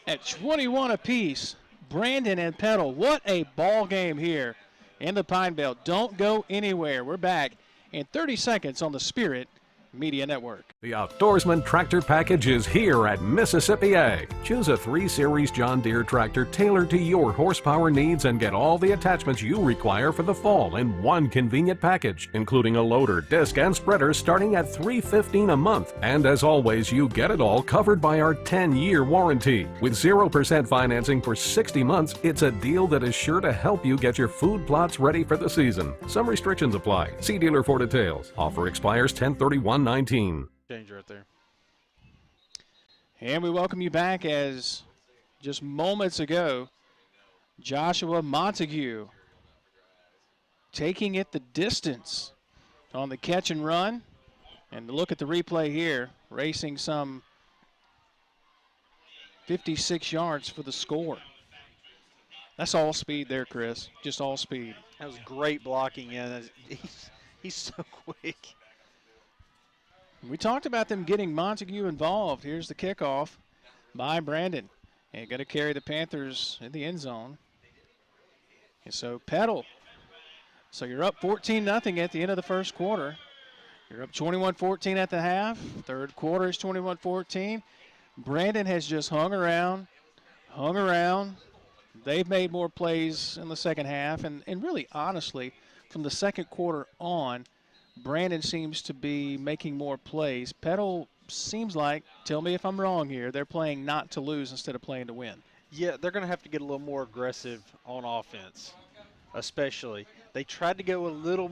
at 21 apiece. Brandon and Petal, what a ball game here in the Pine Belt. Don't go anywhere. We're back in 30 seconds on the Spirit Media Network. The Outdoorsman Tractor Package is here at Mississippi Ag. Choose a 3 Series John Deere tractor tailored to your horsepower needs and get all the attachments you require for the fall in one convenient package, including a loader, disc, and spreader starting at $315 a month. And as always, you get it all covered by our 10-year warranty. With 0% financing for 60 months, it's a deal that is sure to help you get your food plots ready for the season. Some restrictions apply. See dealer for details. Offer expires 10/31/19. Change right there. And we welcome you back as just moments ago, Joshua Montague taking it the distance on the catch and run. And look at the replay here, racing some 56 yards for the score. That's all speed there, Chris. Just all speed. That was great blocking in. He's so quick. We talked about them getting Montague involved. Here's the kickoff by Brandon. And going to carry the Panthers in the end zone. And so Petal. So you're up 14-0 at the end of the first quarter. You're up 21-14 at the half. Third quarter is 21-14. Brandon has just hung around. They've made more plays in the second half. And really, honestly, from the second quarter on, Brandon seems to be making more plays. Petal seems like, tell me if I'm wrong here, they're playing not to lose instead of playing to win. Yeah, they're going to have to get a little more aggressive on offense, especially. They tried to go a little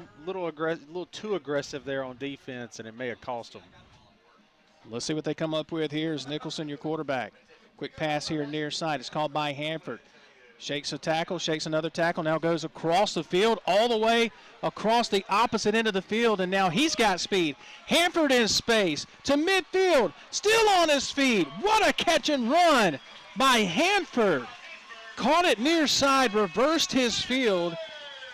too aggressive there on defense, and it may have cost them. Let's see what they come up with. Here's Nicholson, your quarterback. Quick pass here near side. It's called by Hanford. Shakes a tackle, shakes another tackle, now goes across the field, all the way across the opposite end of the field, and now he's got speed. Hanford in space to midfield, still on his feet. What a catch and run by Hanford. Caught it near side, reversed his field,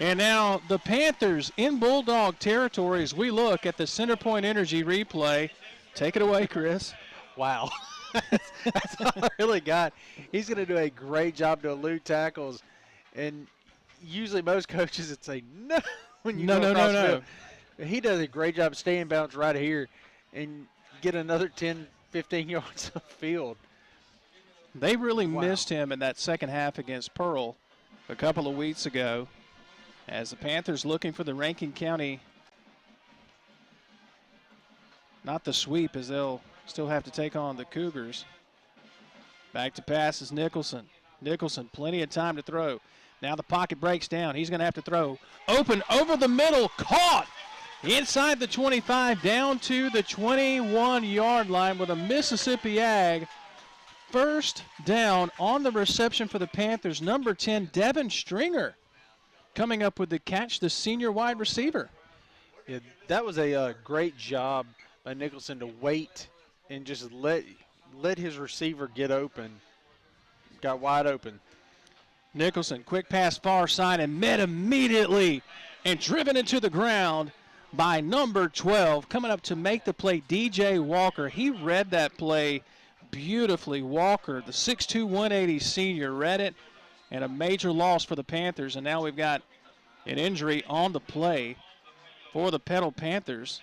and now the Panthers in Bulldog territory as we look at the Center Point Energy replay. Take it away, Chris. Wow. That's all I really got. He's going to do a great job to elude tackles. And usually most coaches would say no when you go across the field. He does a great job staying balanced right here and get another 10, 15 yards of field. They really missed him in that second half against Pearl a couple of weeks ago as the Panthers looking for the Rankin County, not the sweep, as they'll still have to take on the Cougars. Back to pass is Nicholson. Nicholson, plenty of time to throw. Now the pocket breaks down. He's going to have to throw. Open over the middle, caught inside the 25, down to the 21-yard line with a Mississippi Ag first down on the reception for the Panthers. Number 10, Devin Stringer, coming up with the catch, the senior wide receiver. Yeah, that was a great job by Nicholson to wait and just let his receiver get open. Got wide open. Nicholson, quick pass far side and met immediately and driven into the ground by number 12. Coming up to make the play, DJ Walker. He read that play beautifully. Walker, the 6'2", 180 senior, read it, and a major loss for the Panthers. And now we've got an injury on the play for the Petal Panthers.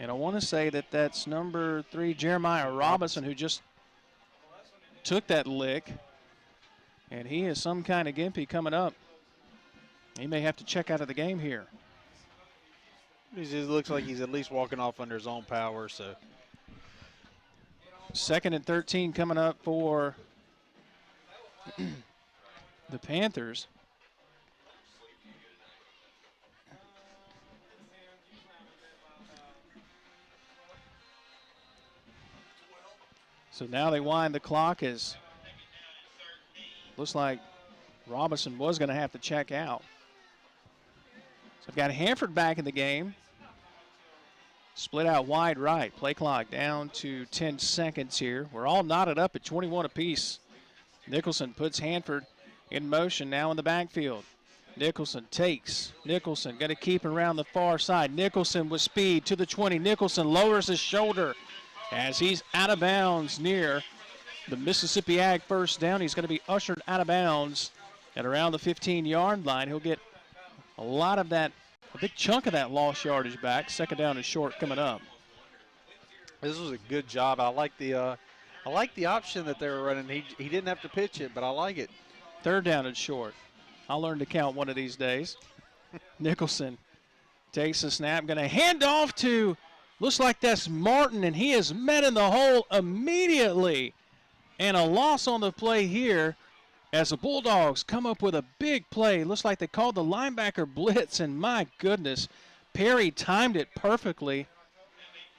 And I want to say that that's number 3, Jeremiah Robinson, who just took that lick. And he is some kind of gimpy coming up. He may have to check out of the game here. It looks like he's at least walking off under his own power. So 2nd and 13 coming up for the Panthers. So now they wind the clock as looks like Robinson was going to have to check out. So I've got Hanford back in the game. Split out wide right. Play clock down to 10 seconds here. We're all knotted up at 21 apiece. Nicholson puts Hanford in motion now in the backfield. Nicholson takes. Nicholson going to keep around the far side. Nicholson with speed to the 20. Nicholson lowers his shoulder as he's out of bounds near the Mississippi Ag first down. He's going to be ushered out of bounds at around the 15-yard line. He'll get a lot of that a big chunk of that lost yardage back. Second down and short coming up. This was a good job. I like the option that they were running. He didn't have to pitch it, but I like it. Third down and short. I'll learn to count one of these days. Nicholson takes the snap. Going to hand off to, looks like that's Martin, and he is met in the hole immediately. And a loss on the play here as the Bulldogs come up with a big play. Looks like they called the linebacker blitz, and my goodness, Perry timed it perfectly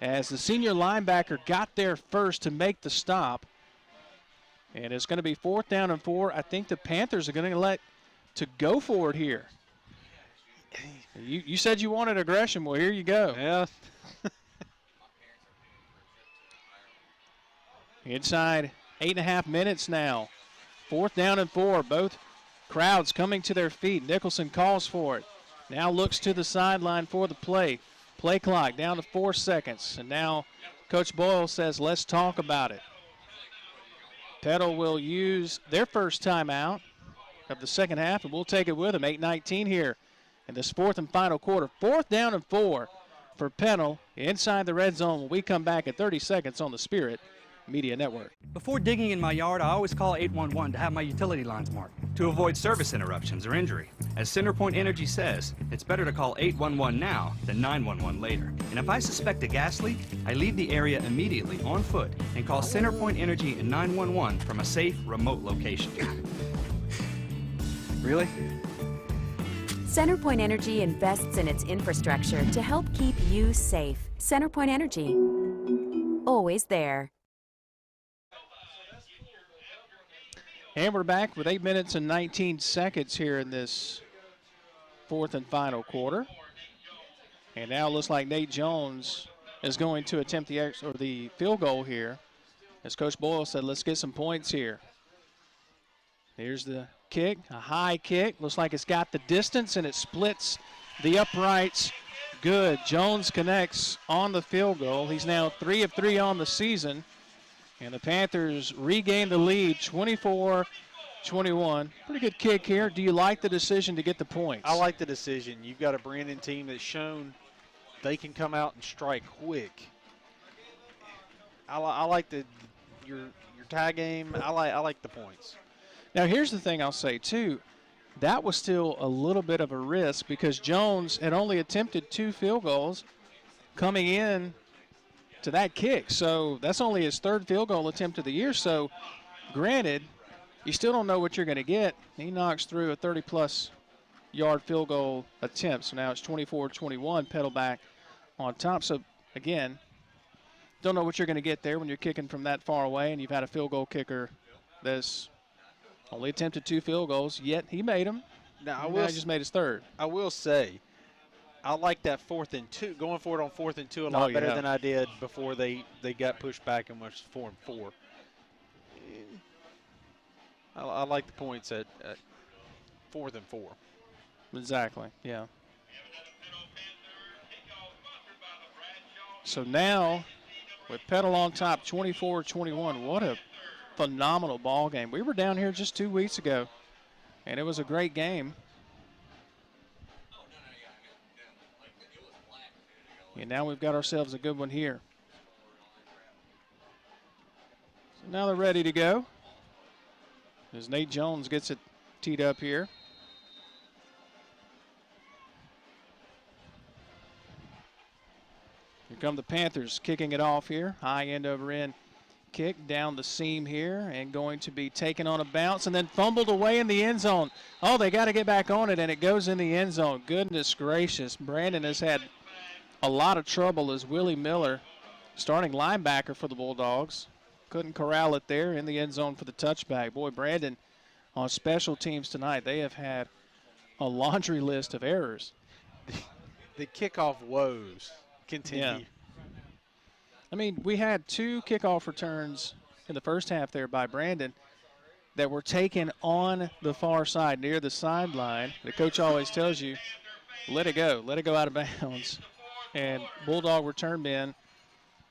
as the senior linebacker got there first to make the stop. And it's going to be 4th down and 4. I think the Panthers are going to let to go for it here. You said you wanted aggression. Well, here you go. Yeah. Inside 8.5 minutes now. 4th down and 4. Both crowds coming to their feet. Nicholson calls for it. Now looks to the sideline for the play. Play clock down to 4 seconds. And now Coach Boyle says, let's talk about it. Petal will use their first timeout of the second half, and we'll take it with them. 8:19 here in this 4th and final quarter. 4th down and 4 for Petal inside the red zone when we come back at 30 seconds on the Spirit Media Network. Before digging in my yard, I always call 811 to have my utility lines marked. To avoid service interruptions or injury. As Centerpoint Energy says, it's better to call 811 now than 911 later. And if I suspect a gas leak, I leave the area immediately on foot and call Centerpoint Energy and 911 from a safe, remote location. Really? CenterPoint Energy invests in its infrastructure to help keep you safe. CenterPoint Energy. Always there. And we're back with 8 minutes and 19 seconds here in this 4th and final quarter. And now it looks like Nate Jones is going to attempt the field goal here. As Coach Boyle said, let's get some points here. Here's the kick, a high kick. Looks like it's got the distance and it splits the uprights. Good. Jones connects on the field goal. He's now 3 of 3 on the season. And the Panthers regain the lead, 24-21. Pretty good kick here. Do you like the decision to get the points? I like the decision. You've got a Brandon team that's shown they can come out and strike quick. I like your tie game. I like the points. Now here's the thing I'll say too. That was still a little bit of a risk because Jones had only attempted 2 field goals coming in to that kick. So that's only his 3rd field goal attempt of the year. So granted, you still don't know what you're going to get. He knocks through a 30-plus yard field goal attempt. So now it's 24-21, Petal back on top. So again, don't know what you're going to get there when you're kicking from that far away and you've had a field goal kicker that's only attempted 2 field goals, yet he made them. Now he just made his 3rd. I will say, I like that 4th and 2, going for it on 4th and 2 a lot better than I did before they got pushed back and was 4 and 4. I like the points at 4th and 4. Exactly, yeah. So now, with Petal on top, 24-21, what a phenomenal ball game. We were down here just 2 weeks ago, and it was a great game. And now we've got ourselves a good one here. So now they're ready to go. As Nate Jones gets it teed up here. Here come the Panthers kicking it off here. High end over end kick down the seam here and going to be taken on a bounce and then fumbled away in the end zone. Oh, they got to get back on it, and it goes in the end zone. Goodness gracious. Brandon has had a lot of trouble as Willie Miller, starting linebacker for the Bulldogs, couldn't corral it there in the end zone for the touchback. Boy, Brandon on special teams tonight, they have had a laundry list of errors. The kickoff woes continue. Yeah. I mean, we had 2 kickoff returns in the first half there by Brandon that were taken on the far side near the sideline. The coach always tells you, let it go out of bounds. And Bulldog return men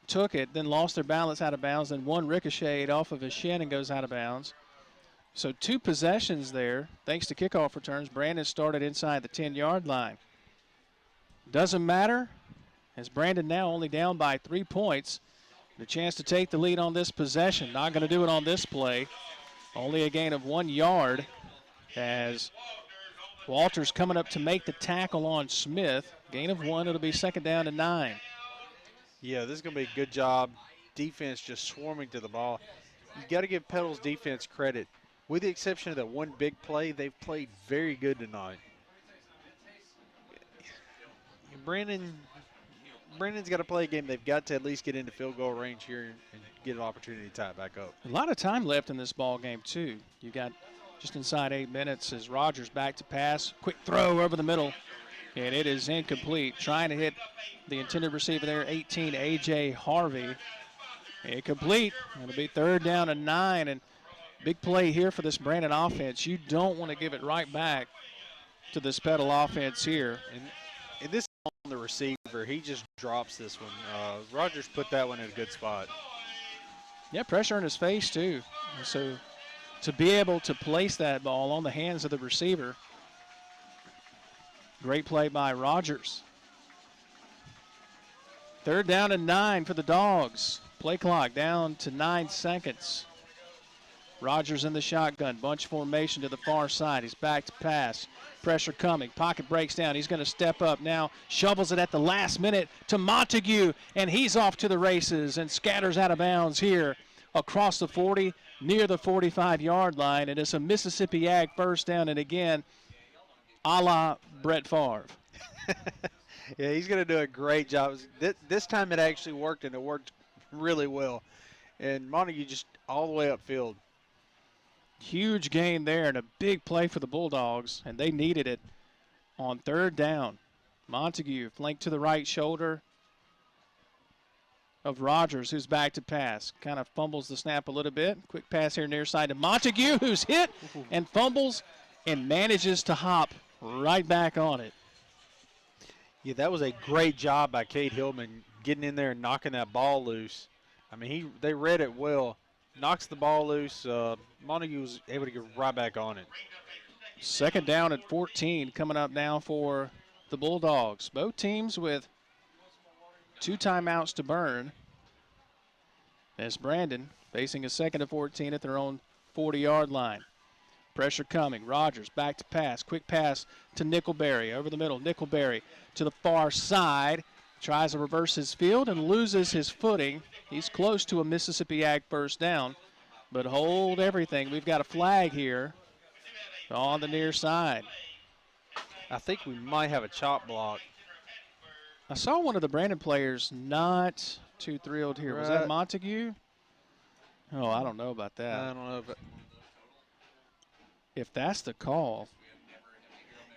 took it, then lost their balance out of bounds, then one ricocheted off of his shin and goes out of bounds. So 2 possessions there, thanks to kickoff returns. Brandon started inside the 10-yard line. Doesn't matter, as Brandon now only down by 3 points. The chance to take the lead on this possession. Not going to do it on this play. Only a gain of 1 yard as Walters coming up to make the tackle on Smith. Gain of 1, it'll be 2nd down and 9. Yeah, this is going to be a good job. Defense just swarming to the ball. You got to give Petal's defense credit. With the exception of that one big play, they've played very good tonight. Brandon's got to play a game. They've got to at least get into field goal range here and get an opportunity to tie it back up. A lot of time left in this ball game, too. You got just inside 8 minutes as Rogers back to pass. Quick throw over the middle, and it is incomplete. Trying to hit the intended receiver there, 18, A.J. Harvey. Incomplete. It'll be 3rd down and 9, and big play here for this Brandon offense. You don't want to give it right back to this Petal offense here. And this on the receiver, he just drops this one. Rogers put that one in a good spot. Yeah, pressure in his face too. So to be able to place that ball on the hands of the receiver, great play by Rogers. 3rd down and 9 for the Dogs. Play clock down to 9 seconds. Rogers in the shotgun, bunch formation to the far side. He's back to pass. Pressure coming. Pocket breaks down. He's going to step up now. Shovels it at the last minute to Montague, and he's off to the races and scatters out of bounds here across the 40, near the 45-yard line. And it's a Mississippi Ag 1st down, and again, a la Brett Favre. Yeah, he's going to do a great job. This time it actually worked, and it worked really well. And Montague just all the way upfield. Huge gain there and a big play for the Bulldogs, and they needed it on 3rd down. Montague flanked to the right shoulder of Rogers, who's back to pass. Kind of fumbles the snap a little bit. Quick pass here near side to Montague, who's hit and fumbles and manages to hop right back on it. Yeah, that was a great job by Cade Hillman getting in there and knocking that ball loose. I mean, they read it well. Knocks the ball loose. Montague was able to get right back on it. 2nd down and 14 coming up now for the Bulldogs. Both teams with 2 timeouts to burn. As Brandon facing a 2nd and 14 at their own 40-yard line. Pressure coming. Rogers back to pass. Quick pass to Nickelberry over the middle. Nickelberry to the far side. Tries to reverse his field and loses his footing. He's close to a Mississippi Ag 1st down, but hold everything. We've got a flag here on the near side. I think we might have a chop block. I saw one of the Brandon players not too thrilled here. Was that Montague? Oh, I don't know about that. I don't know. If that's the call.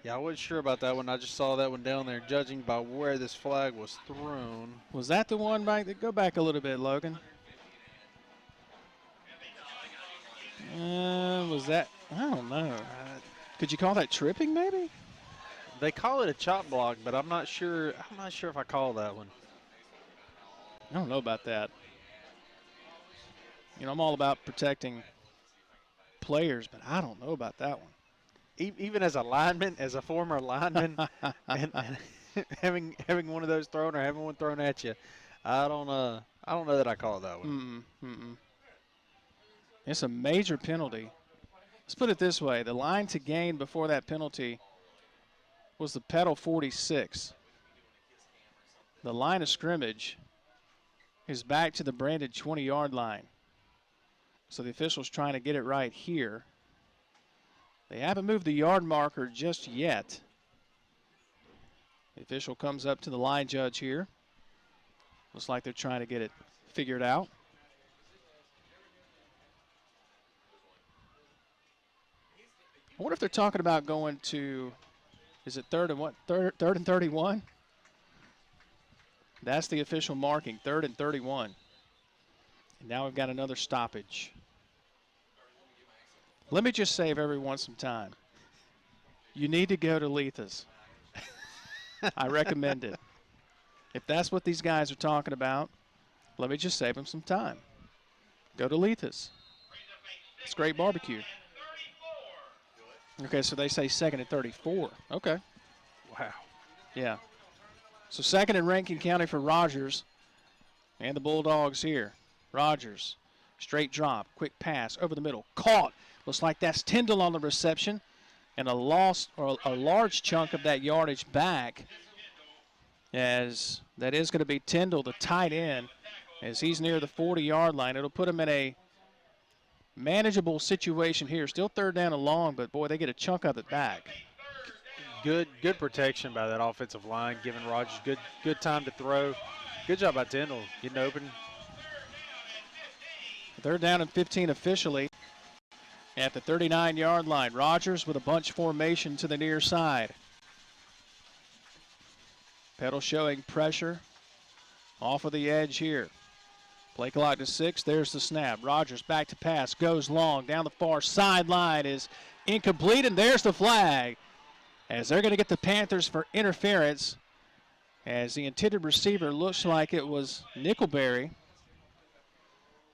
Yeah, I wasn't sure about that one. I just saw that one down there. Judging by where this flag was thrown. Was that the one back? Go back a little bit, Logan. Was that? I don't know. Could you call that tripping, maybe? They call it a chop block, but I'm not sure. I'm not sure if I call that one. I don't know about that. You know, I'm all about protecting players, but I don't know about that one. Even as a lineman, as a former lineman, and having one of those thrown or having one thrown at you, I don't know that I call it that one. It's a major penalty. Let's put it this way: the line to gain before that penalty was the Petal 46. The line of scrimmage is back to the Brandon 20-yard line. So the official's trying to get it right here. They haven't moved the yard marker just yet. The official comes up to the line judge here. Looks like they're trying to get it figured out. I wonder if they're talking about going to, is it third and 31? That's the official marking, 3rd and 31. And now we've got another stoppage. Let me just save everyone some time. You need to go to Letha's. I recommend it. If that's what these guys are talking about, let me just save them some time. Go to Letha's. It's great barbecue. Okay, so they say 2nd and 34. Okay. Wow. Yeah. So second in Rankin County for Rogers and the Bulldogs here. Rogers, straight drop, quick pass over the middle, caught. Looks like that's Tyndall on the reception, and a large chunk of that yardage back, as that is going to be Tyndall, the tight end, as he's near the 40-yard line. It'll put him in a manageable situation here. Still third down and long, but boy, they get a chunk of it back. Good protection by that offensive line, giving Rogers good time to throw. Good job by Tyndall getting open. Third down and 15 officially at the 39-yard line. Rogers with a bunch formation to the near side. Petal showing pressure off of the edge here. Play clock to 6. There's the snap. Rogers back to pass. Goes long. Down the far sideline is incomplete, and there's the flag, as they're going to get the Panthers for interference, as the intended receiver looks like it was Nickelberry,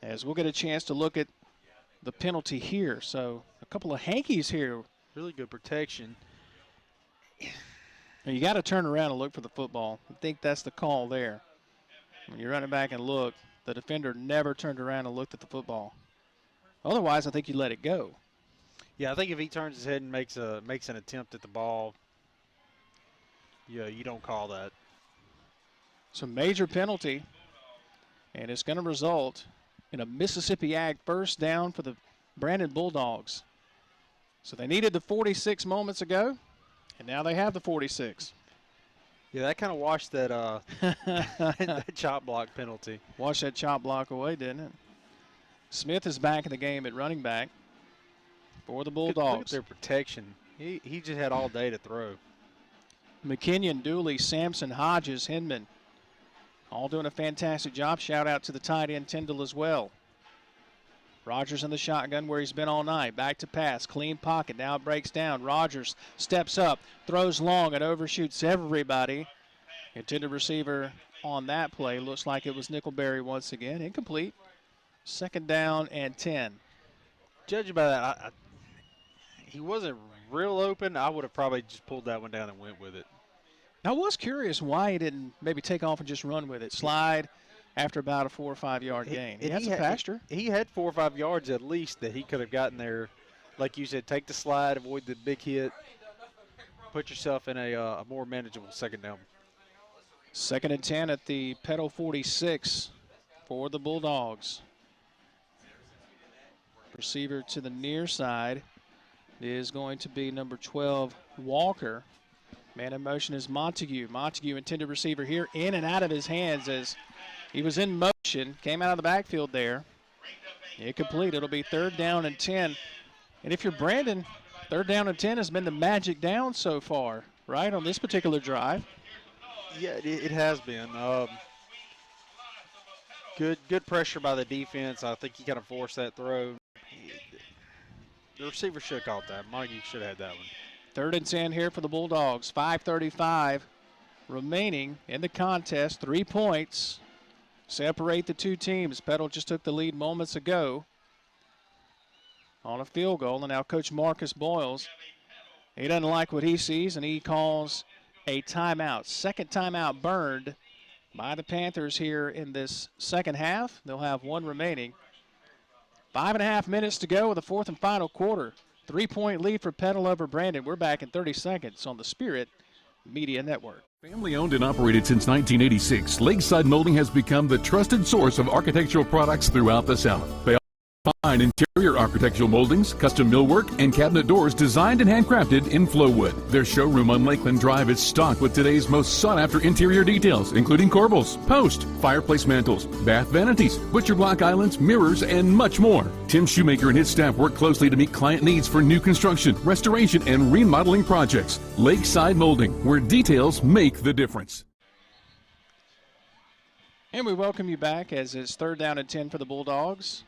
as we'll get a chance to look at the penalty here. So a couple of hankies here. Really good protection. And you got to turn around and look for the football. I think that's the call there. When you're running back and look, the defender never turned around and looked at the football. Otherwise, I think you let it go. Yeah, I think if he turns his head and makes an attempt at the ball, yeah, you don't call that. It's a major penalty, and it's going to result in a Mississippi Ag first down for the Brandon Bulldogs. So they needed the 46 moments ago, and now they have the 46. Yeah, that kind of washed that, that chop block penalty. Washed that chop block away, didn't it? Smith is back in the game at running back for the Bulldogs. Look at their protection. He just had all day to throw. McKinnon, Dooley, Sampson, Hodges, Hinman, all doing a fantastic job. Shout out to the tight end, Tyndall, as well. Rogers in the shotgun where he's been all night. Back to pass. Clean pocket. Now it breaks down. Rogers steps up, throws long, and overshoots everybody. Intended receiver on that play. Looks like it was Nickelberry once again. Incomplete. Second down and 10. Judging by that, he wasn't real open. I would have probably just pulled that one down and went with it. I was curious why he didn't maybe take off and just run with it. Slide after about a 4 or 5 yard gain. He had some pasture. He had 4 or 5 yards at least that he could have gotten there. Like you said, take the slide, avoid the big hit, put yourself in a more manageable second down. Second and 10 at the Petal 46 for the Bulldogs. Receiver to the near side is going to be number 12, Walker. Man in motion is Montague. Montague, intended receiver here, in and out of his hands as he was in motion, came out of the backfield there. Incomplete. It'll be third down and 10. And if you're Brandon, third down and 10 has been the magic down so far, right, on this particular drive? Yeah, it has been. Good pressure by the defense. I think he kind of forced that throw. The receiver should have caught that. Montague should have had that one. Third and 10 here for the Bulldogs. 5:35 remaining in the contest. 3 points separate the two teams. Petal just took the lead moments ago on a field goal. And now Coach Marcus Boyles, he doesn't like what he sees, and he calls a timeout. Second timeout burned by the Panthers here in this second half. They'll have one remaining. 5.5 minutes to go with the fourth and final quarter. 3-point lead for Petal over Brandon. We're back in 30 seconds on the Spirit Media Network. Family owned and operated since 1986, Lakeside Molding has become the trusted source of architectural products throughout the South. They fine interior architectural moldings, custom millwork, and cabinet doors designed and handcrafted in Flowwood. Their showroom on Lakeland Drive is stocked with today's most sought-after interior details, including corbels, post, fireplace mantles, bath vanities, butcher block islands, mirrors, and much more. Tim Shoemaker and his staff work closely to meet client needs for new construction, restoration, and remodeling projects. Lakeside Molding, where details make the difference. And we welcome you back as it's third down and 10 for the Bulldogs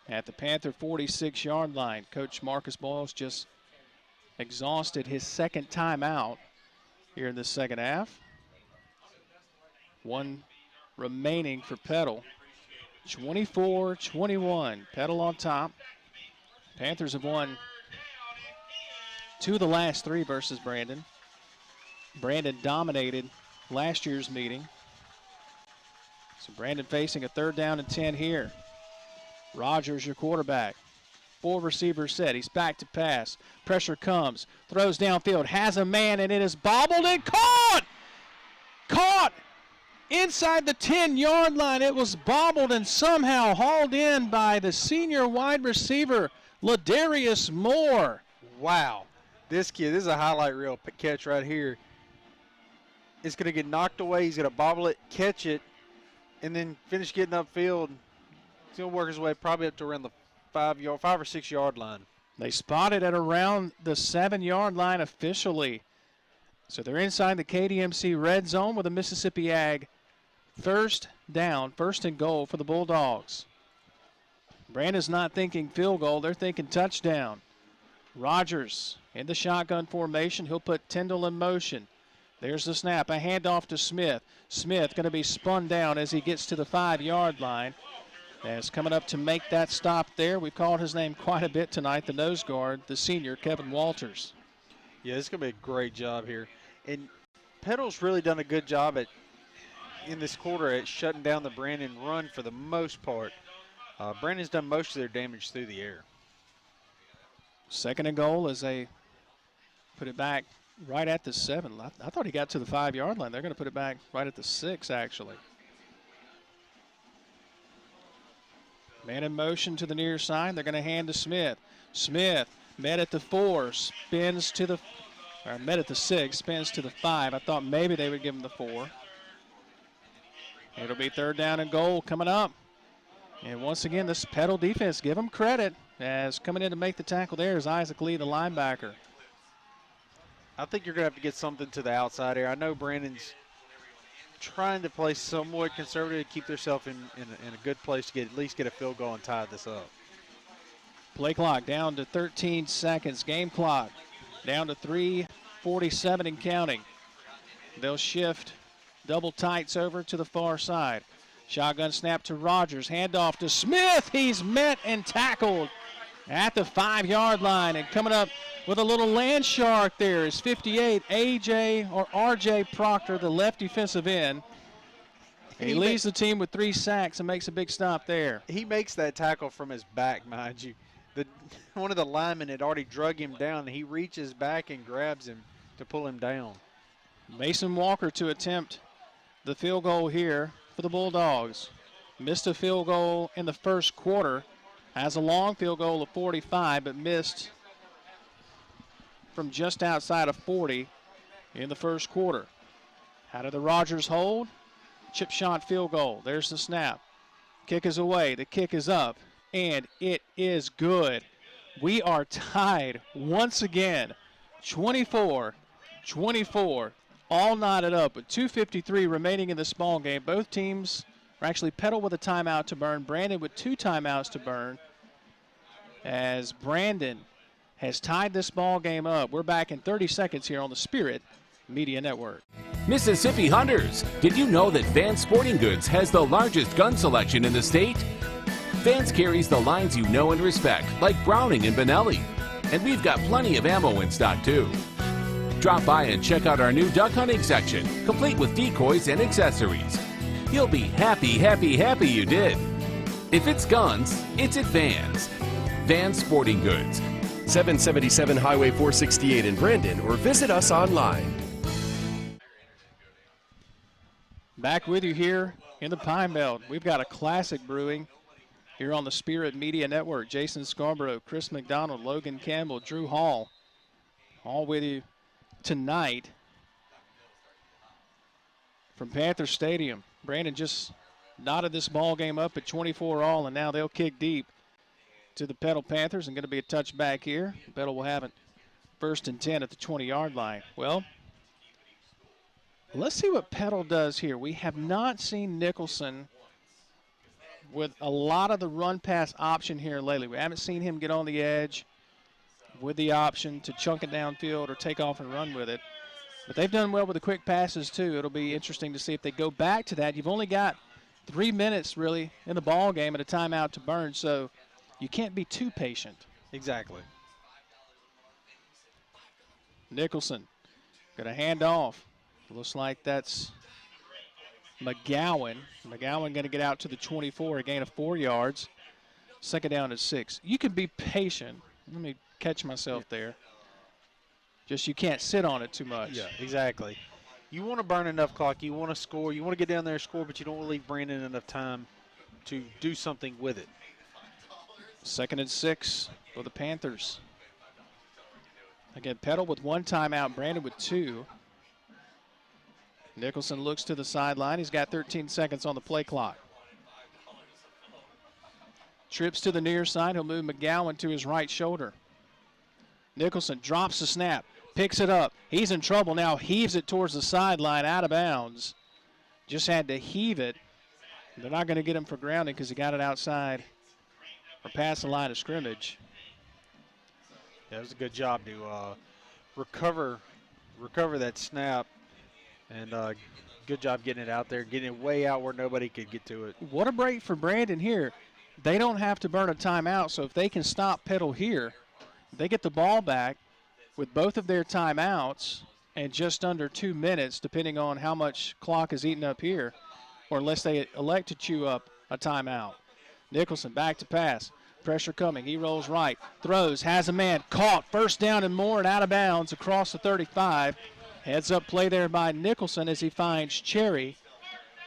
at the Panther 46-yard line. Coach Marcus Boyles just exhausted his second timeout here in the second half. One remaining for Petal. 24-21. Petal on top. Panthers have won 2 of the last 3 versus Brandon. Brandon dominated last year's meeting. So Brandon facing a 3rd down and 10 here. Rogers, your quarterback. 4 receivers set. He's back to pass. Pressure comes. Throws downfield. Has a man, and it is bobbled and caught! Caught! Inside the 10-yard line. It was bobbled and somehow hauled in by the senior wide receiver, Ladarius Moore. Wow. This kid, this is a highlight reel catch right here. It's going to get knocked away. He's going to bobble it, catch it, and then finish getting upfield. He's going to work his way probably up to around the 5 or 6 yard line. They spotted at around the 7-yard line officially. So they're inside the KDMC red zone with a Mississippi Ag 1st down, 1st and goal for the Bulldogs. Brandon's not thinking field goal. They're thinking touchdown. Rogers in the shotgun formation. He'll put Tyndall in motion. There's the snap. A handoff to Smith. Smith going to be spun down as he gets to the 5-yard line. As coming up to make that stop there, we've called his name quite a bit tonight, the nose guard, the senior, Kevin Walters. Yeah, it's going to be a great job here. And Petal's really done a good job in this quarter at shutting down the Brandon run for the most part. Brandon's done most of their damage through the air. 2nd and goal as they put it back right at the 7. I thought he got to the 5-yard line. They're going to put it back right at the 6, actually. Man in motion to the near side. They're going to hand to Smith. Smith met at the 4, spins to the, or met at the 6, spins to the 5. I thought maybe they would give him the 4. It'll be 3rd down and goal coming up. And once again, this Petal defense, give them credit, as coming in to make the tackle there is Isaac Lee, the linebacker. I think you're going to have to get something to the outside here. I know Brandon's trying to play somewhat conservative to keep themselves in a good place to at least get a field goal and tie this up. Play clock down to 13 seconds. Game clock down to 3:47 and counting. They'll shift double tights over to the far side. Shotgun snap to Rogers. Handoff to Smith. He's met and tackled at the 5-yard line. And coming up with a little land shark there is 58, R.J. Proctor, the left defensive end. He leads the team with 3 sacks and makes a big stop there. He makes that tackle from his back, mind you. One of the linemen had already drug him down. He reaches back and grabs him to pull him down. Mason Walker to attempt the field goal here for the Bulldogs. Missed a field goal in the 1st quarter. Has a long field goal of 45, but missed from just outside of 40 in the 1st quarter. How did the Rogers hold? Chip shot field goal. There's the snap. Kick is away. The kick is up, and it is good. We are tied once again, 24-24, all knotted up with 2:53 remaining in this ball game. Both teams are actually Petal with a timeout to burn, Brandon with 2 timeouts to burn, as Brandon has tied this ball game up. We're back in 30 seconds here on the Spirit Media Network. Mississippi Hunters, did you know that Vance Sporting Goods has the largest gun selection in the state? Vance carries the lines you know and respect, like Browning and Benelli. And we've got plenty of ammo in stock too. Drop by and check out our new duck hunting section, complete with decoys and accessories. You'll be happy you did. If it's guns, it's at Vance. Vance Sporting Goods. 777 Highway 468 in Brandon, or visit us online. Back with you here in the Pine Belt. We've got a classic brewing here on the Spirit Media Network. Jason Scarborough, Chris McDonald, Logan Campbell, Drew Hall, all with you tonight from Panther Stadium. Brandon just knotted this ball game up at 24-all, and now they'll kick deep to the Petal Panthers, and going to be a touchback here. Petal will have it 1st and 10 at the 20-yard line. Well, let's see what Petal does here. We have not seen Nicholson with a lot of the run-pass option here lately. We haven't seen him get on the edge with the option to chunk it downfield or take off and run with it. But they've done well with the quick passes, too. It'll be interesting to see if they go back to that. You've only got 3 minutes, really, in the ball game at a timeout to burn, so you can't be too patient. Exactly. Nicholson going to hand off. Looks like that's McGowan. McGowan going to get out to the 24, a gain of 4 yards. Second down at 6. You can be patient. Let me catch myself there. Just you can't sit on it too much. Yeah, exactly. You want to burn enough clock. You want to score. You want to get down there and score, but you don't want to leave Brandon enough time to do something with it. Second and 6 for the Panthers. Again, Petal with 1 timeout, Brandon with 2. Nicholson looks to the sideline. He's got 13 seconds on the play clock. Trips to the near side. He'll move McGowan to his right shoulder. Nicholson drops the snap, picks it up. He's in trouble now, heaves it towards the sideline, out of bounds. Just had to heave it. They're not going to get him for grounding because he got it outside or past the line of scrimmage. Yeah, it was a good job to recover that snap, and good job getting it out there, getting it way out where nobody could get to it. What a break for Brandon here. They don't have to burn a timeout, so if they can stop Petal here, they get the ball back with both of their timeouts and just under 2 minutes, depending on how much clock is eaten up here, or unless they elect to chew up a timeout. Nicholson back to pass. Pressure coming. He rolls right. Throws. Has a man. Caught. First down and more and out of bounds across the 35. Heads up play there by Nicholson as he finds Cherry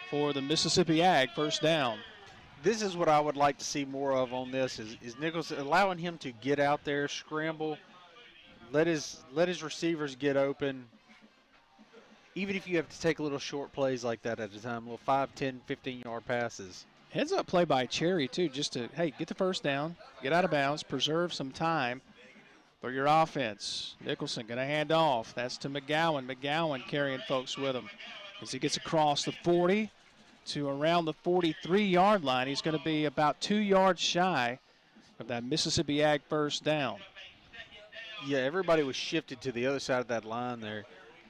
for the Mississippi Ag first down. This is what I would like to see more of on this is Nicholson allowing him to get out there, scramble, let his receivers get open. Even if you have to take little short plays like that at a time, little 5, 10, 15-yard passes. Heads up play by Cherry, too, just to, hey, get the first down, get out of bounds, preserve some time for your offense. Nicholson going to hand off. That's to McGowan. McGowan carrying folks with him as he gets across the 40 to around the 43-yard line. He's going to be about 2 yards shy of that Mississippi Ag first down. Yeah, everybody was shifted to the other side of that line there.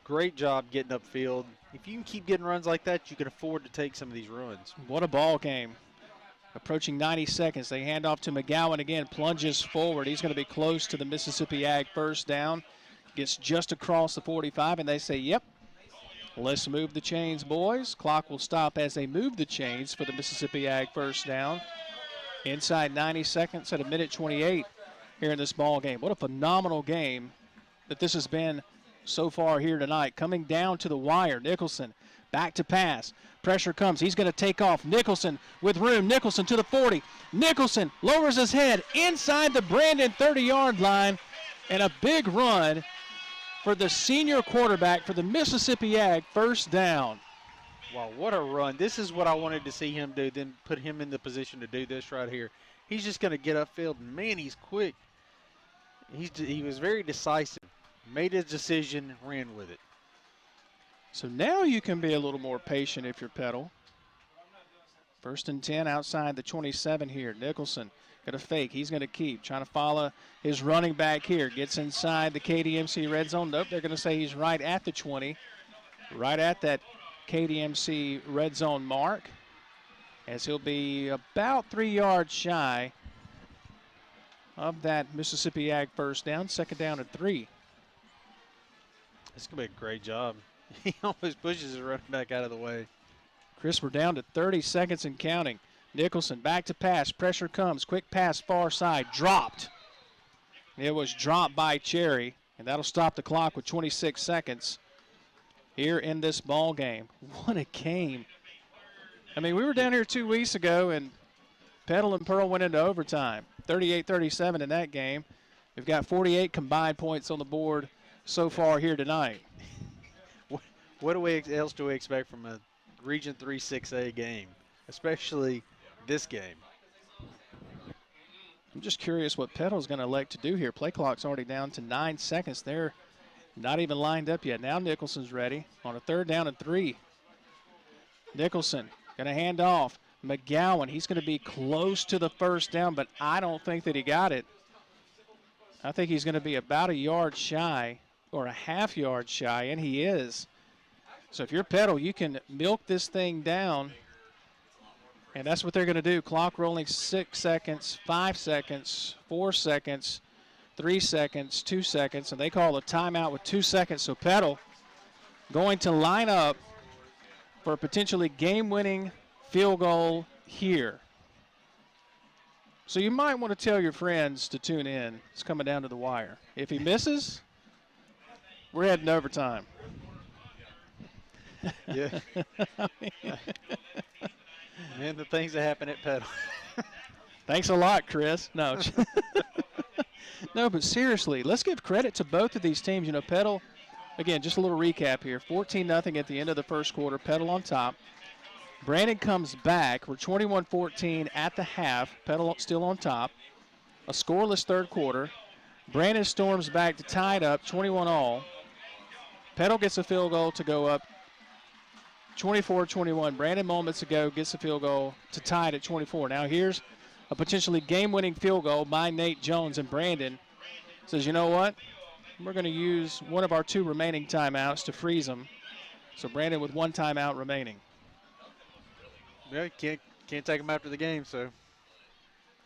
Great job getting upfield. If you can keep getting runs like that, you can afford to take some of these runs. What a ball game. Approaching 90 seconds. They hand off to McGowan again. Plunges forward. He's going to be close to the Mississippi Ag first down. Gets just across the 45, and they say, yep, let's move the chains, boys. Clock will stop as they move the chains for the Mississippi Ag first down. Inside 90 seconds at 1:28 here in this ball game. What a phenomenal game that this has been so far here tonight. Coming down to the wire, Nicholson back to pass. Pressure comes. He's going to take off. Nicholson with room. Nicholson to the 40. Nicholson lowers his head inside the Brandon 30-yard line, and a big run for the senior quarterback for the Mississippi Ag first down. Wow, what a run. This is what I wanted to see him do, then put him in the position to do this right here. He's just going to get upfield, and man, he's quick. He was very decisive. Made his decision, ran with it. So now you can be a little more patient if you're Petal. First and 10 outside the 27 here. Nicholson going to fake. He's going to keep. Trying to follow his running back here. Gets inside the KDMC red zone. Nope, they're going to say he's right at the 20. Right at that KDMC red zone mark. As he'll be about 3 yards shy of that Mississippi Ag first down. Second down at 3. This is going to be a great job. He almost pushes his running back out of the way. Chris, we're down to 30 seconds and counting. Nicholson back to pass. Pressure comes. Quick pass far side. Dropped. It was dropped by Cherry, and that'll stop the clock with 26 seconds here in this ball game. What a game. I mean, we were down here 2 weeks ago, and Petal and Pearl went into overtime. 38-37 in that game. We've got 48 combined points on the board so far here tonight. What else do we expect from a Region 3 6A game, especially this game? I'm just curious what Petal's going to elect to do here. Play clock's already down to 9 seconds. They're not even lined up yet. Now Nicholson's ready on a 3rd down and 3. Nicholson going to hand off. McGowan, he's going to be close to the first down, but I don't think that he got it. I think he's going to be about a yard shy or a half yard shy, and he is. So if you're Petal, you can milk this thing down, and that's what they're going to do. Clock rolling 6 seconds, 5 seconds, 4 seconds, 3 seconds, 2 seconds, and they call a timeout with 2 seconds. So Petal going to line up for a potentially game-winning field goal here. So you might want to tell your friends to tune in. It's coming down to the wire. If he misses, we're heading overtime. Yeah. Man, the things that happen at Petal. Thanks a lot, Chris. No. No, but seriously, let's give credit to both of these teams. You know, Petal, again, just a little recap here. 14-0 at the end of the first quarter. Petal on top. Brandon comes back. We're 21-14 at the half. Petal still on top. A scoreless third quarter. Brandon storms back to tie it up, 21-all. Petal gets a field goal to go up 24-21. Brandon moments ago gets a field goal to tie it at 24. Now here's a potentially game-winning field goal by Nate Jones, and Brandon says, you know what? We're going to use one of our 2 remaining timeouts to freeze them. So Brandon with 1 timeout remaining. Yeah, can't take them after the game, so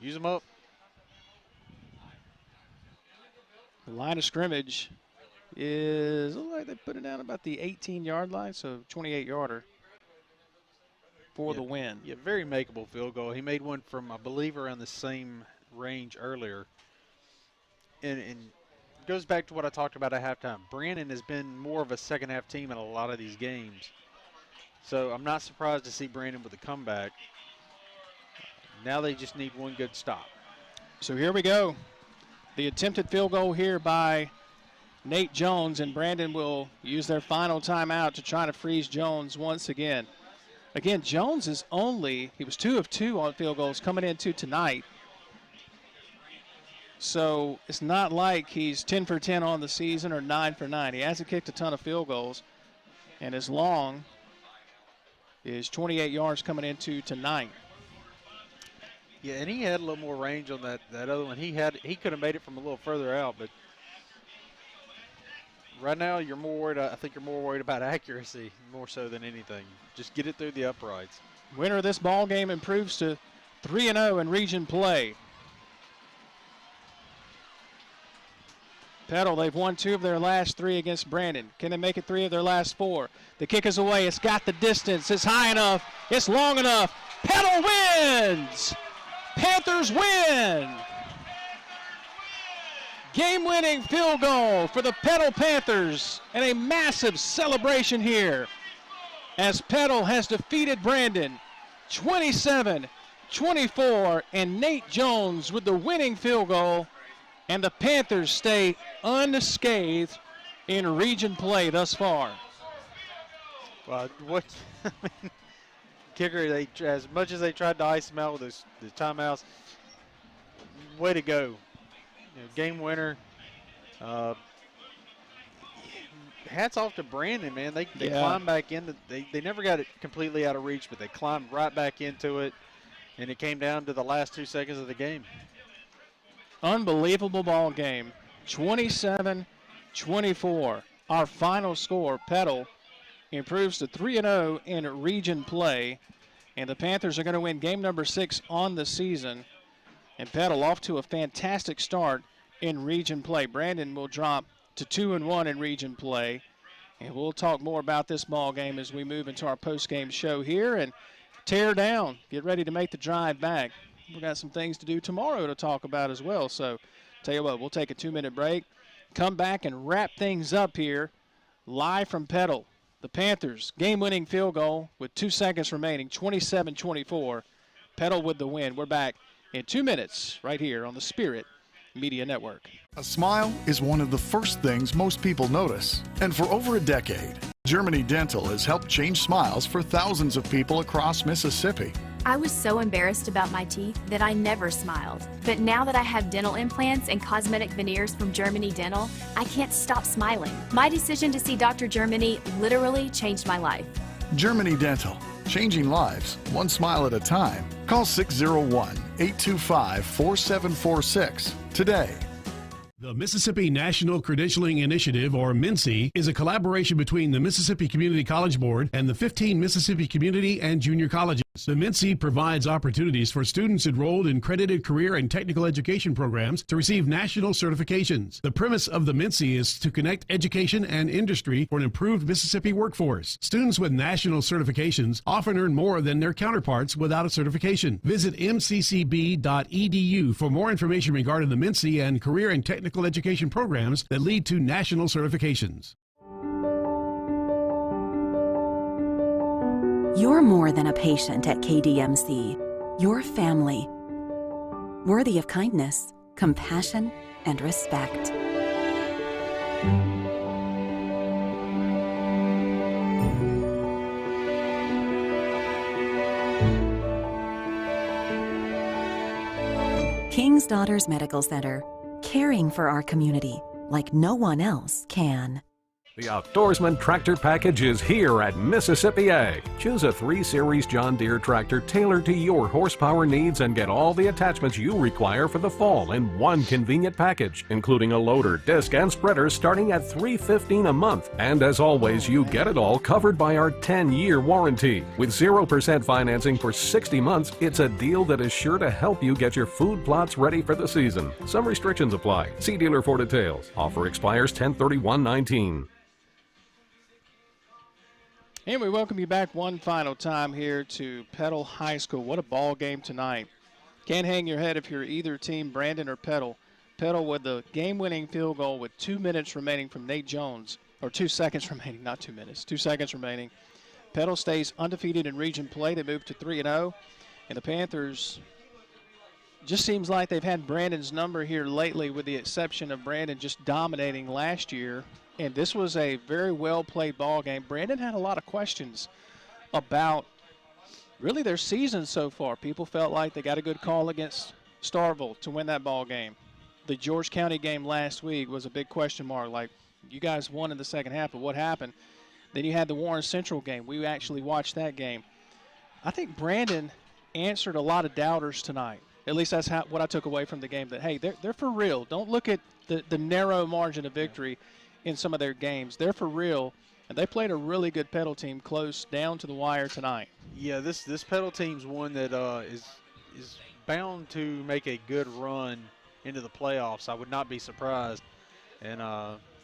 use them up. The line of scrimmage is, look like they put it down about the 18-yard line, so 28-yarder for the win. Yeah, very makeable field goal. He made one from, I believe, around the same range earlier. And it goes back to what I talked about at halftime. Brandon has been more of a second-half team in a lot of these games. So I'm not surprised to see Brandon with a comeback. Now they just need one good stop. So here we go. The attempted field goal here by Nate Jones, and Brandon will use their final timeout to try to freeze Jones once again. Again, Jones is he was 2 of 2 on field goals coming into tonight. So it's not like he's 10 for 10 on the season or 9 for 9. He hasn't kicked a ton of field goals, and his long is 28 yards coming into tonight. Yeah, and he had a little more range on that other one. He could have made it from a little further out, but right now you're more worried. I think you're more worried about accuracy more so than anything. Just get it through the uprights. Winner of this ball game improves to 3-0 in region play. Petal, they've won 2 of their last 3 against Brandon. Can they make it 3 of their last 4? The kick is away. It's got the distance. It's high enough. It's long enough. Petal wins. Panthers win. Game-winning field goal for the Petal Panthers, and a massive celebration here as Petal has defeated Brandon 27-24, and Nate Jones with the winning field goal. And the Panthers stay unscathed in region play thus far. Well, kicker, as much as they tried to ice him out with the timeouts, way to go. You know, game winner. Hats off to Brandon, man. They climbed back in. They never got it completely out of reach, but they climbed right back into it, and it came down to the last 2 seconds of the game. Unbelievable ball game. 27-24. Our final score. Petal improves to 3-0 in region play. And the Panthers are going to win game number 6 on the season. And Petal off to a fantastic start in region play. Brandon will drop to 2-1 in region play. And we'll talk more about this ball game as we move into our post-game show here and tear down. Get ready to make the drive back. We've got some things to do tomorrow to talk about as well. So, tell you what, we'll take a 2-minute break, come back and wrap things up here live from Petal. The Panthers, game-winning field goal with 2 seconds remaining, 27-24. Petal with the win. We're back in 2 minutes right here on the Spirit Media Network. A smile is one of the first things most people notice. And for over a decade, Germany Dental has helped change smiles for thousands of people across Mississippi. I was so embarrassed about my teeth that I never smiled. But now that I have dental implants and cosmetic veneers from Germany Dental, I can't stop smiling. My decision to see Dr. Germany literally changed my life. Germany Dental, changing lives, one smile at a time. Call 601-825-4746 today. The Mississippi National Credentialing Initiative, or MNCI, is a collaboration between the Mississippi Community College Board and the 15 Mississippi Community and Junior Colleges. The Mincy provides opportunities for students enrolled in credited career and technical education programs to receive national certifications. The premise of the Mincy is to connect education and industry for an improved Mississippi workforce. Students with national certifications often earn more than their counterparts without a certification. Visit mccb.edu for more information regarding the Mincy and career and technical education programs that lead to national certifications. You're more than a patient at KDMC. You're family, worthy of kindness, compassion, and respect. King's Daughters Medical Center, caring for our community like no one else can. The Outdoorsman Tractor Package is here at Mississippi Ag. Choose a 3 Series John Deere tractor tailored to your horsepower needs and get all the attachments you require for the fall in one convenient package, including a loader, disc, and spreader starting at $315 a month. And as always, you get it all covered by our 10-year warranty. With 0% financing for 60 months, it's a deal that is sure to help you get your food plots ready for the season. Some restrictions apply. See dealer for details. Offer expires 10/31/19. And we welcome you back one final time here to Petal High School. What a ball game tonight. Can't hang your head if you're either team, Brandon or Petal. Petal with the game-winning field goal with 2 minutes remaining from Nate Jones, or 2 seconds remaining, not 2 minutes, 2 seconds remaining. Petal stays undefeated in region play. They move to 3-0. And the Panthers just seems like they've had Brandon's number here lately, with the exception of Brandon just dominating last year. And this was a very well-played ball game. Brandon had a lot of questions about really their season so far. People felt like they got a good call against Starkville to win that ball game. The George County game last week was a big question mark. Like, you guys won in the second half, but what happened? Then you had the Warren Central game. We actually watched that game. I think Brandon answered a lot of doubters tonight. At least that's what I took away from the game, that, hey, they're for real. Don't look at the narrow margin of victory in some of their games. They're for real, and they played a really good Petal team close down to the wire tonight. Yeah, this Petal team's one that is bound to make a good run into the playoffs. I would not be surprised, and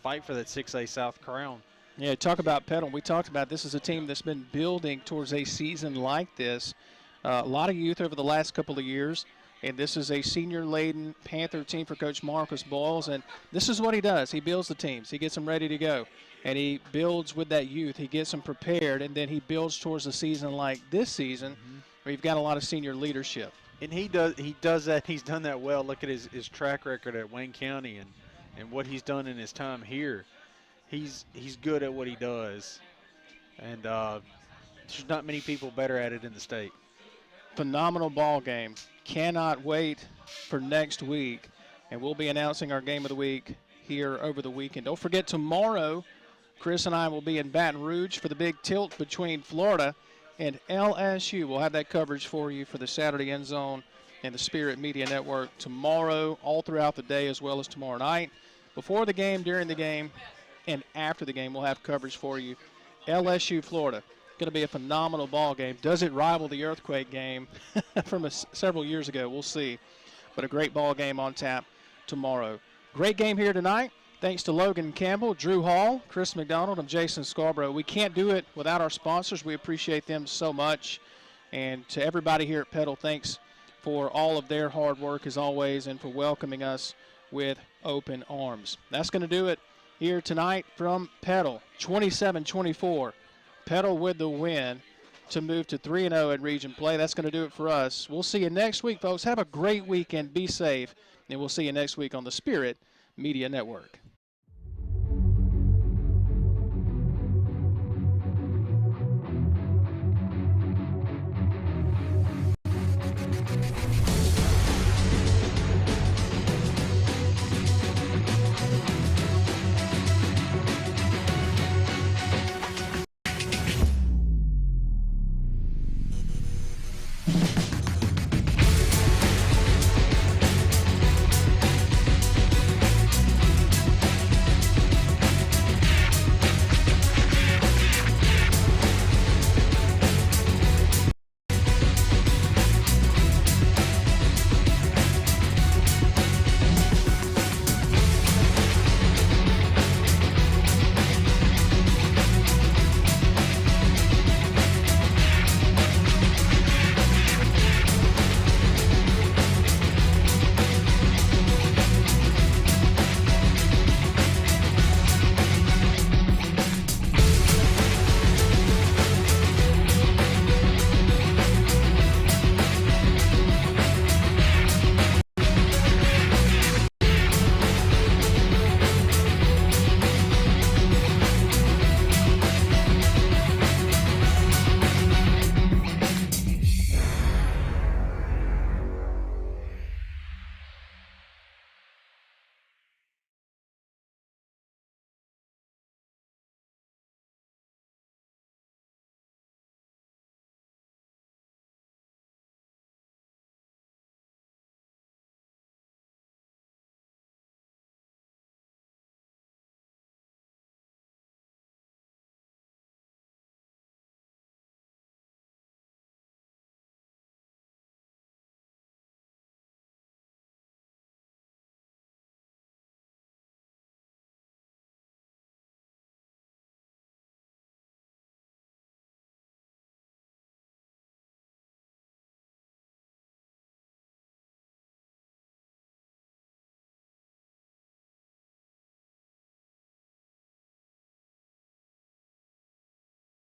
fight for that 6A South crown. Yeah, talk about Petal. We talked about this is a team that's been building towards a season like this. A lot of youth over the last couple of years. And this is a senior-laden Panther team for Coach Marcus Boyles. And this is what he does. He builds the teams. He gets them ready to go. And he builds with that youth. He gets them prepared. And then he builds towards a season like this season where you've got a lot of senior leadership. And he does that. He's done that well. Look at his track record at Wayne County and what he's done in his time here. He's good at what he does. And there's not many people better at it in the state. Phenomenal ball game. Cannot wait for next week, and we'll be announcing our game of the week here over the weekend. Don't forget, tomorrow Chris and I will be in Baton Rouge for the big tilt between Florida and LSU. We'll have that coverage for you for the Saturday End Zone and the Spirit Media Network tomorrow, all throughout the day, as well as tomorrow night. Before the game, during the game, and after the game, we'll have coverage for you. LSU, Florida. Going to be a phenomenal ball game. Does it rival the Earthquake game from several years ago? We'll see. But a great ball game on tap tomorrow. Great game here tonight. Thanks to Logan Campbell, Drew Hall, Chris McDonald, and Jason Scarborough. We can't do it without our sponsors. We appreciate them so much. And to everybody here at Petal, thanks for all of their hard work as always and for welcoming us with open arms. That's going to do it here tonight from Petal, 27-24. Petal with the win to move to 3-0 in region play. That's going to do it for us. We'll see you next week, folks. Have a great weekend. Be safe. And we'll see you next week on the Spirit Media Network.